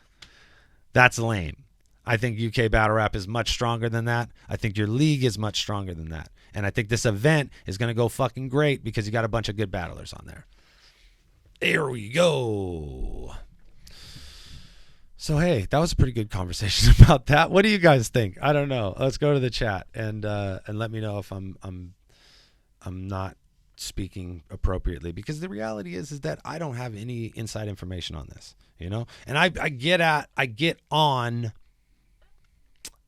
That's lame. I think UK battle rap is much stronger than that. I think your league is much stronger than that. And I think this event is going to go fucking great because you got a bunch of good battlers on there. There we go. So hey, that was a pretty good conversation about that. What do you guys think? I don't know. Let's go to the chat and let me know if I'm not speaking appropriately, because the reality is that I don't have any inside information on this, you know. And I get on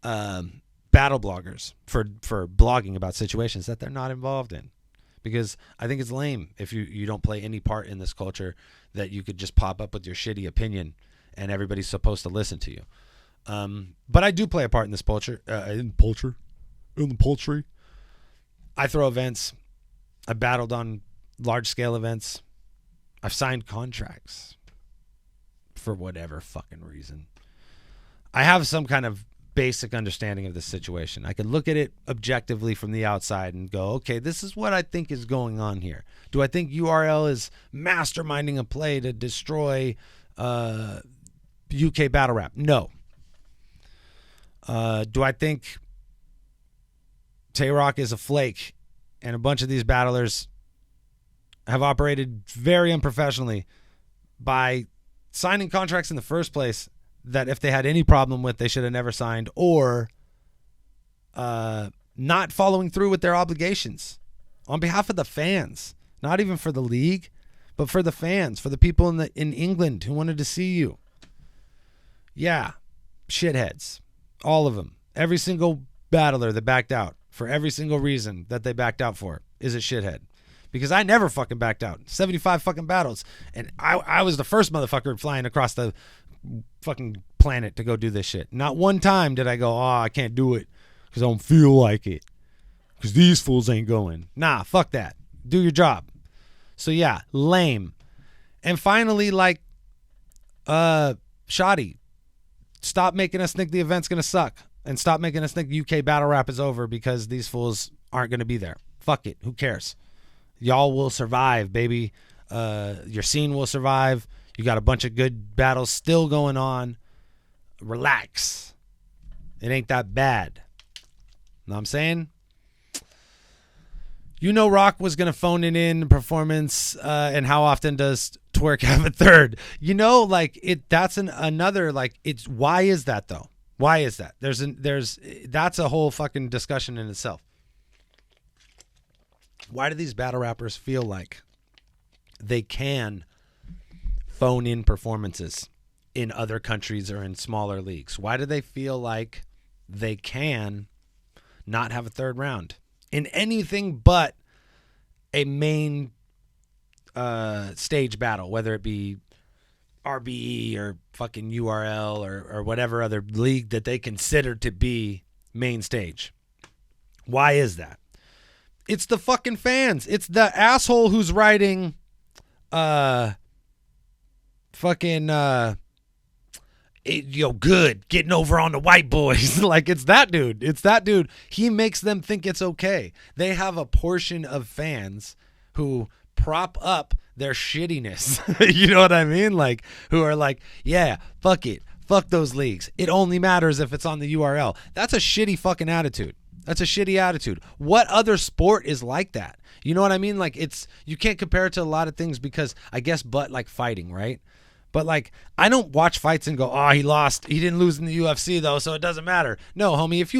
battle bloggers for blogging about situations that they're not involved in, because I think it's lame if you don't play any part in this culture, that you could just pop up with your shitty opinion and everybody's supposed to listen to you. But I do play a part in this poultry. In the poultry. I throw events. I battled on large-scale events. I've signed contracts for whatever fucking reason. I have some kind of basic understanding of the situation. I can look at it objectively from the outside and go, okay, this is what I think is going on here. Do I think URL is masterminding a play to destroy UK battle rap? No. Do I think Tay-Rock is a flake and a bunch of these battlers have operated very unprofessionally by signing contracts in the first place that if they had any problem with, they should have never signed, or not following through with their obligations on behalf of the fans, not even for the league, but for the fans, for the people in England who wanted to see you. Yeah, shitheads, all of them. Every single battler that backed out for every single reason that they backed out for is a shithead. Because I never fucking backed out. 75 fucking battles. And I was the first motherfucker flying across the fucking planet to go do this shit. Not one time did I go, I can't do it because I don't feel like it, because these fools ain't going. Nah, fuck that. Do your job. So yeah, lame. And finally, like, shoddy. Stop making us think the event's going to suck. And stop making us think UK battle rap is over because these fools aren't going to be there. Fuck it. Who cares? Y'all will survive, baby. Your scene will survive. You got a bunch of good battles still going on. Relax. It ain't that bad. Know what I'm saying? You know Rock was going to phone it in performance, and how often does Twerk have a third? You know, like, that's another, like, it's, why is that though? Why is that? That's a whole fucking discussion in itself. Why do these battle rappers feel like they can phone in performances in other countries or in smaller leagues? Why do they feel like they can not have a third round in anything but a main stage battle, whether it be RBE or fucking URL or whatever other league that they consider to be main stage? Why is that? It's the fucking fans. It's the asshole who's writing good, getting over on the white boys. Like, it's that dude. It's that dude. He makes them think it's okay. They have a portion of fans who prop up their shittiness. You know what I mean? Like, who are like, yeah, fuck it. Fuck those leagues. It only matters if it's on the URL. That's a shitty fucking attitude. That's a shitty attitude. What other sport is like that? You know what I mean? Like, you can't compare it to a lot of things because I guess, but like fighting, right? But like, I don't watch fights and go, he lost. He didn't lose in the UFC though, so it doesn't matter. No, homie, if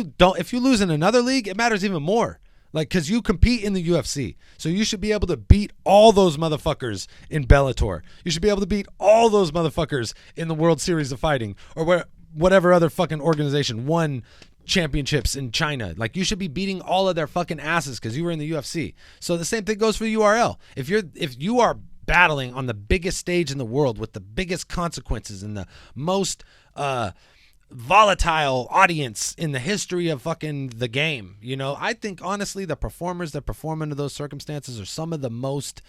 you lose in another league, it matters even more. Like, because you compete in the UFC. So you should be able to beat all those motherfuckers in Bellator. You should be able to beat all those motherfuckers in the World Series of Fighting or whatever other fucking organization won championships in China. Like, you should be beating all of their fucking asses because you were in the UFC. So the same thing goes for the URL. If you are battling on the biggest stage in the world with the biggest consequences and the most volatile audience in the history of fucking the game, you know, I think honestly the performers that perform under those circumstances are some of the most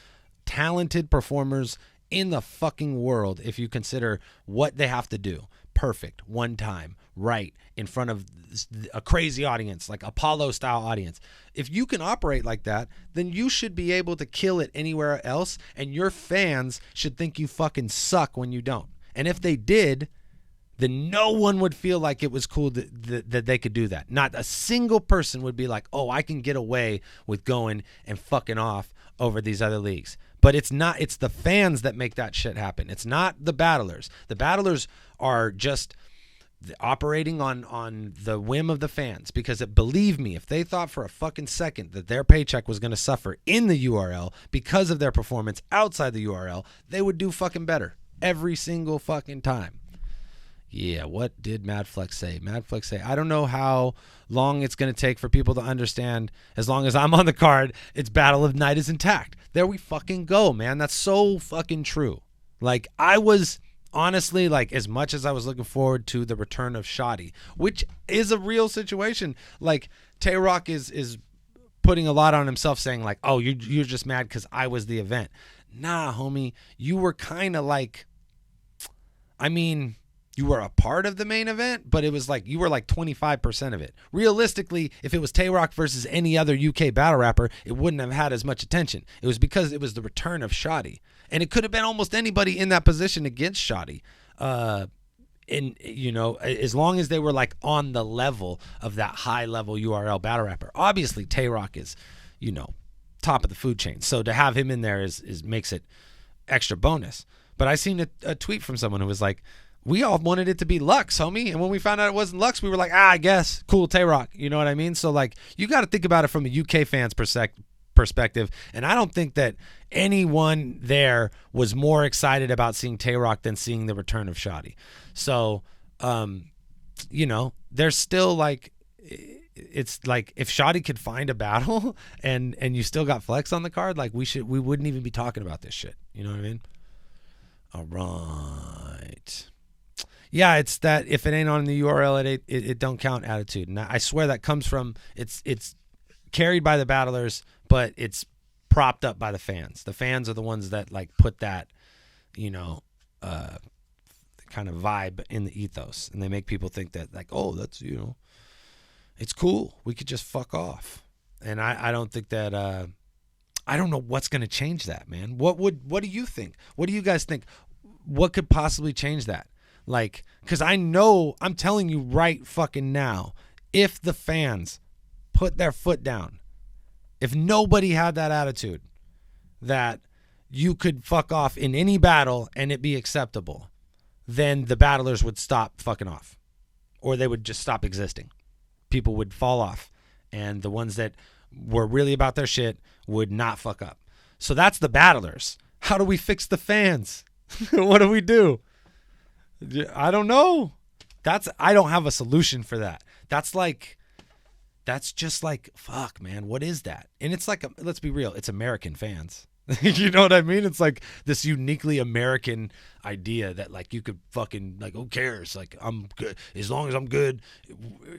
talented performers in the fucking world if you consider what they have to do. Perfect, one time, right, in front of a crazy audience, like Apollo style audience. If you can operate like that, then you should be able to kill it anywhere else, and your fans should think you fucking suck when you don't. And if they did, then no one would feel like it was cool that they could do that. Not a single person would be like, I can get away with going and fucking off over these other leagues. But it's not. It's the fans that make that shit happen. It's not the battlers. The battlers are just operating on the whim of the fans, because believe me, if they thought for a fucking second that their paycheck was going to suffer in the URL because of their performance outside the URL, they would do fucking better every single fucking time. Yeah, what did Madflex say? Madflex say, I don't know how long it's going to take for people to understand. As long as I'm on the card, its Battle of Night is intact. There we fucking go, man. That's so fucking true. Like, I was honestly, like, as much as I was looking forward to the return of Shoddy, which is a real situation, like, Tay-Rock is putting a lot on himself, saying like, oh, you're just mad because I was the event. Nah, homie, you were kind of like, I mean, you were a part of the main event, but it was like you were like 25% of it. Realistically, if it was Tay-Rock versus any other UK battle rapper, it wouldn't have had as much attention. It was because it was the return of Shoddy. And it could have been almost anybody in that position against Shoddy. And, you know, as long as they were like on the level of that high level URL battle rapper. Obviously, Tay-Rock is, you know, top of the food chain. So to have him in there is makes it extra bonus. But I seen a tweet from someone who was like, we all wanted it to be Lux, homie. And when we found out it wasn't Lux, we were like, I guess. Cool, Tay-Rock. You know what I mean? So, like, you got to think about it from a UK fan's perspective. And I don't think that anyone there was more excited about seeing Tay-Rock than seeing the return of Shoddy. So, you know, there's still, like, it's like if Shoddy could find a battle and you still got Flex on the card, like, we wouldn't even be talking about this shit. You know what I mean? All right. Yeah, it's that if it ain't on the URL, it don't count attitude. And I swear that comes from, it's carried by the battlers, but it's propped up by the fans. The fans are the ones that, like, put that, you know, kind of vibe in the ethos. And they make people think that, like, oh, that's, you know, it's cool. We could just fuck off. And I don't think that, I don't know what's going to change that, man. What do you think? What do you guys think? What could possibly change that? Like, because I know, I'm telling you right fucking now, if the fans put their foot down, if nobody had that attitude that you could fuck off in any battle and it be acceptable, then the battlers would stop fucking off, or they would just stop existing. People would fall off, and the ones that were really about their shit would not fuck up. So that's the battlers. How do we fix the fans? What do we do? I don't know. I don't have a solution for that. That's just like, fuck, man, what is that? And it's like, let's be real, it's American fans. You know what I mean? It's like this uniquely American idea that, like, you could fucking, like, who cares? Like, I'm good. As long as I'm good,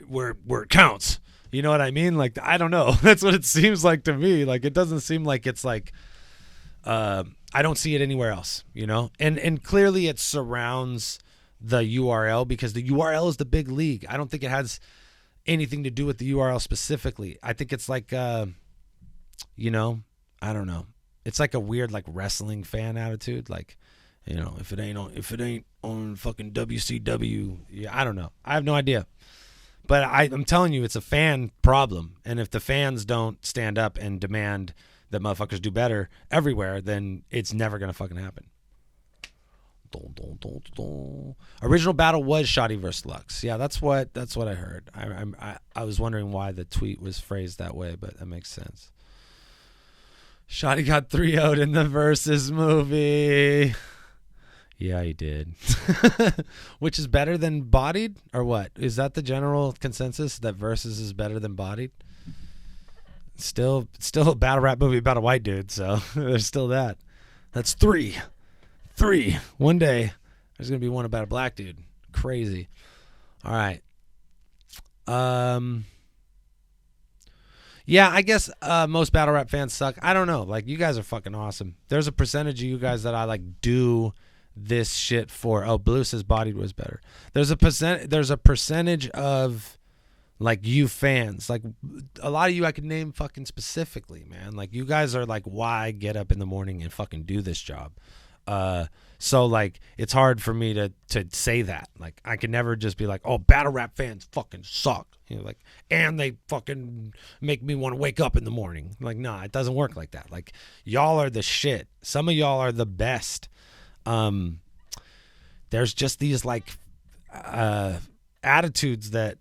where it counts. You know what I mean? Like, I don't know. That's what it seems like to me. Like, it doesn't seem like it's like, I don't see it anywhere else, you know? And clearly it surrounds the URL because the URL is the big league. I don't think it has anything to do with the URL specifically. I think it's like, you know, I don't know. It's like a weird, like, wrestling fan attitude. Like, you know, if it ain't on fucking WCW, yeah, I don't know. I have no idea. But I'm telling you, it's a fan problem. And if the fans don't stand up and demand that motherfuckers do better everywhere, then it's never going to fucking happen. Original battle was Shoddy versus Lux. Yeah, that's what I heard. I was wondering why the tweet was phrased that way, but that makes sense. Shoddy got 3-0'd in the Versus movie. Yeah, he did. Which is better than Bodied, or what? Is that the general consensus, that Versus is better than Bodied? Still a battle rap movie about a white dude, so there's still that. That's three. One day there's gonna be one about a black dude. Crazy. All right. Yeah, I guess most battle rap fans suck. I don't know. Like, you guys are fucking awesome. There's a percentage of you guys that I, like, do this shit for. Oh, Blue says Bodied was better. There's a percentage of, like, you fans. Like, a lot of you I could name fucking specifically, man. Like, you guys are, like, why I get up in the morning and fucking do this job. So like it's hard for me to say that. Like I can never just be like, oh, battle rap fans fucking suck. You know, like, and they fucking make me want to wake up in the morning. Like, nah, it doesn't work like that. Like, y'all are the shit. Some of y'all are the best. There's just these like attitudes that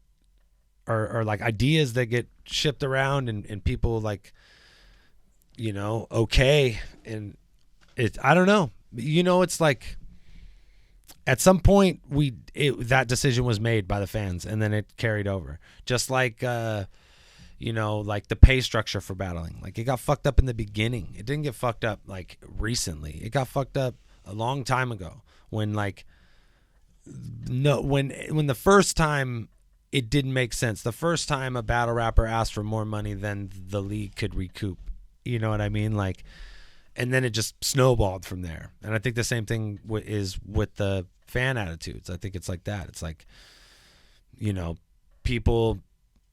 are like ideas that get shipped around and people like, you know, okay. And I don't know. You know, it's like at some point that decision was made by the fans and then it carried over. Just like, you know, like the pay structure for battling. Like it got fucked up in the beginning. It didn't get fucked up like recently. It got fucked up a long time ago when like, no, when the first time it didn't make sense. The first time a battle rapper asked for more money than the league could recoup. You know what I mean? Like, and then it just snowballed from there. And I think the same thing is with the fan attitudes. I think it's like that. It's like, you know, people,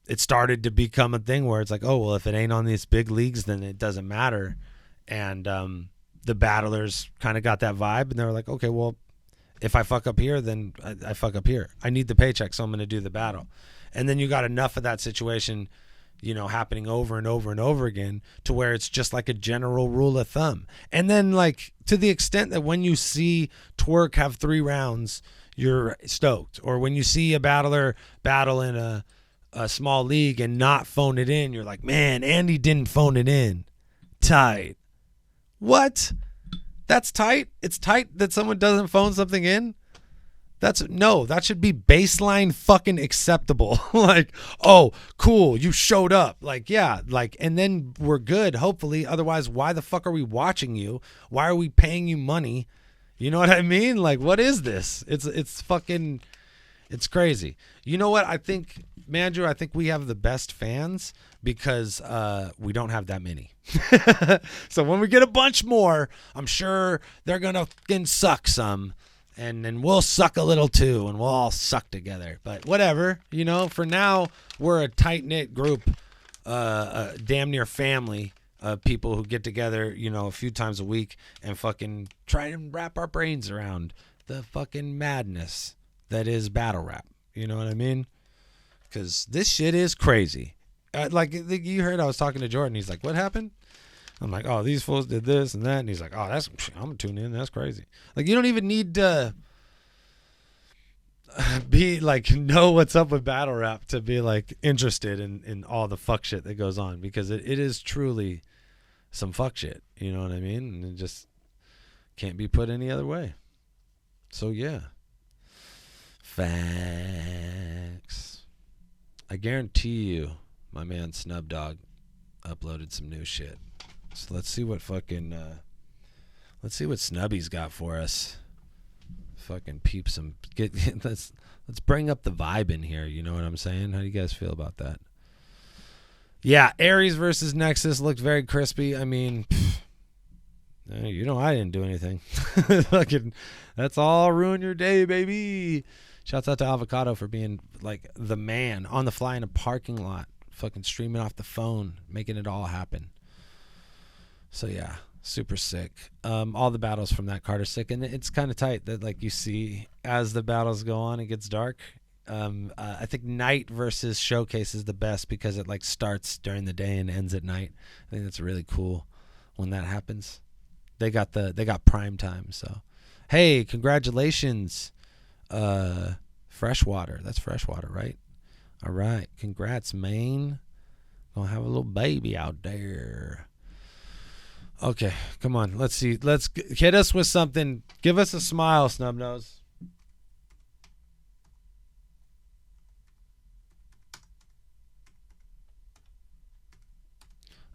it started to become a thing where it's like, oh, well, if it ain't on these big leagues, then it doesn't matter. And the battlers kind of got that vibe and they were like, okay, well, if I fuck up here, then I fuck up here. I need the paycheck, so I'm going to do the battle. And then you got enough of that situation, you know, happening over and over and over again to where it's just like a general rule of thumb. And then like to the extent that when you see Twerk have 3 rounds, you're stoked. Or when you see a battler battle in a small league and not phone it in, you're like, man, Andy didn't phone it in. Tight. What? That's tight? It's tight that someone doesn't phone something in? That should be baseline fucking acceptable. Like, oh, cool, you showed up. Like, yeah, like, and then we're good, hopefully. Otherwise, why the fuck are we watching you? Why are we paying you money? You know what I mean? Like, what is this? It's fucking, it's crazy. You know what? I think, Mandrew, I think we have the best fans because we don't have that many. So when we get a bunch more, I'm sure they're going to fucking suck some. And then we'll suck a little too, and we'll all suck together. But whatever, you know, for now, we're a tight-knit group, damn near family of people who get together, you know, a few times a week and fucking try and wrap our brains around the fucking madness that is battle rap. You know what I mean? Because this shit is crazy. Like you heard I was talking to Jordan. He's like, what happened? I'm like, oh, these fools did this and that. And he's like, oh, I'm going to tune in. That's crazy. Like, you don't even need to be like, know what's up with battle rap to be like interested in all the fuck shit that goes on, because it is truly some fuck shit. You know what I mean? And it just can't be put any other way. So, yeah. Facts. I guarantee you my man Snub Dog uploaded some new shit. So let's see what Snubby's got for us. Fucking peep some. Let's bring up the vibe in here. You know what I'm saying? How do you guys feel about that? Yeah, Aries versus Nexus looked very crispy. I mean, you know, I didn't do anything. Fucking, that's all ruin your day, baby. Shouts out to Avocado for being like the man on the fly in a parking lot, fucking streaming off the phone, making it all happen. So yeah, super sick. All the battles from that card are sick, and it's kind of tight that like you see as the battles go on, it gets dark. I think night versus showcase is the best because it like starts during the day and ends at night. I think that's really cool when that happens. They got prime time. So hey, congratulations, Freshwater. That's Freshwater, right? All right, congrats, Maine. Gonna have a little baby out there. Okay, come on. Let's see. Let's hit us with something. Give us a smile, Snubnose.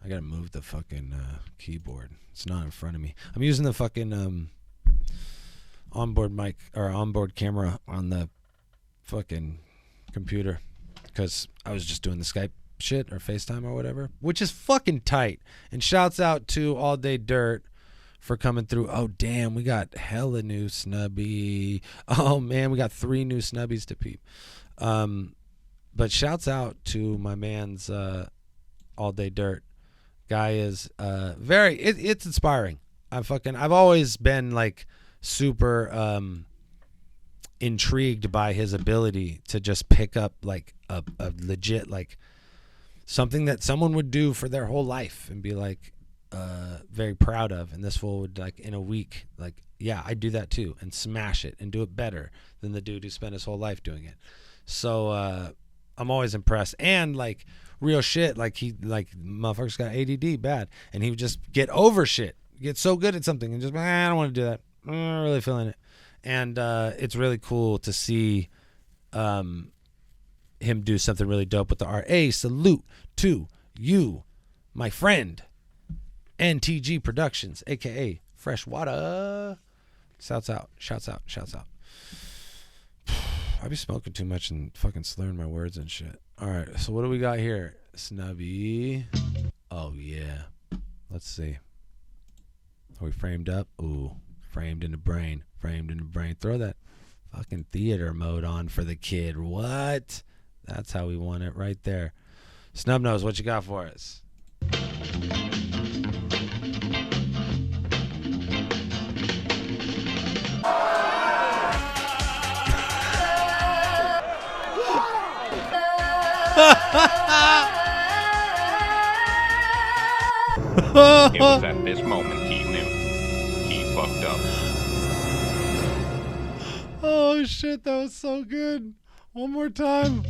I gotta move the fucking keyboard. It's not in front of me. I'm using the fucking onboard mic or onboard camera on the fucking computer because I was just doing the Skype shit or FaceTime or whatever, which is fucking tight. And shouts out to AllDayDirt for coming through. Oh damn, we got hella new snubby. Oh man, we got 3 new snubbies to peep. But shouts out to my man's AllDayDirt. Guy is it's inspiring. I've always been like super intrigued by his ability to just pick up like a legit like something that someone would do for their whole life and be like very proud of, and this fool would like in a week like, yeah, I do that too, and smash it and do it better than the dude who spent his whole life doing it. So I'm always impressed. And like real shit, like he like motherfuckers got ADD bad, and he would just get over shit, get so good at something and just I don't want to do that, I'm not really feeling it. And it's really cool to see him do something really dope with the art. Hey, salute to you, my friend, NTG Productions, aka Fresh Water. Shouts out. I be smoking too much and fucking slurring my words and shit. All right, so what do we got here? Snubby. Oh yeah. Let's see. Are we framed up? Ooh, framed in the brain. Throw that fucking theater mode on for the kid. What? That's how we want it right there. Snubnose, what you got for us? It was at this moment he knew. He fucked up. Oh shit, that was so good. One more time.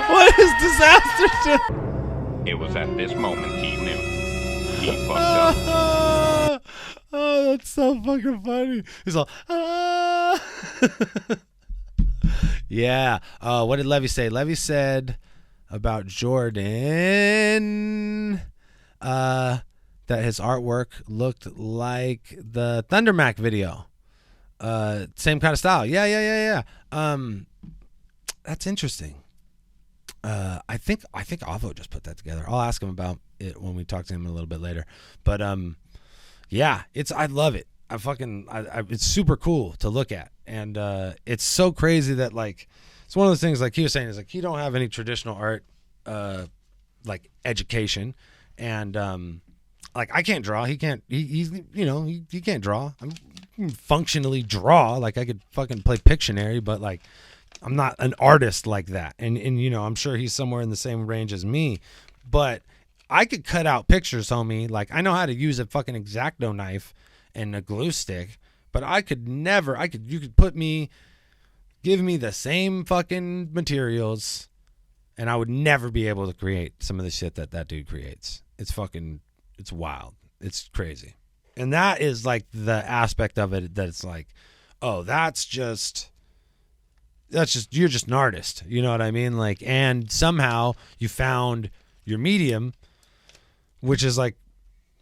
What is disaster to? It was at this moment he knew. He fucked up. Oh, that's so fucking funny. He's all, yeah. What did Levy say? Levy said about Jordan that his artwork looked like the Thunder Mac video. Same kind of style. Yeah. That's interesting. I think Avo just put that together. I'll ask him about it when we talk to him a little bit later. But yeah, I love it. It's super cool to look at, and it's so crazy that like it's one of those things like he was saying is like he don't have any traditional art like education, and like I can't draw. He can't. He can't draw. I can functionally draw. Like I could fucking play Pictionary, but like I'm not an artist like that. And I'm sure he's somewhere in the same range as me, but I could cut out pictures, homie. Like I know how to use a fucking X-Acto knife and a glue stick, but you could give me the same fucking materials and I would never be able to create some of the shit that dude creates. It's wild. It's crazy. And that is like the aspect of it that it's like, oh, you're just an artist. You know what I mean? Like, and somehow you found your medium, which is like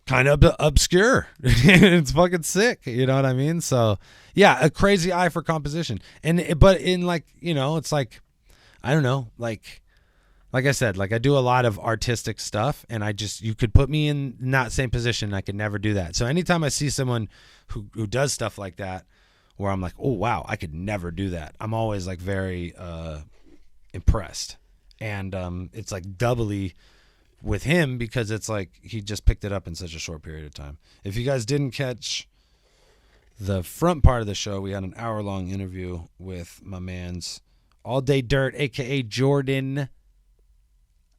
kind of obscure. It's fucking sick. You know what I mean? So yeah, a crazy eye for composition. But in like, it's like, I don't know, like I said, like I do a lot of artistic stuff and you could put me in that same position. I could never do that. So anytime I see someone who does stuff like that, where I'm like, oh, wow, I could never do that, I'm always like very impressed. And it's like doubly with him because it's like he just picked it up in such a short period of time. If you guys didn't catch the front part of the show, we had an hour-long interview with my man's AllDayDirt, a.k.a. Jordan,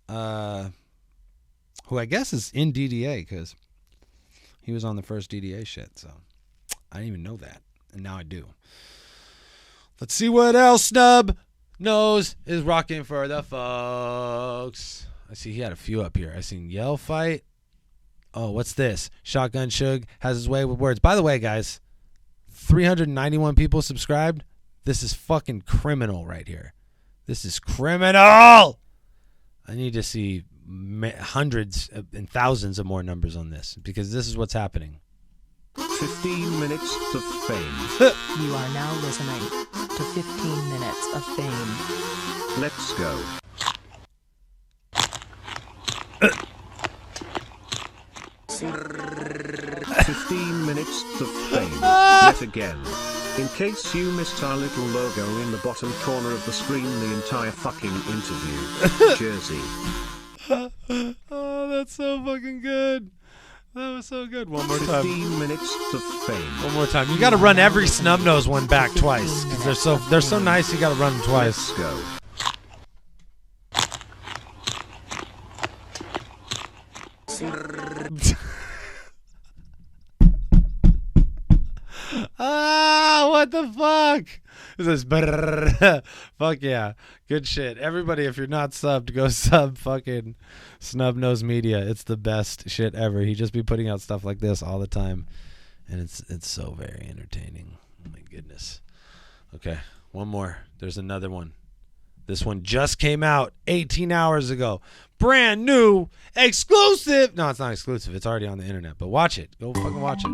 who I guess is in DDA because he was on the first DDA shit. So I didn't even know that. And now I do. Let's see what else Snub knows is rocking for the folks. I see he had a few up here. I seen Yell Fight. Oh, what's this? Shotgun Shug has his way with words. By the way, guys, 391 people subscribed. This is fucking criminal right here. This is criminal. I need to see hundreds and thousands of more numbers on this because this is what's happening. 15 minutes of fame. You are now listening to 15 minutes of fame. Let's go. 15 minutes of fame. yet again. In case you missed our little logo in the bottom corner of the screen the entire fucking interview. Jersey. Oh, that's so fucking good. That was so good. One more time. 15 minutes of fame. One more time. You got to run every snub nose one back twice because they're so nice. You got to run them twice. Let's go. What the fuck? This is fuck yeah. Good shit. Everybody, if you're not subbed, go sub fucking Snub Nose Media. It's the best shit ever. He just be putting out stuff like this all the time. And it's so very entertaining. Oh my goodness. Okay, one more. There's another one. This one just came out 18 hours ago. Brand new, exclusive. No, it's not exclusive. It's already on the internet. But watch it. Go fucking watch it.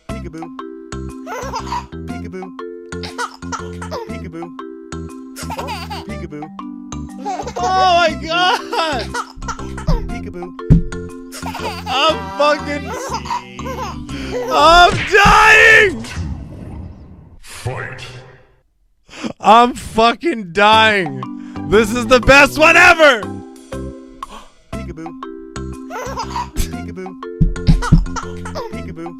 Peekaboo. Peekaboo. Peekaboo. Oh, peekaboo. Oh my god! Peekaboo. I'm dying! Fight. I'm fucking dying. This is the best one ever! Peekaboo. Peekaboo. Peekaboo. Oh, peekaboo.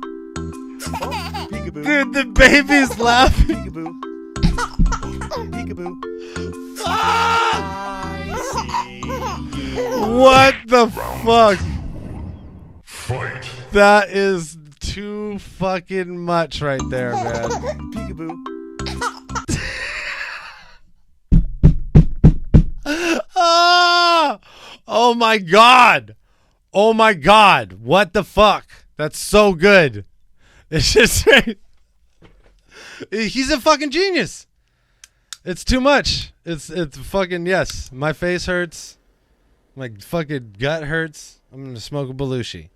Dude, the baby's laughing. Peekaboo. Peekaboo. What the fuck? Fight. That is too fucking much right there, man. Peekaboo. Ah! Oh my god. Oh my god. What the fuck? That's so good. It's just he's a fucking genius. It's too much. It's fucking yes. My face hurts. My fucking gut hurts. I'm gonna smoke a Belushi.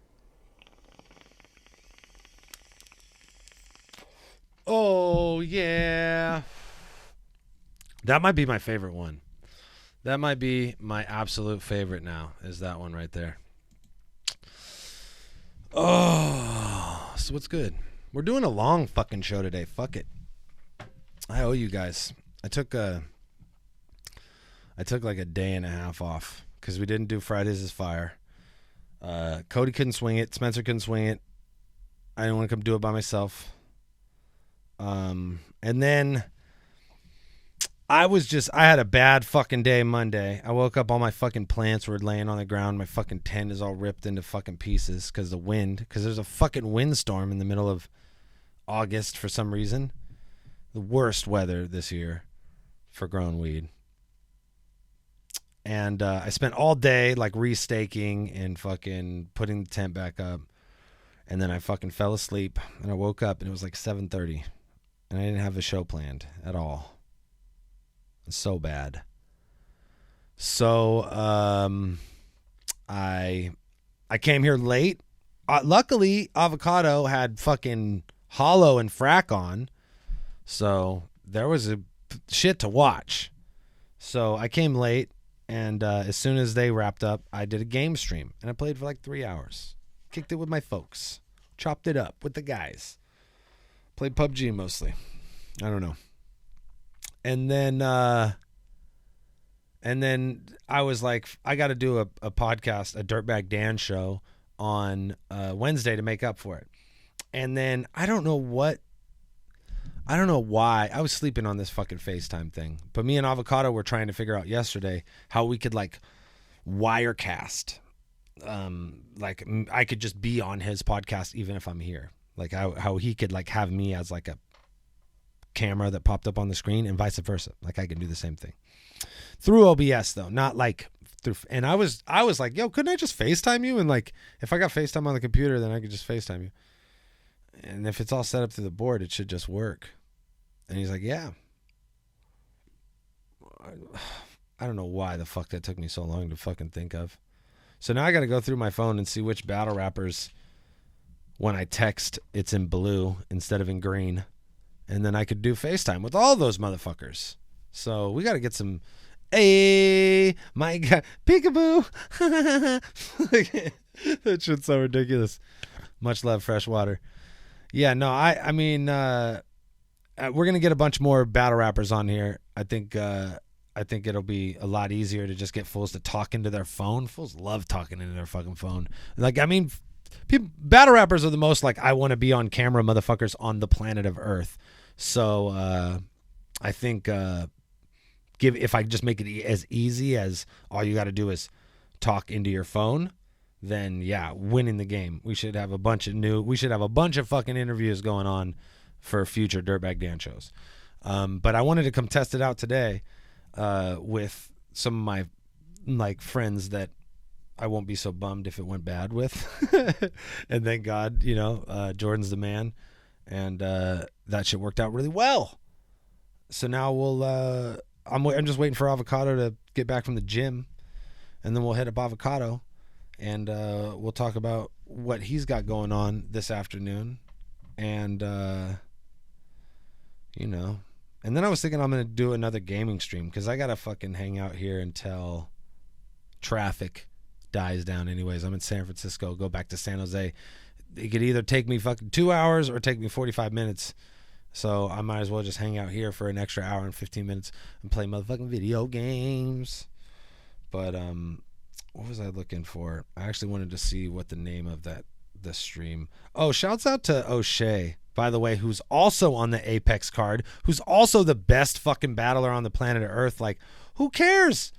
Oh yeah. That might be my favorite one. That might be my absolute favorite now, is that one right there. Oh, so what's good? We're doing a long fucking show today. Fuck it. I owe you guys. I took like a day and a half off because we didn't do Fridays is Fire. Cody couldn't swing it. Spencer couldn't swing it. I didn't want to come do it by myself. And then I had a bad fucking day Monday. I woke up, all my fucking plants were laying on the ground. My fucking tent is all ripped into fucking pieces because the wind. Because there's a fucking windstorm in the middle of August for some reason. The worst weather this year for growing weed. And I spent all day like restaking and fucking putting the tent back up. And then I fucking fell asleep. And I woke up and it was like 7:30. And I didn't have a show planned at all. So bad. So I came here late. Luckily, Avocado had fucking Hollow and Frack on, so there was a shit to watch. So I came late, and as soon as they wrapped up, I did a game stream, and I played for like 3 hours. Kicked it with my folks. Chopped it up with the guys. Played PUBG mostly. I don't know. And then I was like, I got to do a podcast, a Dirtbag Dan show on Wednesday to make up for it. And then I don't know why. I was sleeping on this fucking FaceTime thing. But me and Avocado were trying to figure out yesterday how we could like wirecast. Like I could just be on his podcast even if I'm here. Like how he could like have me as like a camera that popped up on the screen and vice versa. Like I can do the same thing through OBS though, not like through. And I was like, yo, couldn't I just FaceTime you? And like, if I got FaceTime on the computer, then I could just FaceTime you. And if it's all set up through the board, it should just work. And he's like, yeah. I don't know why the fuck that took me so long to fucking think of. So now I got to go through my phone and see which battle rappers, when I text, it's in blue instead of in green. And then I could do FaceTime with all those motherfuckers. So we got to get some, hey, my God, peekaboo. That shit's so ridiculous. Much love, Freshwater. Yeah, no, I mean, we're gonna get a bunch more battle rappers on here. I think it'll be a lot easier to just get fools to talk into their phone. Fools love talking into their fucking phone. Like, I mean, battle rappers are the most like I want to be on camera motherfuckers on the planet of Earth. So I think if I just make it as easy as all you got to do is talk into your phone, then yeah, winning the game. We should have a bunch of fucking interviews going on for future Dirtbag Dan shows. But I wanted to come test it out today with some of my like friends that I won't be so bummed if it went bad with. And thank God, Jordan's the man, and that shit worked out really well. So now I'm just waiting for Avocado to get back from the gym, and then we'll hit up Avocado, and we'll talk about what he's got going on this afternoon, and and then I was thinking I'm gonna do another gaming stream because I gotta fucking hang out here until traffic dies down. Anyways, I'm in San Francisco. Go back to San Jose. It could either take me fucking 2 hours or take me 45 minutes. So I might as well just hang out here for an extra hour and 15 minutes and play motherfucking video games. But what was I looking for? I actually wanted to see what the name of the stream. Oh, shouts out to O'Shea, by the way, who's also on the Apex card, who's also the best fucking battler on the planet of Earth. Like, who cares?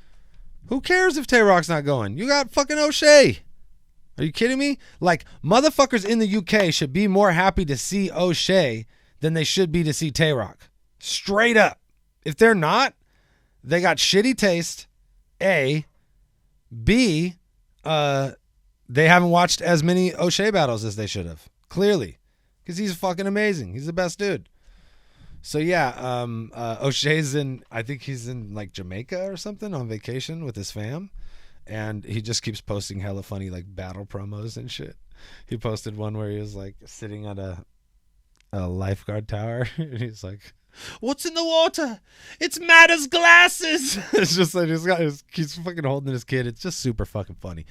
Who cares if Tay-Rock's not going? You got fucking O'Shea. Are you kidding me? Like, motherfuckers in the UK should be more happy to see O'Shea than they should be to see Tay-Rock. Straight up. If they're not, they got shitty taste, A. B, they haven't watched as many O'Shea battles as they should have. Clearly. Because he's fucking amazing. He's the best dude. So yeah, O'Shea's I think he's in like Jamaica or something on vacation with his fam. And he just keeps posting hella funny like battle promos and shit. He posted one where he was like sitting on a lifeguard tower. And he's like, "What's in the water? It's Matta's glasses." It's just like he's fucking holding his kid. It's just super fucking funny.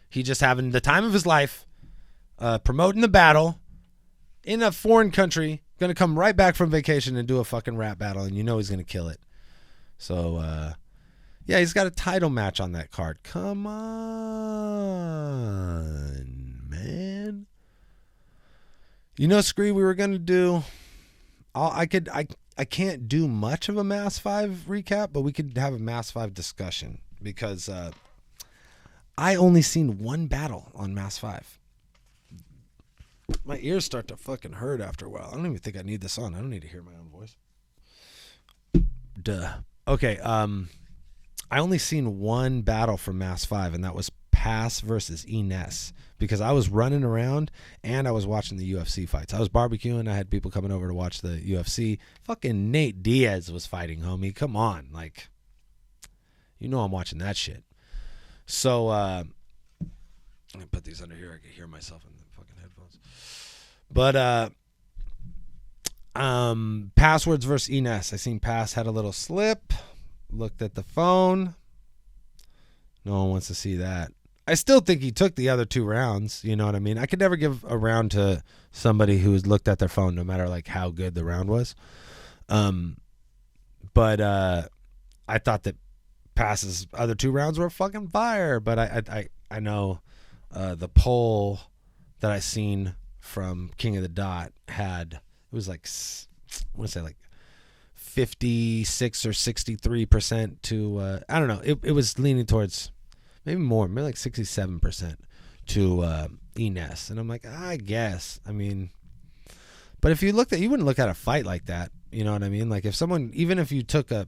He just having the time of his life, promoting the battle in a foreign country. Gonna come right back from vacation and do a fucking rap battle, and he's gonna kill it. So yeah, he's got a title match on that card. Come on, man. Scree, we were gonna do. I can't do much of a Mass 5 recap, but we could have a Mass 5 discussion because I only seen one battle on Mass 5. My ears start to fucking hurt after a while. I don't even think I need this on. I don't need to hear my own voice. Duh. Okay, I only seen one battle from Mass 5, and that was Pass versus Ines, because I was running around and I was watching the UFC fights. I was barbecuing. I had people coming over to watch the UFC. Fucking Nate Diaz was fighting, homie. Come on. Like, I'm watching that shit. So, I'm going to put these under here. I can hear myself in the fucking headphones. But, Passwords versus Ines. I seen Pass had a little slip. Looked at the phone. No one wants to see that. I still think he took the other 2 rounds. You know what I mean? I could never give a round to somebody who's looked at their phone, no matter like how good the round was. But I thought that Pass's other 2 rounds were fucking fire. But I know the poll that I seen from King of the Dot it was like, I want to say like 56 or 63% to I don't know. It was leaning towards maybe like 67% to Ines, and I'm like, I guess. I mean, but if you wouldn't look at a fight like that. You know what I mean? Like if someone, even if you took I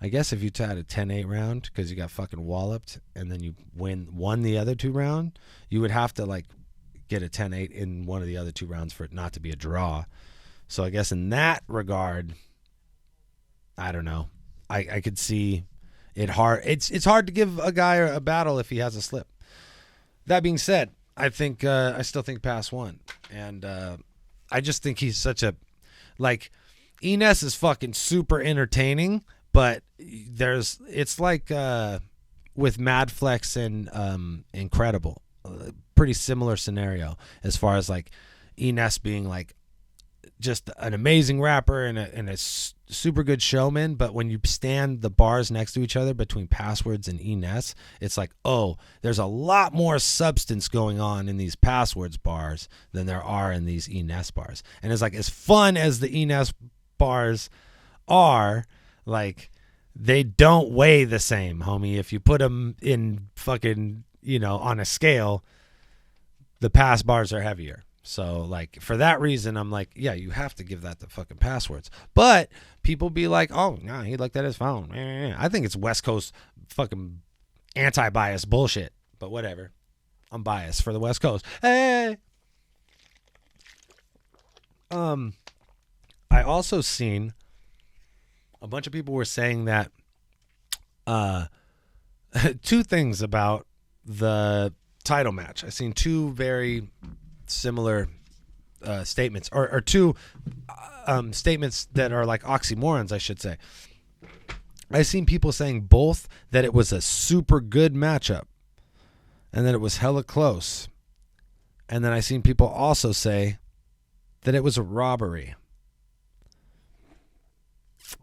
guess if you had a 10-8 round because you got fucking walloped, and then you won the other 2 round, you would have to like get a 10-8 in one of the other 2 rounds for it not to be a draw. So I guess in that regard, I don't know. I could see it hard. It's hard to give a guy a battle if he has a slip. That being said, I still think Pass won, and I just think he's such a Ines is fucking super entertaining, but it's like with Mad Flex and Incredible. pretty similar scenario as far as like Ines being like just an amazing rapper and a super good showman, but when you stand the bars next to each other between Passwords and Ines, it's like, oh, there's a lot more substance going on in these Passwords bars than there are in these Ines bars. And it's like, as fun as the Ines bars are, like, they don't weigh the same, homie. If you put them in fucking, on a scale, the Pass bars are heavier. So, like, for that reason, I'm like, yeah, you have to give that the fucking Passwords. But people be like, oh, no, he looked at his phone. I think it's West Coast fucking anti-bias bullshit. But whatever. I'm biased for the West Coast. Hey! I also seen a bunch of people were saying that two things about the title match. I seen two very similar statements, or two statements that are like oxymorons, I should say. I've seen people saying both that it was a super good matchup and that it was hella close. And then I seen people also say that it was a robbery.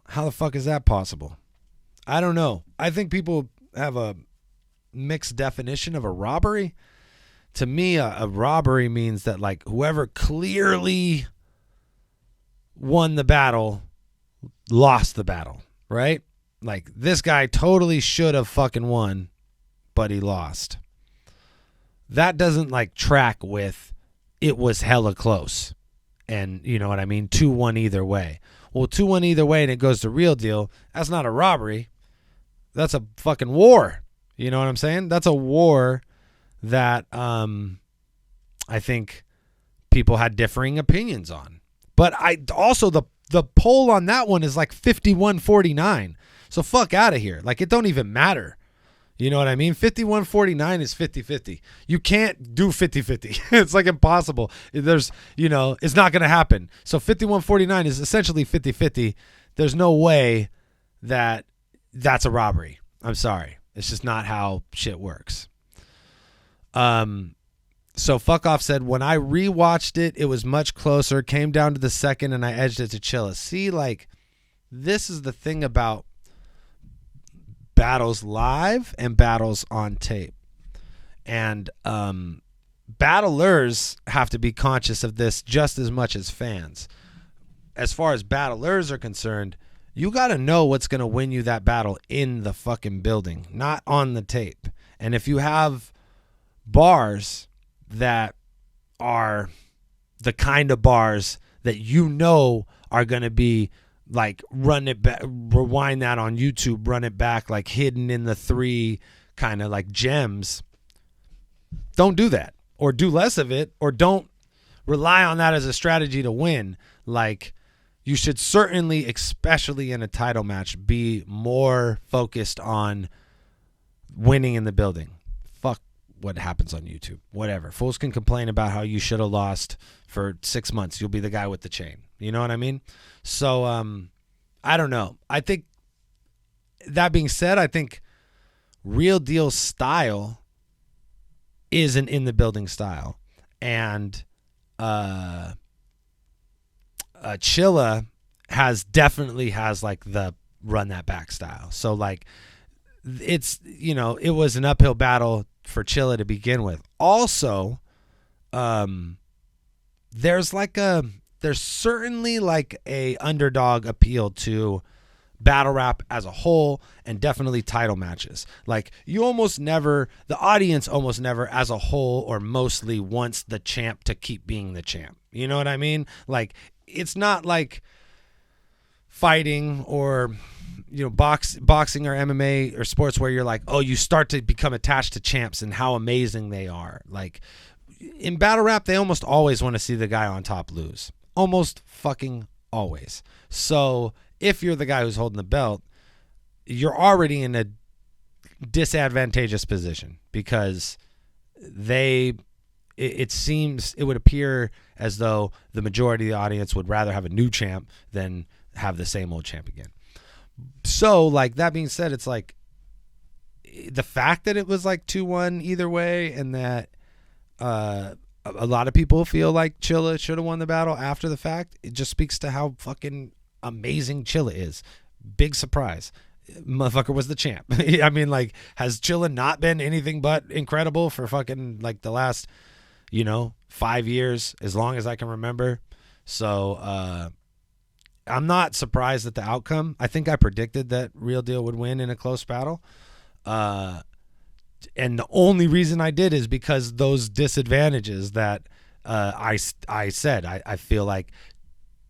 How the fuck is that possible? I don't know. I think people have a mixed definition of a robbery. To me, a robbery means that, like, whoever clearly won the battle lost the battle, right? Like, this guy totally should have fucking won, but he lost. That doesn't, like, track with it was hella close. And, you know what I mean? 2-1 either way. Well, 2-1 either way and it goes to Real Deal. That's not a robbery. That's a fucking war. You know what I'm saying? That's a war that I think people had differing opinions on. But I also, the poll on that one is like 51-49. So fuck out of here. Like, it don't even matter. You know what I mean? 51-49 is 50-50. You can't do 50-50. It's like impossible. There's, it's not going to happen. So 51-49 is essentially 50-50. There's no way that that's a robbery. I'm sorry. It's just not how shit works. So Fuck Off said, when I rewatched it, it was much closer, came down to the second, and I edged it to Chilla. See, like, this is the thing about battles live and battles on tape. And battlers have to be conscious of this just as much as fans. As far as battlers are concerned, you got to know what's going to win you that battle in the fucking building, not on the tape. And if you have bars that are the kind of bars that are going to be like, run it back, rewind that on YouTube, run it back, like hidden in the 3 kind of like gems, don't do that, or do less of it, or don't rely on that as a strategy to win. Like, you should certainly, especially in a title match, be more focused on winning in the building. Fuck what happens on YouTube. Whatever. Fools can complain about how you should have lost for 6 months. You'll be the guy with the chain. You know what I mean? So, I don't know. I think, that being said, I think Real Deal style is an in the building style. And Chilla definitely has like the run that back style. So like, it's, it was an uphill battle for Chilla to begin with. Also, there's certainly like a underdog appeal to battle rap as a whole, and definitely title matches. Like, the audience almost never as a whole or mostly wants the champ to keep being the champ. You know what I mean? Like, it's not like fighting or, boxing or MMA or sports where you're like, oh, you start to become attached to champs and how amazing they are. Like, in battle rap, they almost always want to see the guy on top lose. Almost fucking always. So if you're the guy who's holding the belt, you're already in a disadvantageous position, because it would appear as though the majority of the audience would rather have a new champ than have the same old champ again. So, like, that being said, it's like the fact that it was like 2-1 either way, and that a lot of people feel like Chilla should have won the battle after the fact. It just speaks to how fucking amazing Chilla is. Big surprise. Motherfucker was the champ. I mean, like, has Chilla not been anything but incredible for fucking like the last, 5 years, as long as I can remember? So I'm not surprised at the outcome. I think I predicted that Real Deal would win in a close battle. And the only reason I did is because those disadvantages that I said. I feel like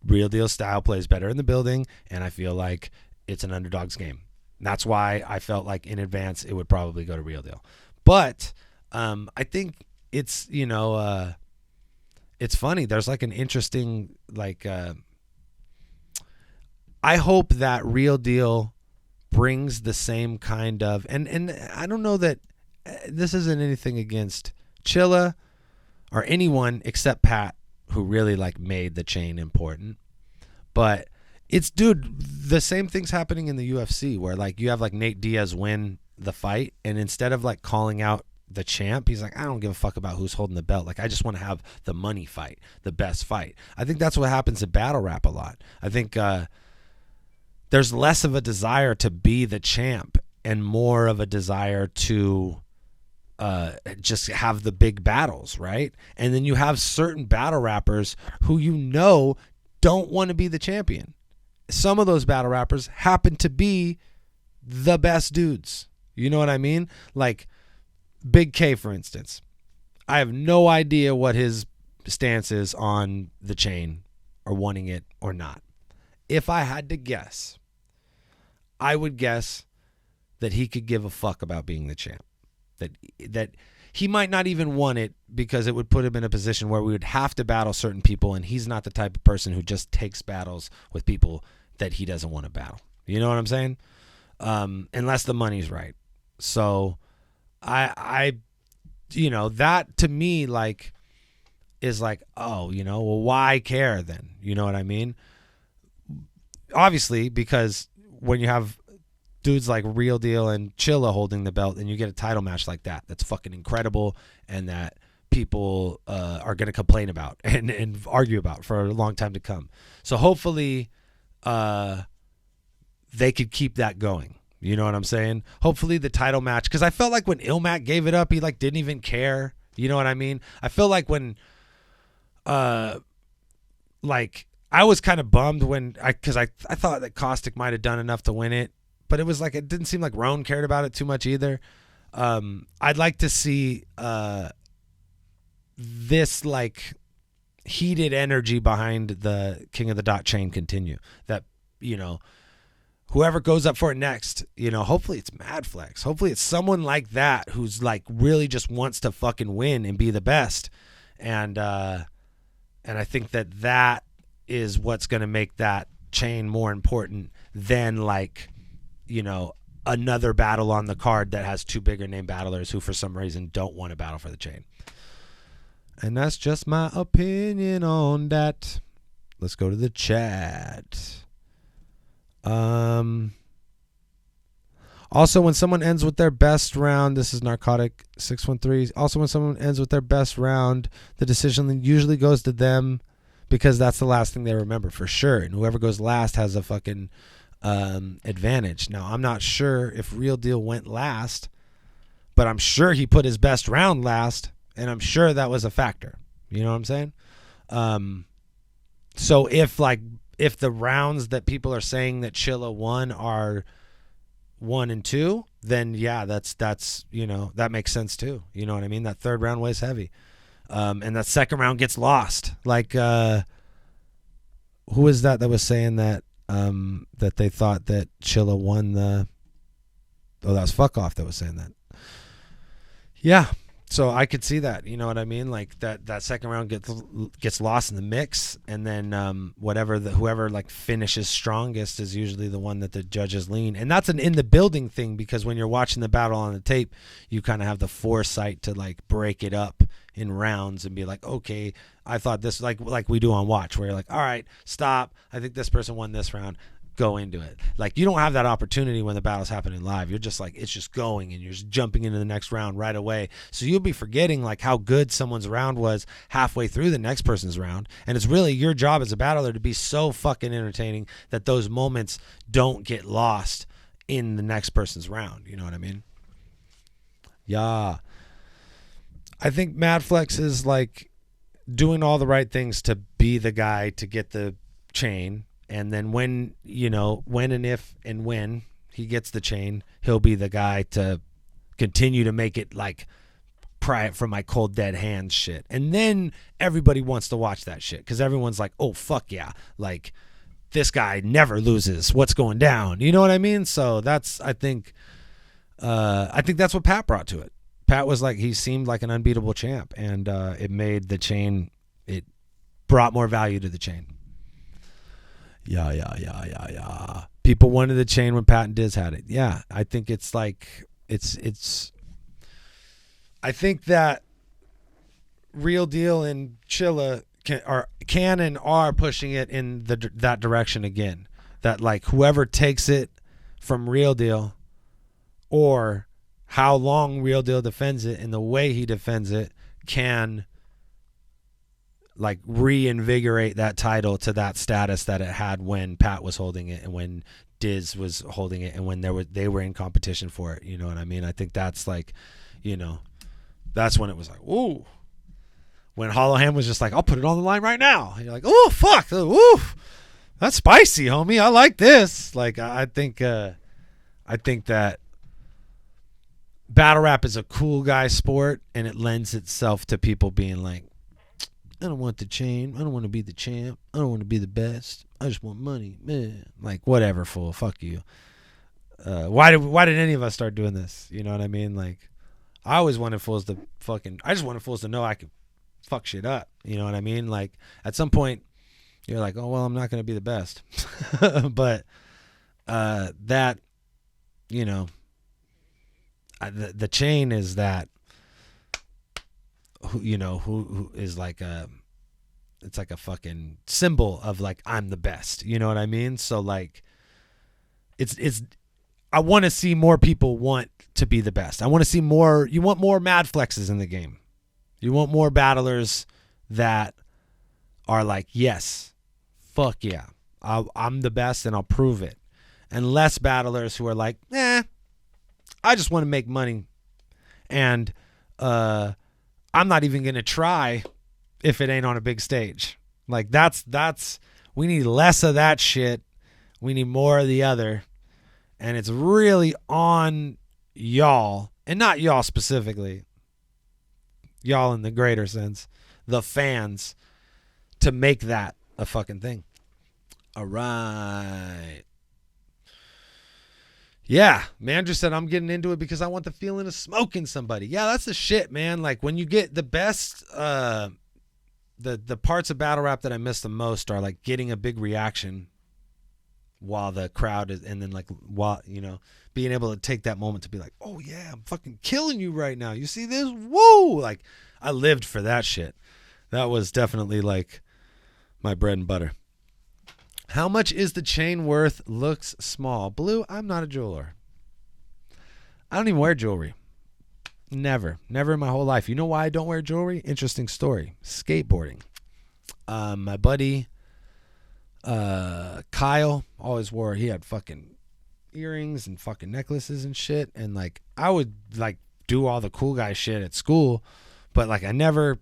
Real Deal style plays better in the building, and I feel like it's an underdog's game. That's why I felt like in advance it would probably go to Real Deal. But I think it's, it's funny. There's like an interesting, like, I hope that Real Deal brings the same kind of, and I don't know that this isn't anything against Chilla or anyone except Pat, who really like made the chain important. But it's, dude, the same thing's happening in the UFC where like you have like Nate Diaz win the fight, and instead of like calling out the champ, he's like, I don't give a fuck about who's holding the belt. Like, I just want to have the money fight, the best fight. I think that's what happens in battle rap a lot. I think there's less of a desire to be the champ and more of a desire to just have the big battles, right? And then you have certain battle rappers who don't want to be the champion. Some of those battle rappers happen to be the best dudes. You know what I mean? Like Big K, for instance. I have no idea what his stance is on the chain or wanting it or not. If I had to guess, I would guess that he could give a fuck about being the champ. That he might not even want it because it would put him in a position where we would have to battle certain people, and he's not the type of person who just takes battles with people that he doesn't want to battle. You know what I'm saying? Unless the money's right. So I that to me like is like, oh, well, why care then? You know what I mean? Obviously, because when you have dudes like Real Deal and Chilla holding the belt, and you get a title match like that, that's fucking incredible, and that people are going to complain about and argue about for a long time to come. So hopefully they could keep that going. You know what I'm saying? Hopefully the title match, because I felt like when Ilmac gave it up, he like didn't even care. You know what I mean? I feel like when like I was kind of bummed when I thought that Caustic might have done enough to win it, but it was like it didn't seem like Roan cared about it too much either. I'd like to see this like heated energy behind the King of the Dot chain continue. That, whoever goes up for it next, hopefully it's Mad Flex. Hopefully it's someone like that who's like really just wants to fucking win and be the best. And I think that is what's going to make that chain more important than like, another battle on the card that has two bigger name battlers who for some reason don't want to battle for the chain. And that's just my opinion on that. Let's go to the chat. Also, when someone ends with their best round, this is Narcotic 613. Also, when someone ends with their best round, the decision usually goes to them because that's the last thing they remember for sure. And whoever goes last has a fucking advantage. Now, I'm not sure if Real Deal went last, but I'm sure he put his best round last, and I'm sure that was a factor. You know what I'm saying? So if the rounds that people are saying that Chilla won are 1 and 2, then yeah, that's that makes sense too. You know what I mean? That third round weighs heavy, and that second round gets lost. Like who is that was saying that that they thought that Chilla won the? Oh, that was Fuck Off that was saying that. Yeah. So I could see that, you know what I mean? Like that second round gets lost in the mix, and then whoever like finishes strongest is usually the one that the judges lean. And that's an in the building thing, because when you're watching the battle on the tape, you kind of have the foresight to like break it up in rounds and be like, okay, I thought this, like we do on Watch, where you're like, all right, stop. I think this person won this round. go into it. Like, you don't have that opportunity when the battle's happening live. You're just like, it's just going, and you're just jumping into the next round right away. So you'll be forgetting like how good someone's round was halfway through the next person's round. And it's really your job as a battler to be so fucking entertaining that those moments don't get lost in the next person's round. You know what I mean? Yeah. I think Mad Flex is like doing all the right things to be the guy to get the chain. And then when and if and when he gets the chain, he'll be the guy to continue to make it like pry it from my cold dead hands shit. And then everybody wants to watch that shit because everyone's like, oh, fuck yeah. Like, this guy never loses. What's going down? You know what I mean? So that's, I think that's what Pat brought to it. Pat was like, he seemed like an unbeatable champ, and it made the chain, it brought more value to the chain. Yeah. People wanted the chain when Pat and Diz had it. Yeah, I think it's like, I think that Real Deal and Chilla can and are pushing it in that direction again. That like whoever takes it from Real Deal, or how long Real Deal defends it and the way he defends it, can like reinvigorate that title to that status that it had when Pat was holding it and when Diz was holding it and when they were in competition for it. You know what I mean? I think that's like, that's when it was like, ooh. When Hollowham was just like, I'll put it on the line right now. And you're like, oh, fuck. Ooh, that's spicy, homie. I like this. Like, I think that battle rap is a cool guy sport, and it lends itself to people being like, I don't want the chain. I don't want to be the champ. I don't want to be the best. I just want money, man. Like, whatever, fool. Fuck you. Why did any of us start doing this? You know what I mean? Like, I always wanted fools to I just wanted fools to know I could fuck shit up. You know what I mean? Like, at some point, you're like, oh, well, I'm not going to be the best. But that, the chain is that, who is like it's like a fucking symbol of like, I'm the best. You know what I mean? So like, I want to see more people want to be the best. I want to see more. You want more Mad Flexes in the game. You want more battlers that are like, yes, fuck yeah, I'm the best and I'll prove it. And less battlers who are like, I just want to make money. And I'm not even going to try if it ain't on a big stage. Like, we need less of that shit. We need more of the other. And it's really on y'all, and not y'all specifically, y'all in the greater sense, the fans, to make that a fucking thing. All right. Yeah, man just said, I'm getting into it because I want the feeling of smoking somebody. Yeah, that's the shit, man. Like, when you get the best, the parts of battle rap that I miss the most are like getting a big reaction while the crowd is, and then like, while, being able to take that moment to be like, oh yeah, I'm fucking killing you right now. You see this? Whoa! Like, I lived for that shit. That was definitely like my bread and butter. How much is the chain worth? Looks small. Blue, I'm not a jeweler. I don't even wear jewelry. Never in my whole life. You know why I don't wear jewelry? Interesting story. Skateboarding. My buddy Kyle always wore, he had fucking earrings and fucking necklaces and shit, and like, I would like do all the cool guy shit at school, but like, I never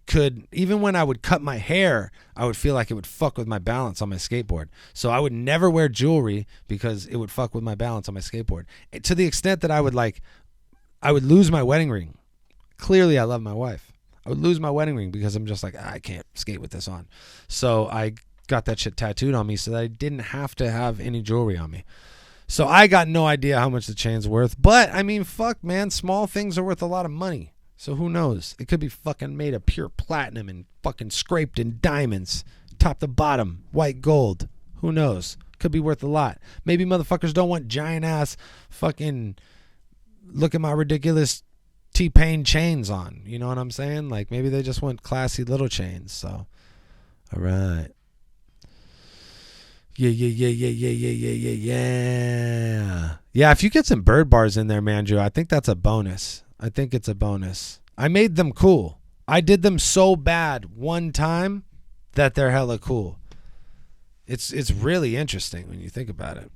could, even when I would cut my hair, I would feel like it would fuck with my balance on my skateboard. So I would never wear jewelry because it would fuck with my balance on my skateboard, to the extent that I would lose my wedding ring. Clearly I love my wife. I would lose my wedding ring because I'm just like, I can't skate with this on. So I got that shit tattooed on me so that I didn't have to have any jewelry on me. So I got no idea how much the chain's worth. But I mean, fuck, man, small things are worth a lot of money. So who knows? It could be fucking made of pure platinum and fucking scraped in diamonds, top to bottom, white gold. Who knows? Could be worth a lot. Maybe motherfuckers don't want giant ass fucking, look at my ridiculous T-Pain chains on. You know what I'm saying? Like, maybe they just want classy little chains. So, all right. Yeah, if you get some bird bars in there, Manju, I think that's a bonus. I think it's a bonus. I made them cool. I did them so bad one time that they're hella cool. It's really interesting when you think about it.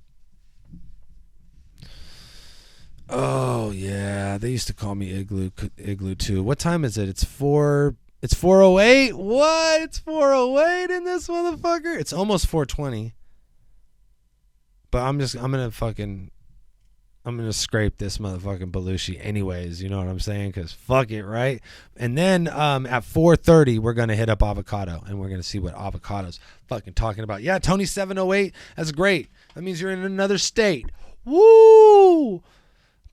Oh yeah, they used to call me Igloo too. What time is it? It's 4:08. What? It's 4:08 in this motherfucker. It's almost 4:20. But I'm gonna scrape this motherfucking Belushi anyways. You know what I'm saying? Cause fuck it, right? And then at 4:30 we're gonna hit up Avocado and we're gonna see what Avocado's fucking talking about. Yeah, Tony 708. That's great. That means you're in another state. Woo!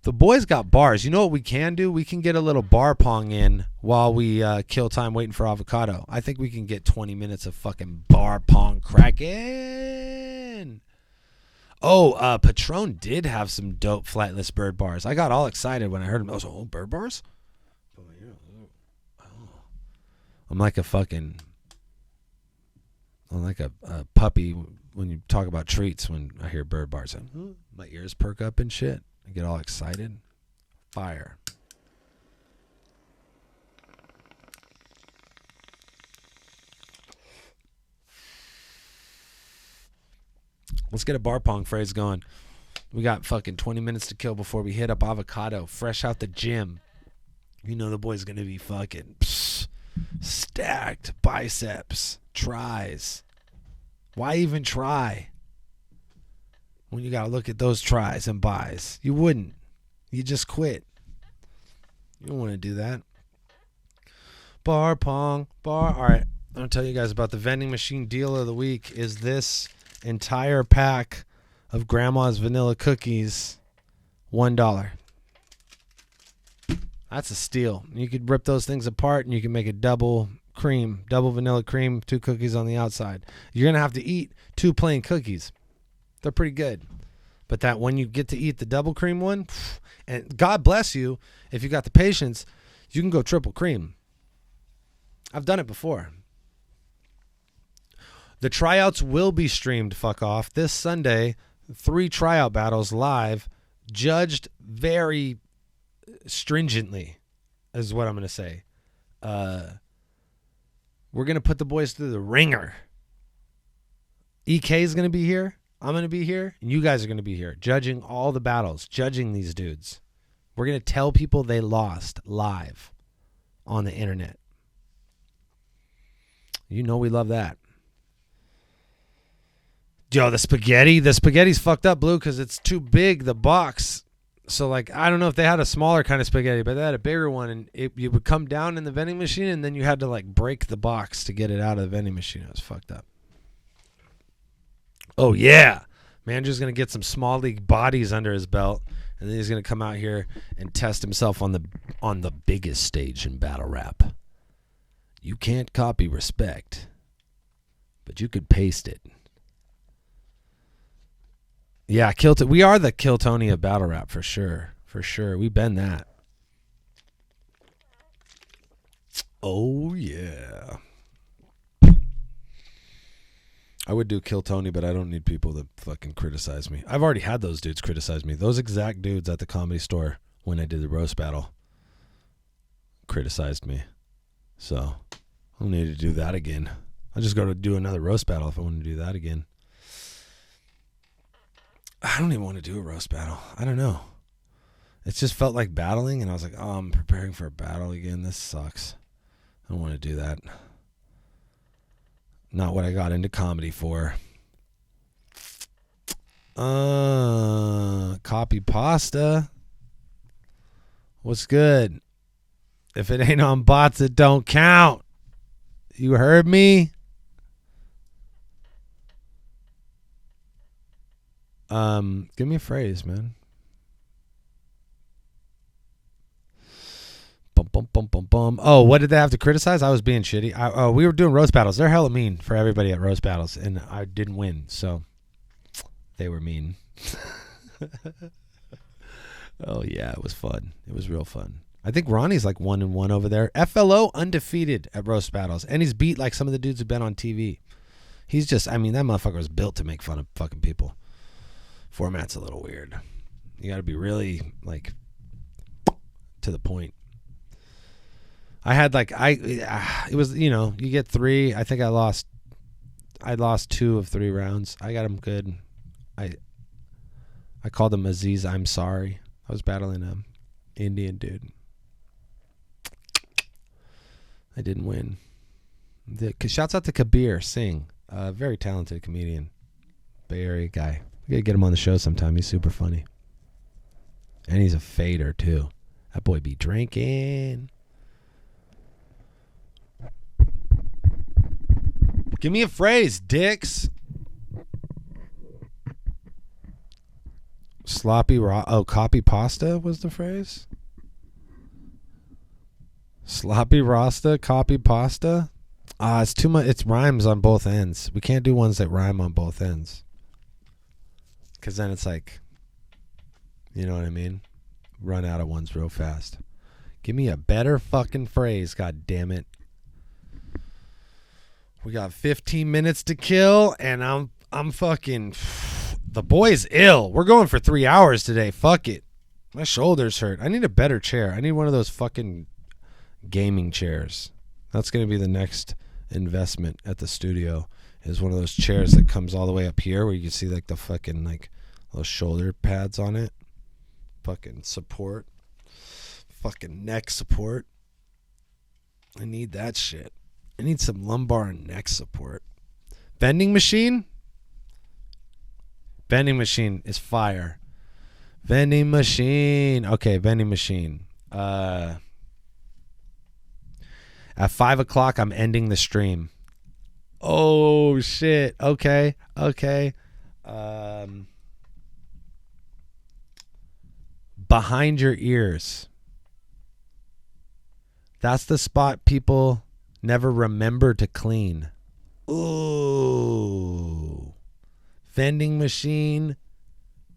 The boys got bars. You know what we can do? We can get a little bar pong in while we kill time waiting for Avocado. I think we can get 20 minutes of fucking bar pong cracking. Oh, Patron did have some dope flightless bird bars. I got all excited when I heard them. I was like, oh, bird bars? Oh, yeah. I'm like a puppy when you talk about treats when I hear bird bars. My ears perk up and shit. I get all excited. Fire. Let's get a bar pong phrase going. We got fucking 20 minutes to kill before we hit up Avocado. Fresh out the gym. You know the boy's going to be fucking stacked. Biceps. Tries. Why even try? When you got to look at those tries and buys. You wouldn't. You just quit. You don't want to do that. Bar pong. Bar. All right. I'm going to tell you guys about the vending machine deal of the week. Is this entire pack of grandma's vanilla cookies, $1. That's a steal. You could rip those things apart and you can make a double vanilla cream, 2 cookies on the outside. You're going to have to eat 2 plain cookies. They're pretty good. But that when you get to eat the double cream one, and God bless you, if you got the patience, you can go triple cream. I've done it before. The tryouts will be streamed, fuck off. This Sunday, 3 tryout battles live, judged very stringently, is what I'm going to say. We're going to put the boys through the ringer. EK is going to be here. I'm going to be here. And you guys are going to be here, judging all the battles, judging these dudes. We're going to tell people they lost live on the internet. You know we love that. Yo, the spaghetti's fucked up, Blue, because it's too big, the box. So, like, I don't know if they had a smaller kind of spaghetti, but they had a bigger one, and you would come down in the vending machine, and then you had to, like, break the box to get it out of the vending machine. It was fucked up. Oh, yeah. Manju's going to get some small league bodies under his belt, and then he's going to come out here and test himself on the biggest stage in battle rap. You can't copy respect, but you could paste it. Yeah, we are the Kill Tony of battle rap for sure. For sure. We've been that. Oh, yeah. I would do Kill Tony, but I don't need people to fucking criticize me. I've already had those dudes criticize me. Those exact dudes at the Comedy Store when I did the roast battle criticized me. So I don't need to do that again. I'll just go to do another roast battle if I want to do that again. I don't even want to do a roast battle. I don't know. It just felt like battling, and I was like, oh, I'm preparing for a battle again. This sucks. I don't want to do that. Not what I got into comedy for. Copy pasta. What's good? If it ain't on bots, it don't count. You heard me? Give me a phrase, man. Bum. Oh, what did they have to criticize? I was being shitty. We were doing roast battles. They're hella mean for everybody at roast battles, and I didn't win, so they were mean. Oh yeah, it was fun. It was real fun. I think Ronnie's like 1-1 over there. FLO undefeated at roast battles, and he's beat like some of the dudes who've been on TV. He's just, I mean, that motherfucker was built to make fun of fucking people. Format's a little weird. You got to be really, like, to the point. I had, like, it was, you know, you get 3. I think I lost 2 of 3 rounds. I got him good. I called him Aziz, I'm sorry. I was battling a Indian dude. I didn't win. Shouts out to Kabir Singh, a very talented comedian, Bay Area guy. We gotta get him on the show sometime. He's super funny, and he's a fader too. That boy be drinking. Give me a phrase, dicks. Copy pasta was the phrase. Sloppy Rasta, copy pasta. It's too much. It rhymes on both ends. We can't do ones that rhyme on both ends. Because then it's like, you know what I mean? Run out of ones real fast. Give me a better fucking phrase, god damn it. We got 15 minutes to kill, and I'm fucking... The boy's ill. We're going for 3 hours today. Fuck it. My shoulders hurt. I need a better chair. I need one of those fucking gaming chairs. That's going to be the next investment at the studio, is one of those chairs that comes all the way up here where you can see like the fucking like those shoulder pads on it. Fucking support. Fucking neck support. I need that shit. I need some lumbar and neck support. Vending machine? Vending machine is fire. Vending machine. Okay, vending machine. At 5 o'clock, I'm ending the stream. Oh, shit. Okay. Behind your ears. That's the spot people never remember to clean. Ooh. Vending machine.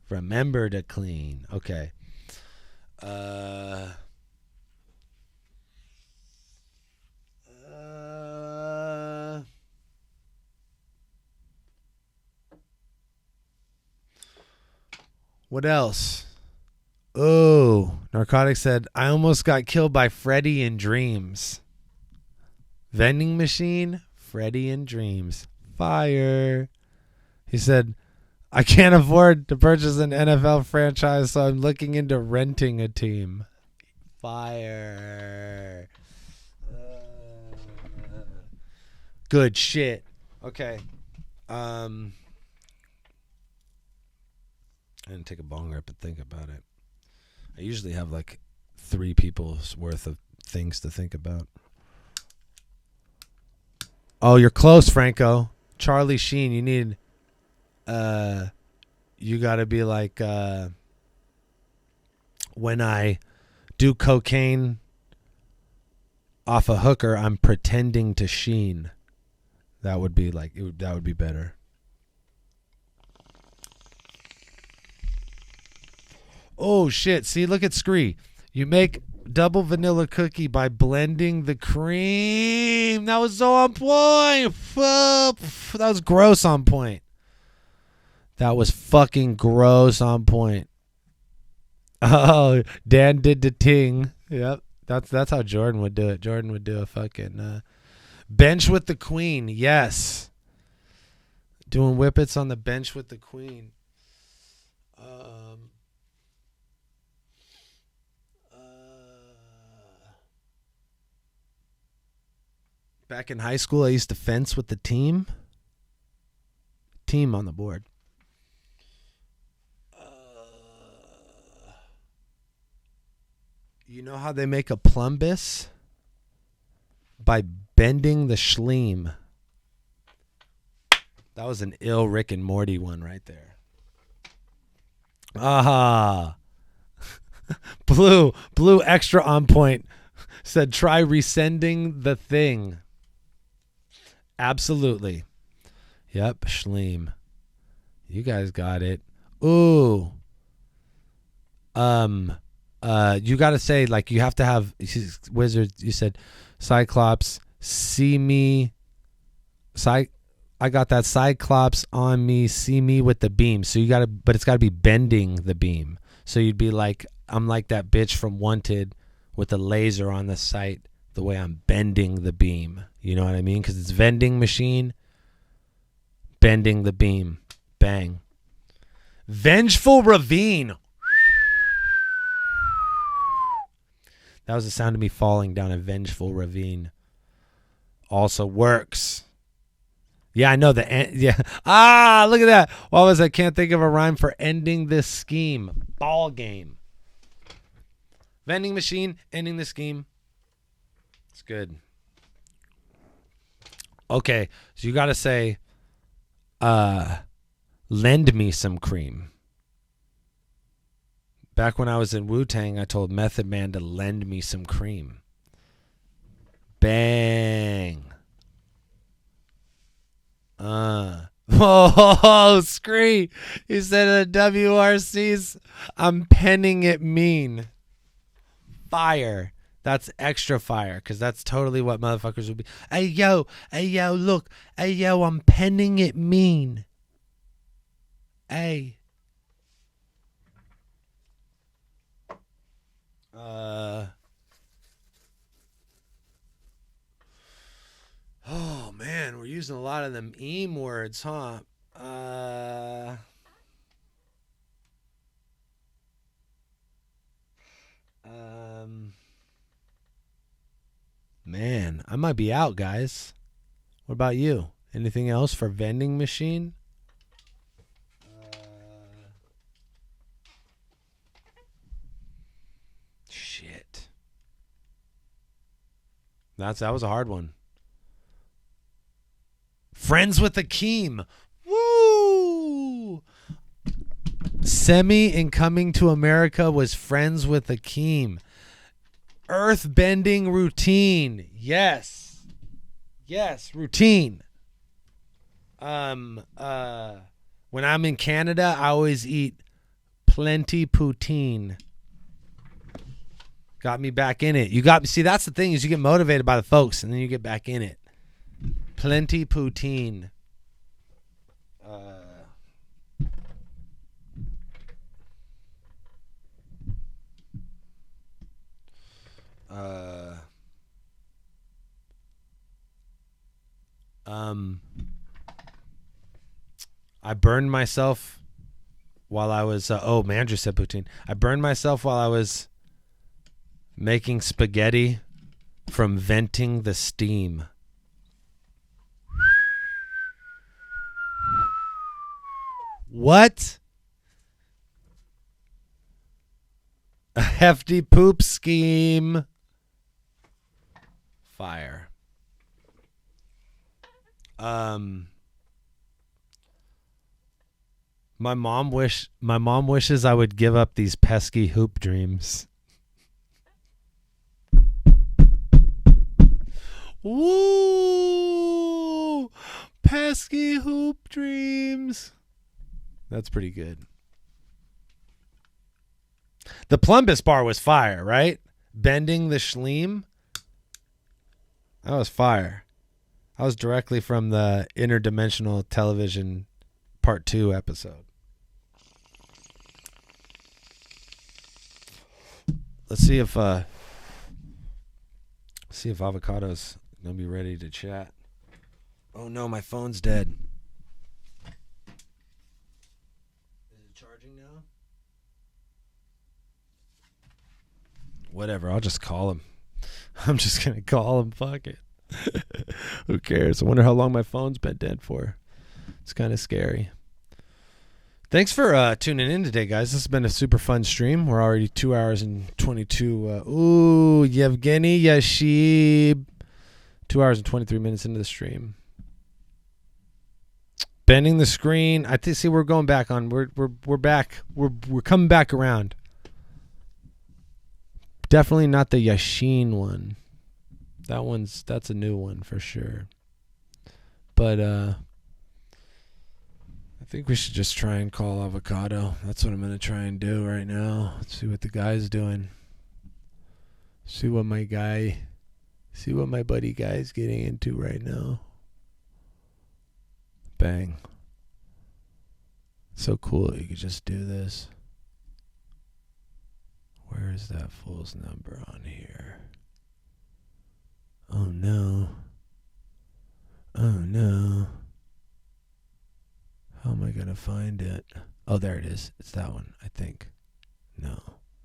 Remember to clean. Okay. What else? Oh, Narcotics said, I almost got killed by Freddy in dreams. Vending machine, Freddy in dreams. Fire. He said, I can't afford to purchase an NFL franchise, so I'm looking into renting a team. Fire. Good shit. Okay. I didn't take a bong rip and think about it. I usually have like 3 people's worth of things to think about. Oh, you're close, Franco. Charlie Sheen, you need... you gotta be like, when I do cocaine off a hooker, I'm pretending to sheen. That would be like, that would be better. Oh shit, see, look at Scree. You make double vanilla cookie by blending the cream. That was so on point. That was gross on point. That was fucking gross on point. Oh, Dan did the ting. Yep. That's how Jordan would do it. Jordan would do a fucking bench with the queen. Yes. Doing whippets on the bench with the queen. Back in high school, I used to fence with the team. Team on the board. You know how they make a plumbus? By bending the schleem. That was an ill Rick and Morty one right there. Aha. Blue extra on point. Said try resending the thing. Absolutely. Yep, schleem. You guys got it. Ooh. You got to say, like, you have to have wizards. You said Cyclops, see me. I got that Cyclops on me, see me with the beam. So but it's gotta be bending the beam. So you'd be like, I'm like that bitch from Wanted with a laser on the sight, the way I'm bending the beam. You know what I mean? Because it's vending machine, bending the beam. Bang. Vengeful Ravine. That was the sound of me falling down a vengeful ravine. Also works. Yeah, I know yeah. Ah, look at that. What was I can't think of a rhyme for ending this scheme. Ball game. Vending machine, ending the scheme. It's good. Okay, so you got to say, lend me some cream. Back when I was in Wu-Tang, I told Method Man to lend me some cream. Bang. Oh, Scree. He said the WRC's, I'm penning it mean. Fire. That's extra fire, because that's totally what motherfuckers would be. Hey, yo, look. Hey, yo, I'm penning it mean. Hey. Oh, man, we're using a lot of them eam words, huh? Man, I might be out, guys. What about you? Anything else for vending machine? Shit. That was a hard one. Friends with Akeem. Woo! Semi in Coming to America was friends with Akeem. Earth-bending routine. Yes. Yes, routine. When I'm in Canada, I always eat plenty poutine. Got me back in it. See, that's the thing, is you get motivated by the folks and then you get back in it. Plenty poutine. I burned myself while I was Mandrew said poutine. I burned myself while I was making spaghetti from venting the steam. What? A hefty poop scheme. Fire. My mom wishes I would give up these pesky hoop dreams. Woo! Pesky hoop dreams. That's pretty good. The Plumbus bar was fire, right? Bending the schleem. That was fire. That was directly from the Interdimensional Television Part 2 episode. Let's see if Avocado's gonna be ready to chat. Oh no, my phone's dead. Is it charging now? Whatever, I'll just call him. I'm just gonna call him. Fuck it. Who cares? I wonder how long my phone's been dead for. It's kind of scary. Thanks for tuning in today, guys. This has been a super fun stream. We're already 2 hours and 22. Yevgeny Yashib. 2 hours and 23 minutes into the stream. Bending the screen. I see we're going back on. We're back. We're coming back around. Definitely not the Yashin one. That's a new one for sure. But I think we should just try and call Avocado. That's what I'm going to try and do right now. Let's see what the guy's doing. See what my buddy guy's getting into right now. Bang. So cool that you could just do this. Where is that fool's number on here? Oh no. Oh no. How am I going to find it? Oh, there it is. It's that one, I think. No.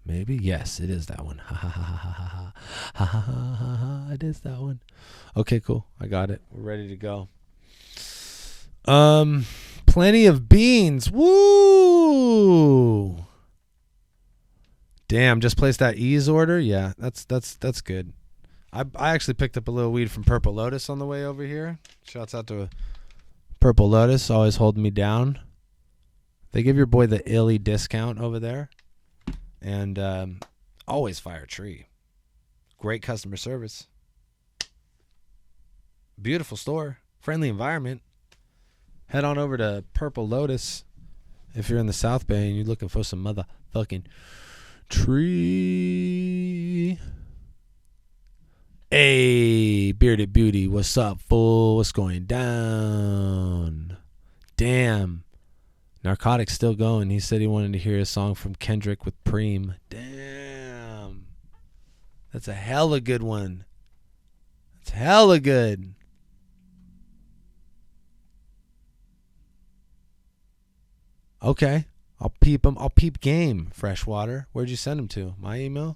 Maybe? Yes, it is that one. Ha ha ha ha ha ha. Ha ha ha ha ha. It is that one. Okay, cool. I got it. We're ready to go. Plenty of beans. Woo! Damn, just placed that ease order? Yeah, that's good. I actually picked up a little weed from Purple Lotus on the way over here. Shouts out to Purple Lotus, always holding me down. They give your boy the illy discount over there. And always fire tree. Great customer service. Beautiful store. Friendly environment. Head on over to Purple Lotus if you're in the South Bay and you're looking for some motherfucking tree. Hey, Bearded Beauty, what's up, fool? What's going down? Damn. Narcotics still going. He said he wanted to hear a song from Kendrick with Preem. Damn. That's a hella good one. That's hella good. Okay. I'll peep him. I'll peep game, Freshwater. Where'd you send him to? My email?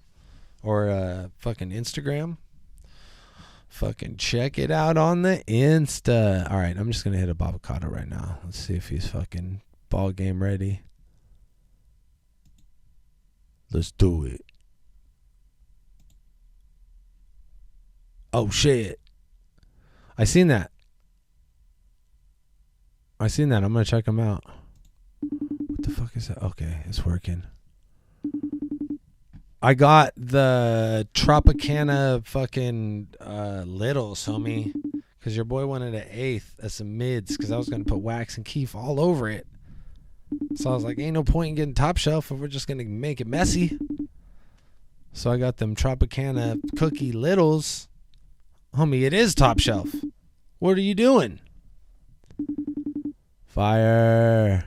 Or fucking Instagram? Fucking check it out on the Insta. All right, I'm just going to hit up Avocado right now. Let's see if he's fucking ball game ready. Let's do it. Oh, shit. I seen that. I'm going to check him out. What the fuck is that? Okay, it's working. I got the Tropicana fucking littles, homie. Because your boy wanted an eighth of some mids. Because I was going to put wax and keef all over it. So I was like, ain't no point in getting top shelf if we're just going to make it messy. So I got them Tropicana cookie littles. Homie, it is top shelf. What are you doing? Fire.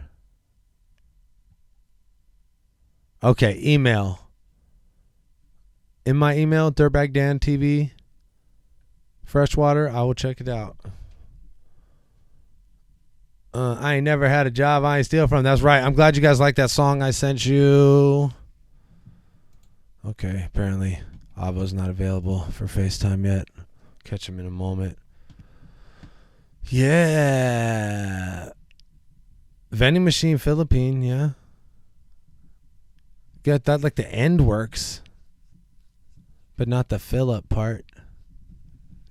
Okay, email. In my email, Dirtbag Dan TV, Freshwater, I will check it out. I ain't never had a job I ain't steal from. That's right. I'm glad you guys like that song I sent you. Okay, apparently Avo's not available for FaceTime yet. Catch him in a moment. Yeah. Vending machine Philippine, yeah. Get that like the end works. But not the fill up part.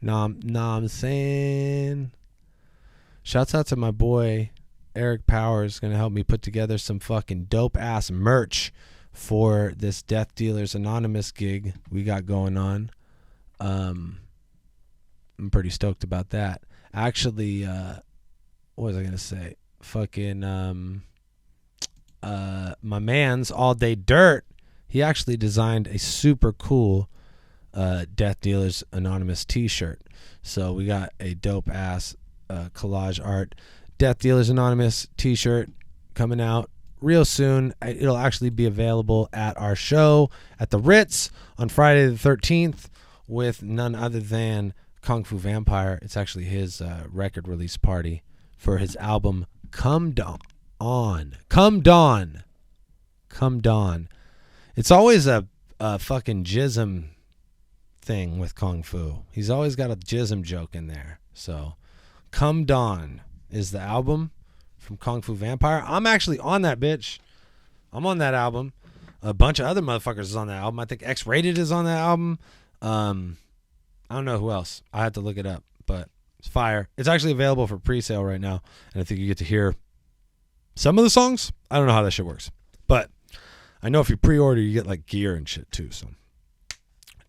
Nah, I'm saying. Shouts out to my boy Eric Powers, gonna help me put together some fucking dope ass merch for this Death Dealers Anonymous gig we got going on. I'm pretty stoked about that. Actually, what was I gonna say? Fucking my man's AllDayDirt. He actually designed a super cool Death Dealers Anonymous t-shirt. So we got a dope ass collage art Death Dealers Anonymous t-shirt coming out real soon. It'll actually be available at our show at the Ritz on Friday the 13th with none other than Kung Fu Vampire. It's actually his record release party for his album Come Dawn. Come Dawn. It's always a fucking jism thing with Kung Fu. He's always got a jism joke in there. So Come Dawn is the album from Kung Fu Vampire. I'm actually on that bitch. I'm on that album. A bunch of other motherfuckers is on that album. I think X-Rated is on that album. I don't know who else. I had to look it up, but it's fire. It's actually available for pre-sale right now, and I think you get to hear some of the songs. I don't know how that shit works, but I know if you pre-order, you get like gear and shit too. So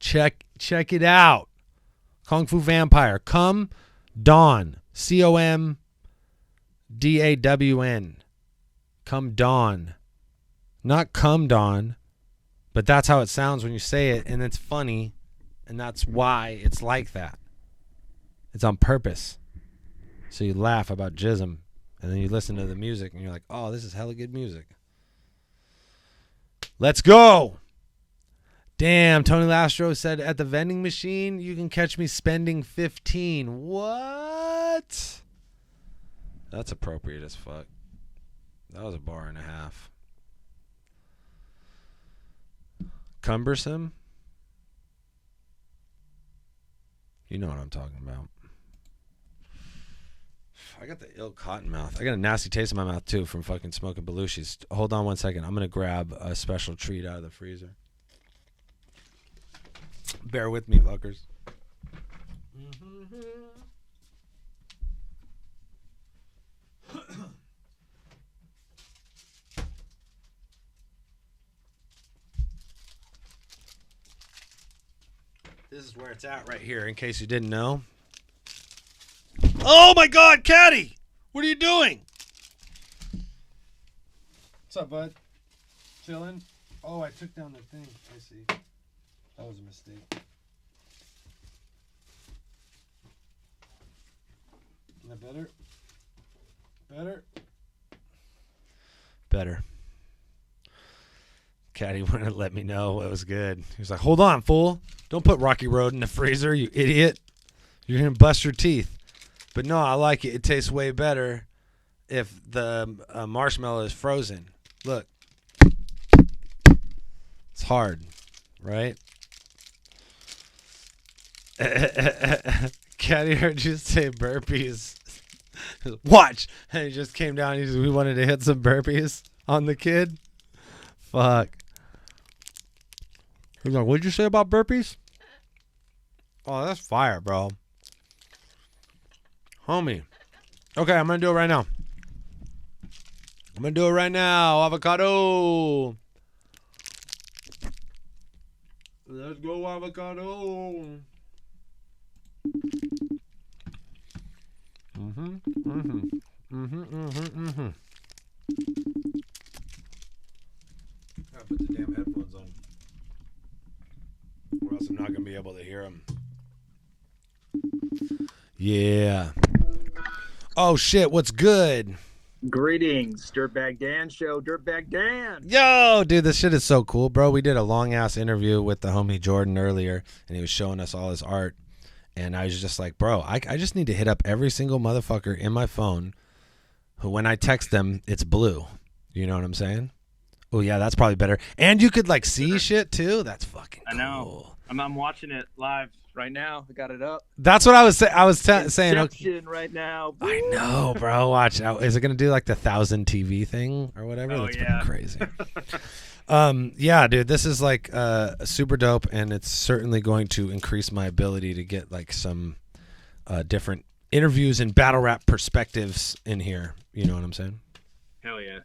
check it out. Kung Fu Vampire. Come Dawn. COMDAWN. Come Dawn. Not Come Dawn, but that's how it sounds when you say it, and it's funny, and that's why it's like that. It's on purpose. So you laugh about jism And then you listen to the music and you're like, oh, this is hella good music. Let's go. Damn, Tony Lastro said at the vending machine, you can catch me spending 15. What? That's appropriate as fuck. That was a bar and a half. Cumbersome? You know what I'm talking about. I got the ill cotton mouth. I got a nasty taste in my mouth, too, from fucking smoking Belushi's. Hold on one second. I'm going to grab a special treat out of the freezer. Bear with me, fuckers. This is where it's at right here, in case you didn't know. Oh my God, Caddy! What are you doing? What's up, bud? Chilling? Oh, I took down the thing. I see. That was a mistake. Is that better? Better? Better. Caddy wouldn't let me know it was good. He was like, hold on, fool. Don't put Rocky Road in the freezer, you idiot. You're going to bust your teeth. But no, I like it. It tastes way better if the marshmallow is frozen. Look. It's hard, right? Caddy heard you say burpees. Watch. And he just came down. We wanted to hit some burpees on the kid. Fuck. He's like, what'd you say about burpees? Oh, that's fire, bro. Homie. Okay, I'm going to do it right now. I'm going to do it right now. Avocado. Let's go, avocado. Gotta put the damn headphones on, or else I'm not gonna be able to hear them. Yeah. Oh shit! What's good? Greetings, Dirtbag Dan Show, Dirtbag Dan. Yo, dude, this shit is so cool, bro. We did a long ass interview with the homie Jordan earlier, and he was showing us all his art. And I was just like, bro, I just need to hit up every single motherfucker in my phone who, when I text them, it's blue. You know what I'm saying? Oh, yeah, that's probably better. And you could, like, see shit, too? That's fucking cool. I know. I'm watching it live right now. I got it up. That's what I was saying. Saying, okay. Right now. I know, bro. Watch out. Is it going to do, like, the 1,000 TV thing or whatever? That's fucking crazy. Yeah, dude, this is like super dope, and it's certainly going to increase my ability to get like some different interviews and battle rap perspectives in here. You know what I'm saying? Hell yeah.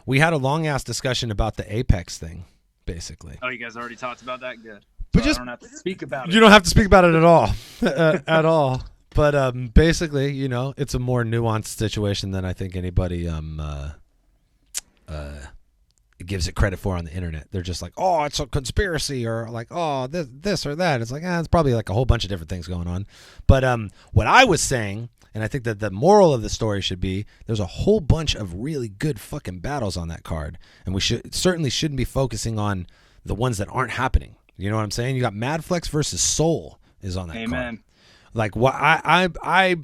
We had a long ass discussion about the Apex thing, basically. Oh, you guys already talked about that? Good. But so I don't have to speak about it. You don't have to speak about it at all, at all. But basically, you know, it's a more nuanced situation than I think anybody gives it credit for on the internet. They're just like, oh, it's a conspiracy, or like, oh, this or that. It's like, it's probably like a whole bunch of different things going on. But what I was saying, and I think that the moral of the story should be, there's a whole bunch of really good fucking battles on that card, and we certainly shouldn't be focusing on the ones that aren't happening. You know what I'm saying? You got Madflex versus Soul is on that card. Amen. Like, what I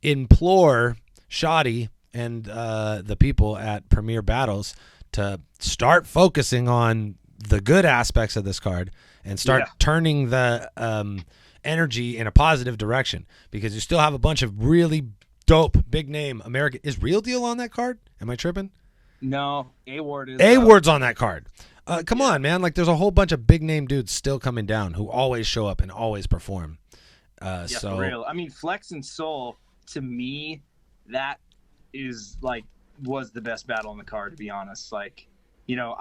implore Shoddy and the people at Premier Battles to start focusing on the good aspects of this card and start turning the energy in a positive direction, because you still have a bunch of really dope big name American. Is Real Deal on that card? Am I tripping? No, A-Ward is. A-Ward's on that card. Come on, man. Like, there's a whole bunch of big name dudes still coming down who always show up and always perform. So for real. I mean, Flex and Soul, to me, that is like was the best battle on the card, to be honest. Like, you know,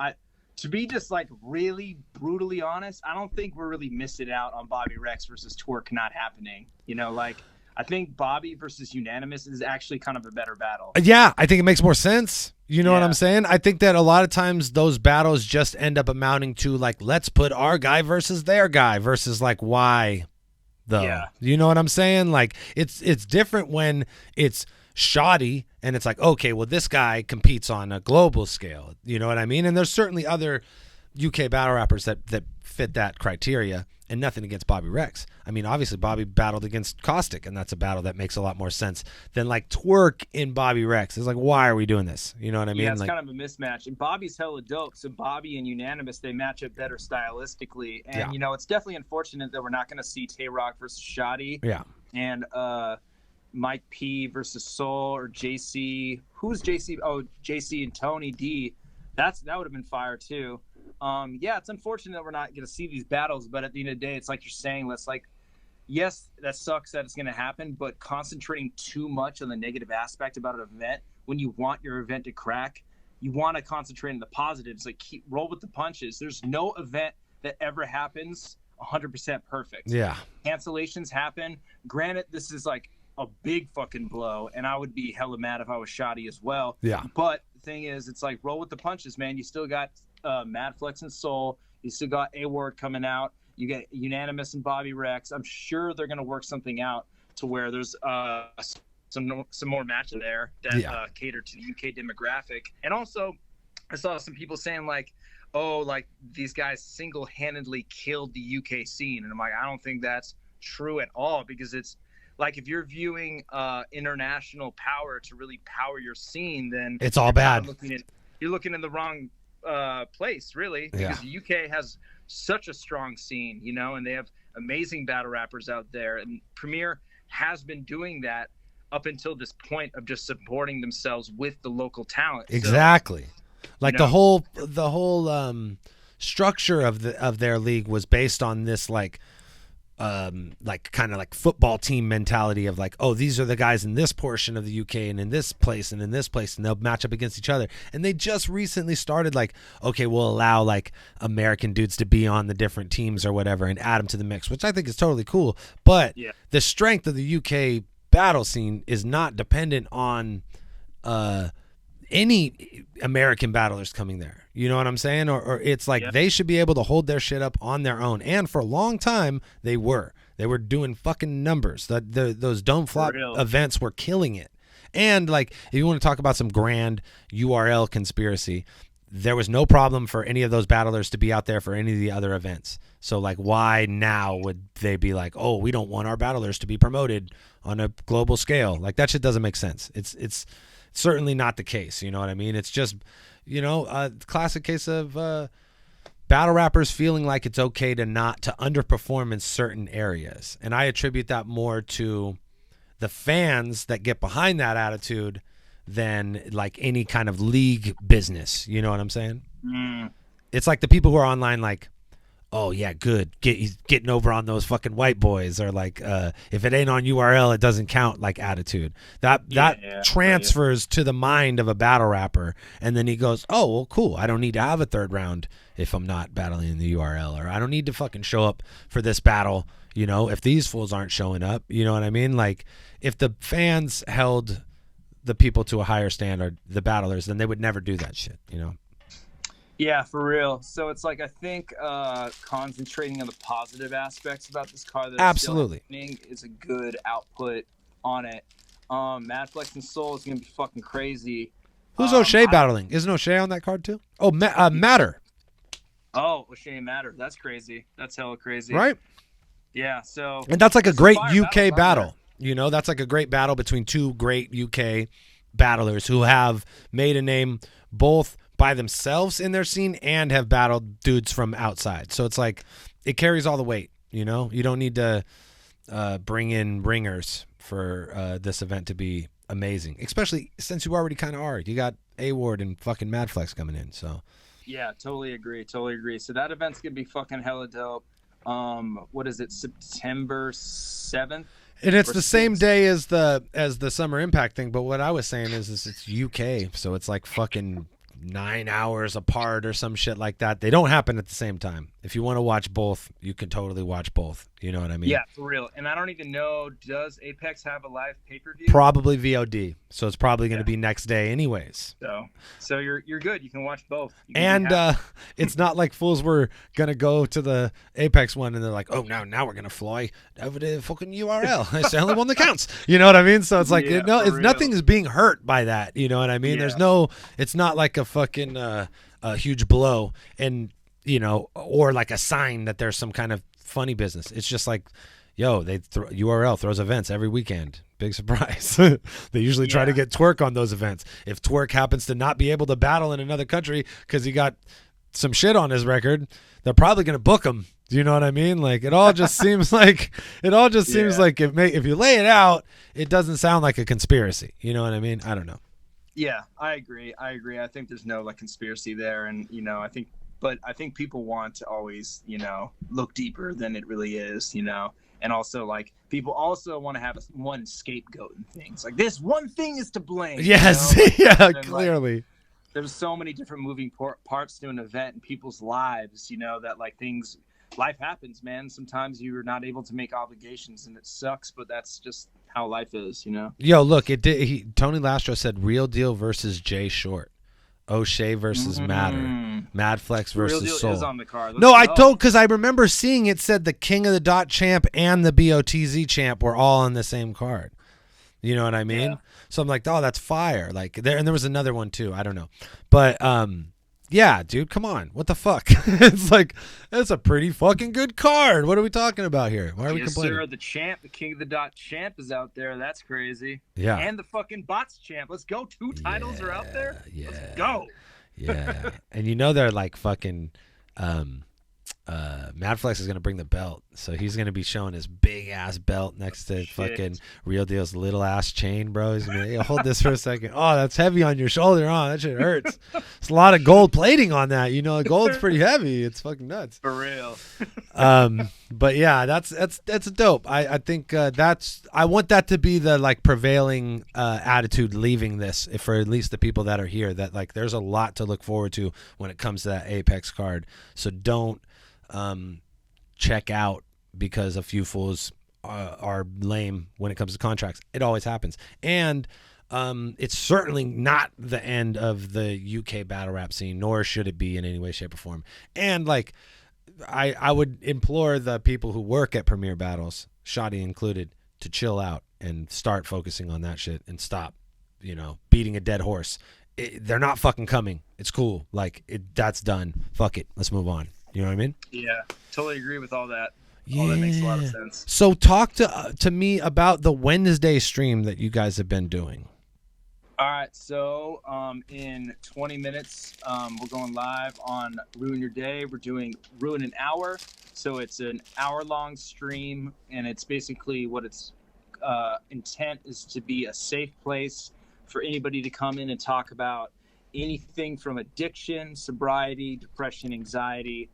to be just like really brutally honest, I don't think we're really missing out on Bobby Rex versus Twerk not happening. You know, like, I think Bobby versus Unanimous is actually kind of a better battle. Yeah, I think it makes more sense. You know what I'm saying? I think that a lot of times those battles just end up amounting to like, let's put our guy versus their guy versus like, why though? Yeah. You know what I'm saying? Like, it's different when it's shoddy, and it's like, okay, well, this guy competes on a global scale. You know what I mean? And there's certainly other UK battle rappers that fit that criteria, and nothing against Bobby Rex. I mean, obviously Bobby battled against Caustic, and that's a battle that makes a lot more sense than like Twerk in Bobby Rex. It's like, why are we doing this? You know what I mean? Yeah, it's like, kind of a mismatch. And Bobby's hella dope, so Bobby and Unanimous, they match up better stylistically. And, you know, it's definitely unfortunate that we're not going to see Tay-Rock versus Shoddy. Yeah. And Mike P versus Soul, or JC. Who's JC? Oh, JC and Tony D. That would have been fire, too. Yeah, it's unfortunate that we're not going to see these battles, but at the end of the day, it's like you're saying, yes, that sucks that it's going to happen, but concentrating too much on the negative aspect about an event, when you want your event to crack, you want to concentrate on the positives, like roll with the punches. There's no event that ever happens 100% perfect. Yeah. Cancellations happen. Granted, this is like a big fucking blow, and I would be hella mad if I was Shoddy as well. Yeah. But the thing is, it's like roll with the punches, man. You still got Mad Flex and Soul. You still got A-Ward coming out. You get Unanimous and Bobby Rex. I'm sure they're going to work something out to where there's some more matches there that cater to the UK demographic. And also, I saw some people saying like, oh, like these guys single-handedly killed the UK scene. And I'm like, I don't think that's true at all, because it's like, if you're viewing international power to really power your scene, then it's all bad. You're looking in the wrong place, really, because the UK has such a strong scene, you know, and they have amazing battle rappers out there, and Premier has been doing that up until this point of just supporting themselves with the local talent. Exactly. So, like the whole structure of their league was based on this like kind of like football team mentality of like, oh, these are the guys in this portion of the UK and in this place and in this place, and they'll match up against each other. And they just recently started like, okay, we'll allow like American dudes to be on the different teams or whatever and add them to the mix, which I think is totally cool. But the strength of the UK battle scene is not dependent on any American battlers coming there. You know what I'm saying? Or it's like they should be able to hold their shit up on their own. And for a long time, they were doing fucking numbers. Those Dome Flop events were killing it. And like, if you want to talk about some grand URL conspiracy, there was no problem for any of those battlers to be out there for any of the other events. So like, why now would they be like, oh, we don't want our battlers to be promoted on a global scale? Like, that shit doesn't make sense. It's certainly not the case. You know what I mean? It's just, you know, a classic case of battle rappers feeling like it's okay to underperform in certain areas. And I attribute that more to the fans that get behind that attitude than like any kind of league business. You know what I'm saying? It's like the people who are online like, oh yeah, good, getting over on those fucking white boys, or like if it ain't on URL it doesn't count, like attitude. That transfers to the mind of a battle rapper, and then he goes, oh well, cool, I don't need to have a third round if I'm not battling in the URL, or I don't need to fucking show up for this battle, you know, if these fools aren't showing up. You know what I mean? Like, if the fans held the people to a higher standard, the battlers, then they would never do that shit, you know? Yeah, for real. So it's like, I think concentrating on the positive aspects about this car that absolutely is a good output on it. Mad Flex and Soul is gonna be fucking crazy. Who's O'Shea battling? Isn't O'Shea on that card too? Oh, Matter. Oh, O'Shea and Matter. That's crazy. That's hella crazy. Right? Yeah. So. And that's like a great UK battle. You know, that's like a great battle between two great UK battlers who have made a name both by themselves in their scene and have battled dudes from outside. So it's like, it carries all the weight, you know? You don't need to bring in ringers for this event to be amazing, especially since you already kind of are. You got A-Ward and fucking Mad Flex coming in, so. Yeah, totally agree. So that event's going to be fucking hella dope. What is it, September 7th? And it's the same day as the Summer Impact thing, but what I was saying is it's UK, so it's like fucking 9 hours apart or some shit like that. They don't happen at the same time. if you want to watch both, you can totally watch both. You know what I mean? Yeah, for real. And I don't even know, does Apex have a live pay-per-view? Probably VOD, so it's probably going to be next day anyways. So you're good. You can watch both. And it's not like fools were going to go to the Apex one and they're like, oh, now we're going to fly over the fucking URL. It's the only one that counts. You know what I mean? So it's like, nothing is being hurt by that. You know what I mean? Yeah. It's not like a fucking a huge blow and, you know, or like a sign that there's some kind of funny business. It's just like, yo, URL throws events every weekend. Big surprise. They usually try to get Twerk on those events. If Twerk happens to not be able to battle in another country because he got some shit on his record, they're probably going to book him. Do you know what I mean? Like, it all just seems like like if you lay it out, it doesn't sound like a conspiracy. You know what I mean? I don't know. Yeah, I agree. I think there's no like conspiracy there, and you know, I think people want to always, you know, look deeper than it really is, you know, and also like people also want to have one scapegoat and things like this one thing is to blame. Yes, you know? yeah, clearly. Like, there's so many different moving parts to an event in people's lives, you know, that like life happens, man. Sometimes you're not able to make obligations, and it sucks, but that's just how life is, you know. Yo, look, Tony Lastro said Real Deal versus Jay Short, O'Shea versus Matter, Madflex versus Real Deal Soul. is on the card. Because I remember seeing it said the King of the Dot champ and the BOTZ champ were all on the same card. You know what I mean? Yeah. So I'm like, oh, that's fire. Like there was another one too. I don't know, but yeah, dude, come on. What the fuck? It's like, it's a pretty fucking good card. What are we talking about here? Why are we complaining? Sir, the champ, the King of the Dot champ is out there. That's crazy. Yeah. And the fucking bots champ. Let's go. 2 titles are out there. Yeah. Let's go. Yeah. And you know they're like fucking Madflex is gonna bring the belt, so he's gonna be showing his big ass belt next to fucking Real Deal's little ass chain, bro. He's gonna be like, hey, hold this for a second. Oh, that's heavy on your shoulder. Oh, that shit hurts. It's a lot of gold plating on that. You know, the gold's pretty heavy. It's fucking nuts. For real. But yeah, that's dope. I think I want that to be the like prevailing attitude leaving this, for at least the people that are here. That like there's a lot to look forward to when it comes to that Apex card. So don't check out because a few fools are lame when it comes to contracts. It always happens. And it's certainly not the end of the UK battle rap scene, nor should it be in any way, shape, or form. And like I would implore the people who work at Premier Battles, Shoddy included, to chill out and start focusing on that shit and stop, you know, beating a dead horse. They're not fucking coming. It's cool. Like, that's done. Fuck it. Let's move on. You know what I mean? Yeah, totally agree with all that. Yeah. All that makes a lot of sense. So talk to me about the Wednesday stream that you guys have been doing. All right, so in 20 minutes, we're going live on Ruin Your Day. We're doing Ruin an Hour. So it's an hour-long stream, and it's basically what its intent is to be a safe place for anybody to come in and talk about anything from addiction, sobriety, depression, anxiety,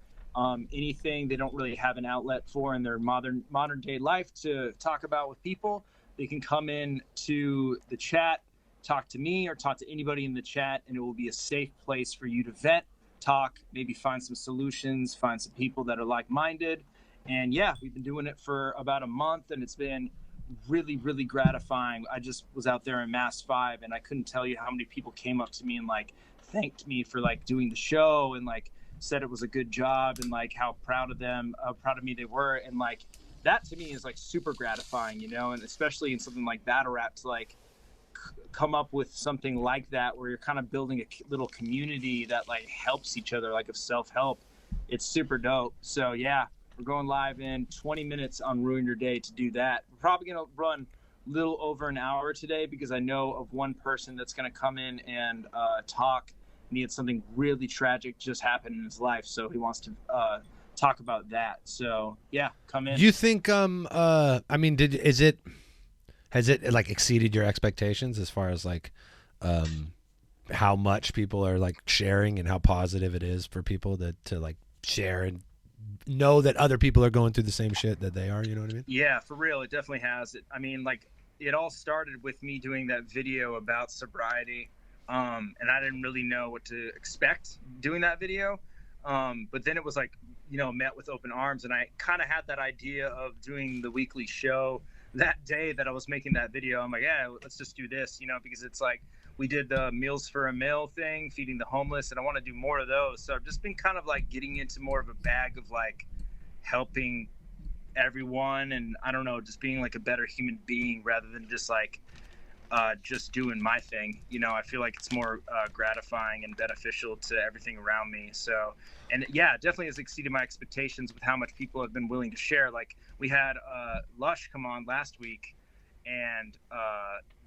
anything they don't really have an outlet for in their modern day life to talk about with people. They can come in to the chat, talk to me or talk to anybody in the chat, and it will be a safe place for you to vent, talk, maybe find some solutions, find some people that are like-minded. And yeah, we've been doing it for about a month, and it's been really, really gratifying. I just was out there in Mass 5, and I couldn't tell you how many people came up to me and like thanked me for like doing the show and like said it was a good job and like how proud of me they were. And like that to me is like super gratifying, you know, and especially in something like battle rap to like come up with something like that where you're kind of building a little community that like helps each other, like of self-help. It's super dope. So yeah, we're going live in 20 minutes on Ruin Your Day to do that. We're probably going to run a little over an hour today because I know of one person that's going to come in and talk. He had something really tragic just happen in his life, so he wants to talk about that. So yeah, come in. Do you think I mean, has it like exceeded your expectations as far as like how much people are like sharing and how positive it is for people to like share and know that other people are going through the same shit that they are, you know what I mean? Yeah, for real, it definitely has. I mean, like it all started with me doing that video about sobriety. And I didn't really know what to expect doing that video. But then it was like met with open arms. And I kind of had that idea of doing the weekly show that day that I was making that video. I'm like, yeah, let's just do this, because it's like we did the Meals for a Meal thing, feeding the homeless, and I want to do more of those. So I've just been kind of like getting into more of a bag of like helping everyone, and I don't know, just being like a better human being rather than just like just doing my thing. I feel like it's more gratifying and beneficial to everything around me. So, and yeah, it definitely has exceeded my expectations with how much people have been willing to share. Like we had Lush come on last week, and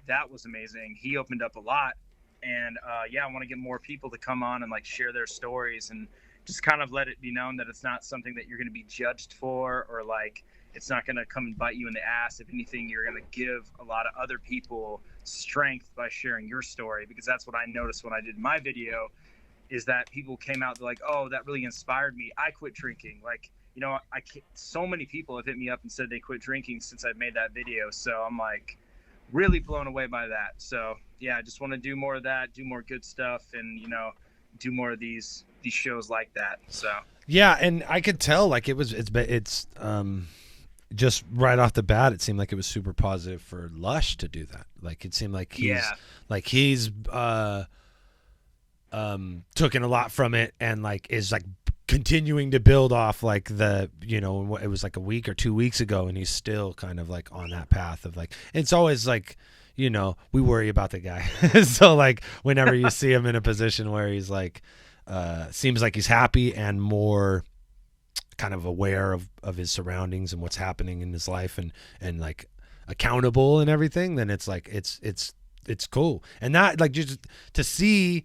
that was amazing. He opened up a lot, and I want to get more people to come on and like share their stories and just kind of let it be known that it's not something that you're going to be judged for, or like it's not going to come and bite you in the ass. If anything, you're going to give a lot of other people strength by sharing your story, because that's what I noticed when I did my video, is that people came out like, oh, that really inspired me. I quit drinking. Like, so many people have hit me up and said they quit drinking since I've made that video. So I'm like really blown away by that. So yeah, I just want to do more of that, do more good stuff, and do more of these shows like that. So yeah, and I could tell like it's just right off the bat, it seemed like it was super positive for Lush to do that. Like it seemed like he's taken a lot from it, and like is like continuing to build off like the it was like a week or 2 weeks ago, and he's still kind of like on that path of like, it's always like we worry about the guy. So like whenever you see him in a position where he's like seems like he's happy and more kind of aware of his surroundings and what's happening in his life, and like accountable and everything, then it's like it's cool. And that, like, just to see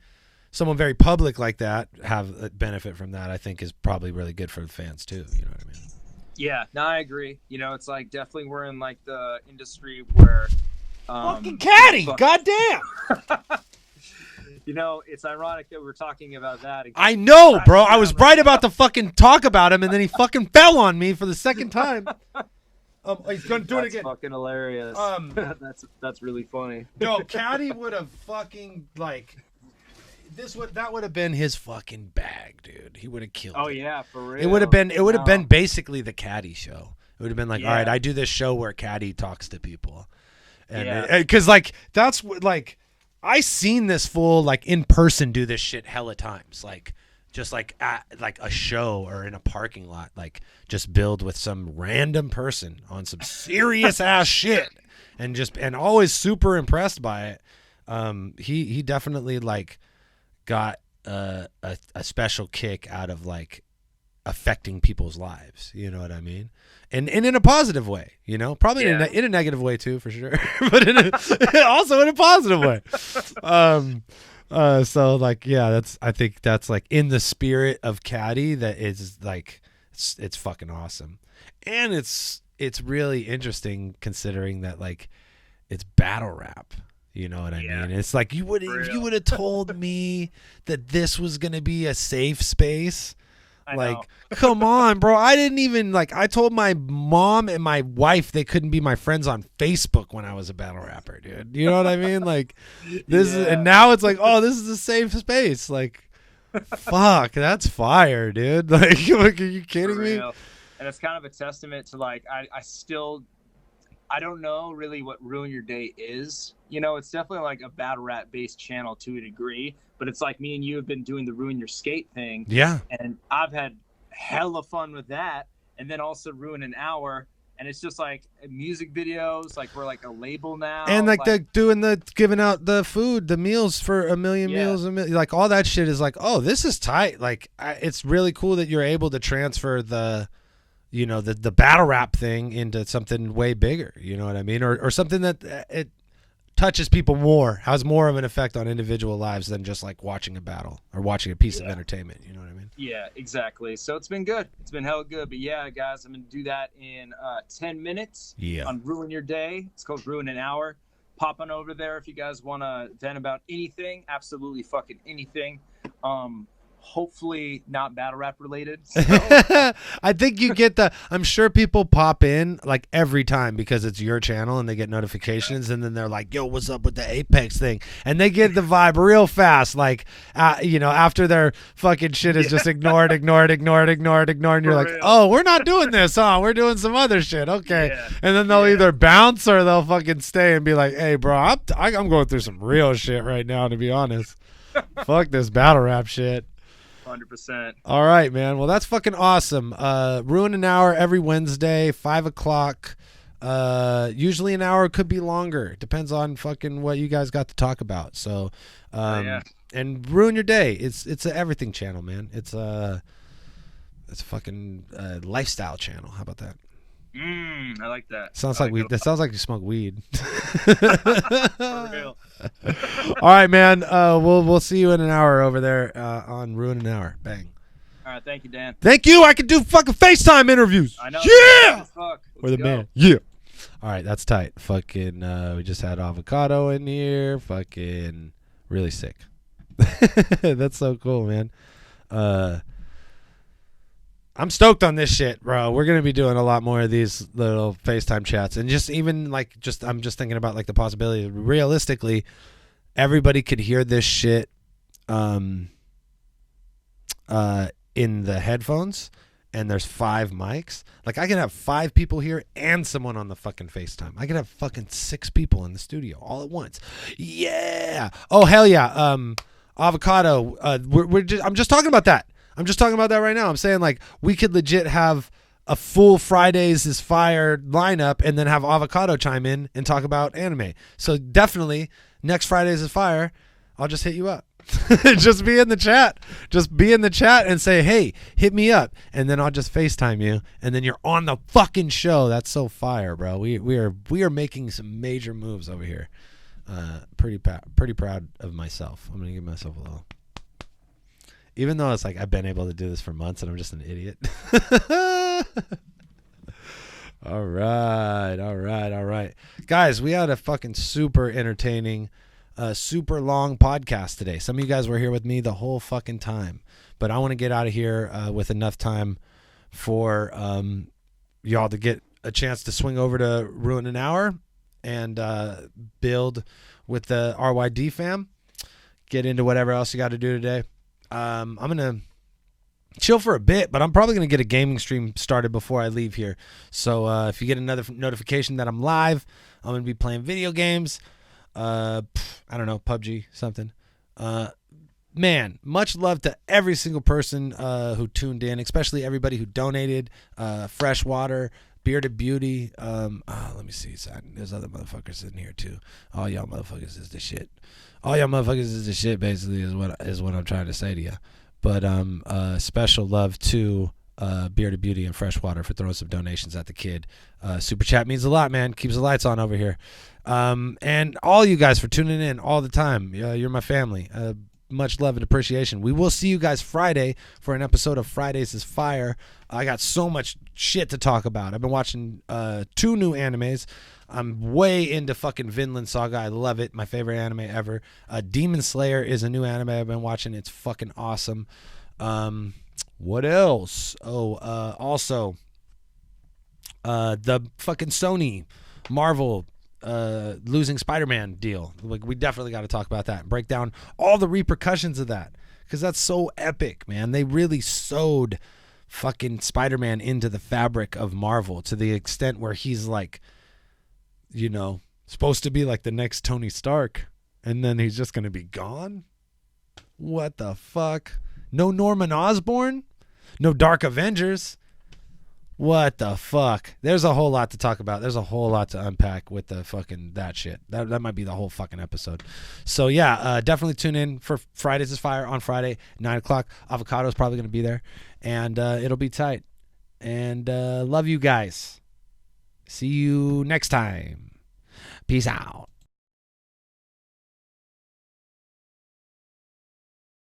someone very public like that have a benefit from that, I think is probably really good for the fans too. You know what I mean? Yeah, no, I agree. It's like definitely we're in like the industry where fucking caddy, goddamn. It's ironic that we're talking about that again. I know, bro. I was right about to fucking talk about him, and then he fucking fell on me for the second time. He's gonna do it again. That's fucking hilarious. That's really funny. No, Caddy would have fucking like that would have been his fucking bag, dude. He would have killed. Oh it. Yeah, for real. It would have been basically the Caddy show. It would have been like, all right, I do this show where Caddy talks to people, and because like that's what like. I seen this fool like in person do this shit hella times, like just like at like a show or in a parking lot, like just build with some random person on some serious ass shit, and always super impressed by it. He definitely like got a special kick out of like affecting people's lives. You know what I mean? And in a positive way, probably in a negative way too, for sure, but also in a positive way. So like, yeah, I think that's like in the spirit of Caddy. That is like, it's fucking awesome. And it's really interesting considering that like it's battle rap. You know what I mean? It's like if you would have told me that this was going to be a safe space, like, come on, bro. I didn't even I told my mom and my wife they couldn't be my friends on Facebook when I was a battle rapper, dude. You know what I mean? Like this is, and now it's like, oh, this is a safe space. Like, fuck, that's fire, dude. Like are you kidding me? And it's kind of a testament to like, I don't know really what Ruin Your Day is. It's definitely like a battle rap based channel to a degree, but it's like me and you have been doing the Ruin Your Skate thing. Yeah. And I've had hella fun with that. And then also Ruin an Hour. And it's just like music videos, like we're like a label now. And like they're giving out the food, the meals for a million meals, like all that shit is like, oh, this is tight. Like it's really cool that you're able to transfer the battle rap thing into something way bigger, you know what I mean? Or something that it touches people more, has more of an effect on individual lives than just like watching a battle or watching a piece of entertainment, you know what I mean? Yeah, exactly. So it's been good. It's been hella good. But yeah, guys, I'm going to do that in 10 minutes on Ruin Your Day. It's called Ruin an Hour. Pop on over there if you guys want to vent about anything, absolutely fucking anything. hopefully not battle rap related. So. I think you get I'm sure people pop in like every time because it's your channel and they get notifications and then they're like, yo, what's up with the Apex thing? And they get the vibe real fast. Like, after their fucking shit is just ignored. And you're like, real. oh, we're not doing this, huh? We're doing some other shit. Okay. Yeah. And then they'll either bounce or they'll fucking stay and be like, hey, bro, I'm going through some real shit right now, to be honest. Fuck this battle rap shit. 100%. All right, man. Well, that's fucking awesome. Ruin an hour every Wednesday, 5 o'clock. Usually an hour, could be longer. Depends on fucking what you guys got to talk about. So, and ruin your day. It's a everything channel, man. It's a fucking lifestyle channel. How about that? I like that. Sounds like weed. That sounds like you smoke weed. For real. All right, man. We'll see you in an hour over there on Ruin an Hour. Bang. All right, thank you, Dan. Thank you. I can do fucking FaceTime interviews. I know. Yeah. We're the man. Yeah. All right, that's tight. Fucking, we just had Avocado in here. Fucking really sick. That's so cool, man. I'm stoked on this shit, bro. We're gonna be doing a lot more of these little FaceTime chats, and just even like I'm just thinking about like the possibility. Realistically, everybody could hear this shit, in the headphones, and there's 5 mics. Like I can have 5 people here and someone on the fucking FaceTime. I could have fucking 6 people in the studio all at once. Yeah. Oh hell yeah. Avocado. I'm just talking about that. I'm just talking about that right now. I'm saying like we could legit have a full Fridays is Fire lineup and then have Avocado chime in and talk about anime. So definitely next Fridays is Fire, I'll just hit you up. Just be in the chat. Just be in the chat and say, hey, hit me up. And then I'll just FaceTime you. And then you're on the fucking show. That's so fire, bro. We are making some major moves over here. Pretty proud of myself. I'm going to give myself a little. Even though it's like I've been able to do this for months and I'm just an idiot. All right. Guys, we had a fucking super entertaining, super long podcast today. Some of you guys were here with me the whole fucking time. But I want to get out of here with enough time for y'all to get a chance to swing over to Ruin an Hour and build with the RYD fam. Get into whatever else you got to do today. I'm going to chill for a bit, but I'm probably going to get a gaming stream started before I leave here. So if you get another notification that I'm live, I'm going to be playing video games. I don't know, PUBG, something. Man, much love to every single person who tuned in, especially everybody who donated. Fresh Water, Bearded Beauty. Let me see. There's other motherfuckers in here too. All y'all motherfuckers is the shit. All y'all motherfuckers is the shit, basically, is what I'm trying to say to you. But special love to Bearded Beauty and Freshwater for throwing some donations at the kid. Super chat means a lot, man. Keeps the lights on over here. And all you guys for tuning in all the time. You're my family. Much love and appreciation. We will see you guys Friday for an episode of Fridays is Fire. I got so much shit to talk about. I've been watching 2 new animes. I'm way into fucking Vinland Saga. I love it. My favorite anime ever. Demon Slayer is a new anime I've been watching. It's fucking awesome. What else? Also, the fucking Sony Marvel losing Spider-Man deal. Like, we definitely got to talk about that and break down all the repercussions of that, because that's so epic, man. They really sewed fucking Spider-Man into the fabric of Marvel to the extent where he's like, you know, supposed to be like the next Tony Stark, and then he's just gonna be gone. What the fuck? No Norman Osborn? No Dark Avengers? What the fuck? There's a whole lot to talk about. There's a whole lot to unpack with the fucking that shit. That might be the whole fucking episode. So yeah, definitely tune in for Fridays is Fire on Friday, 9 o'clock. Avocado's probably going to be there, and it'll be tight. And love you guys. See you next time. Peace out.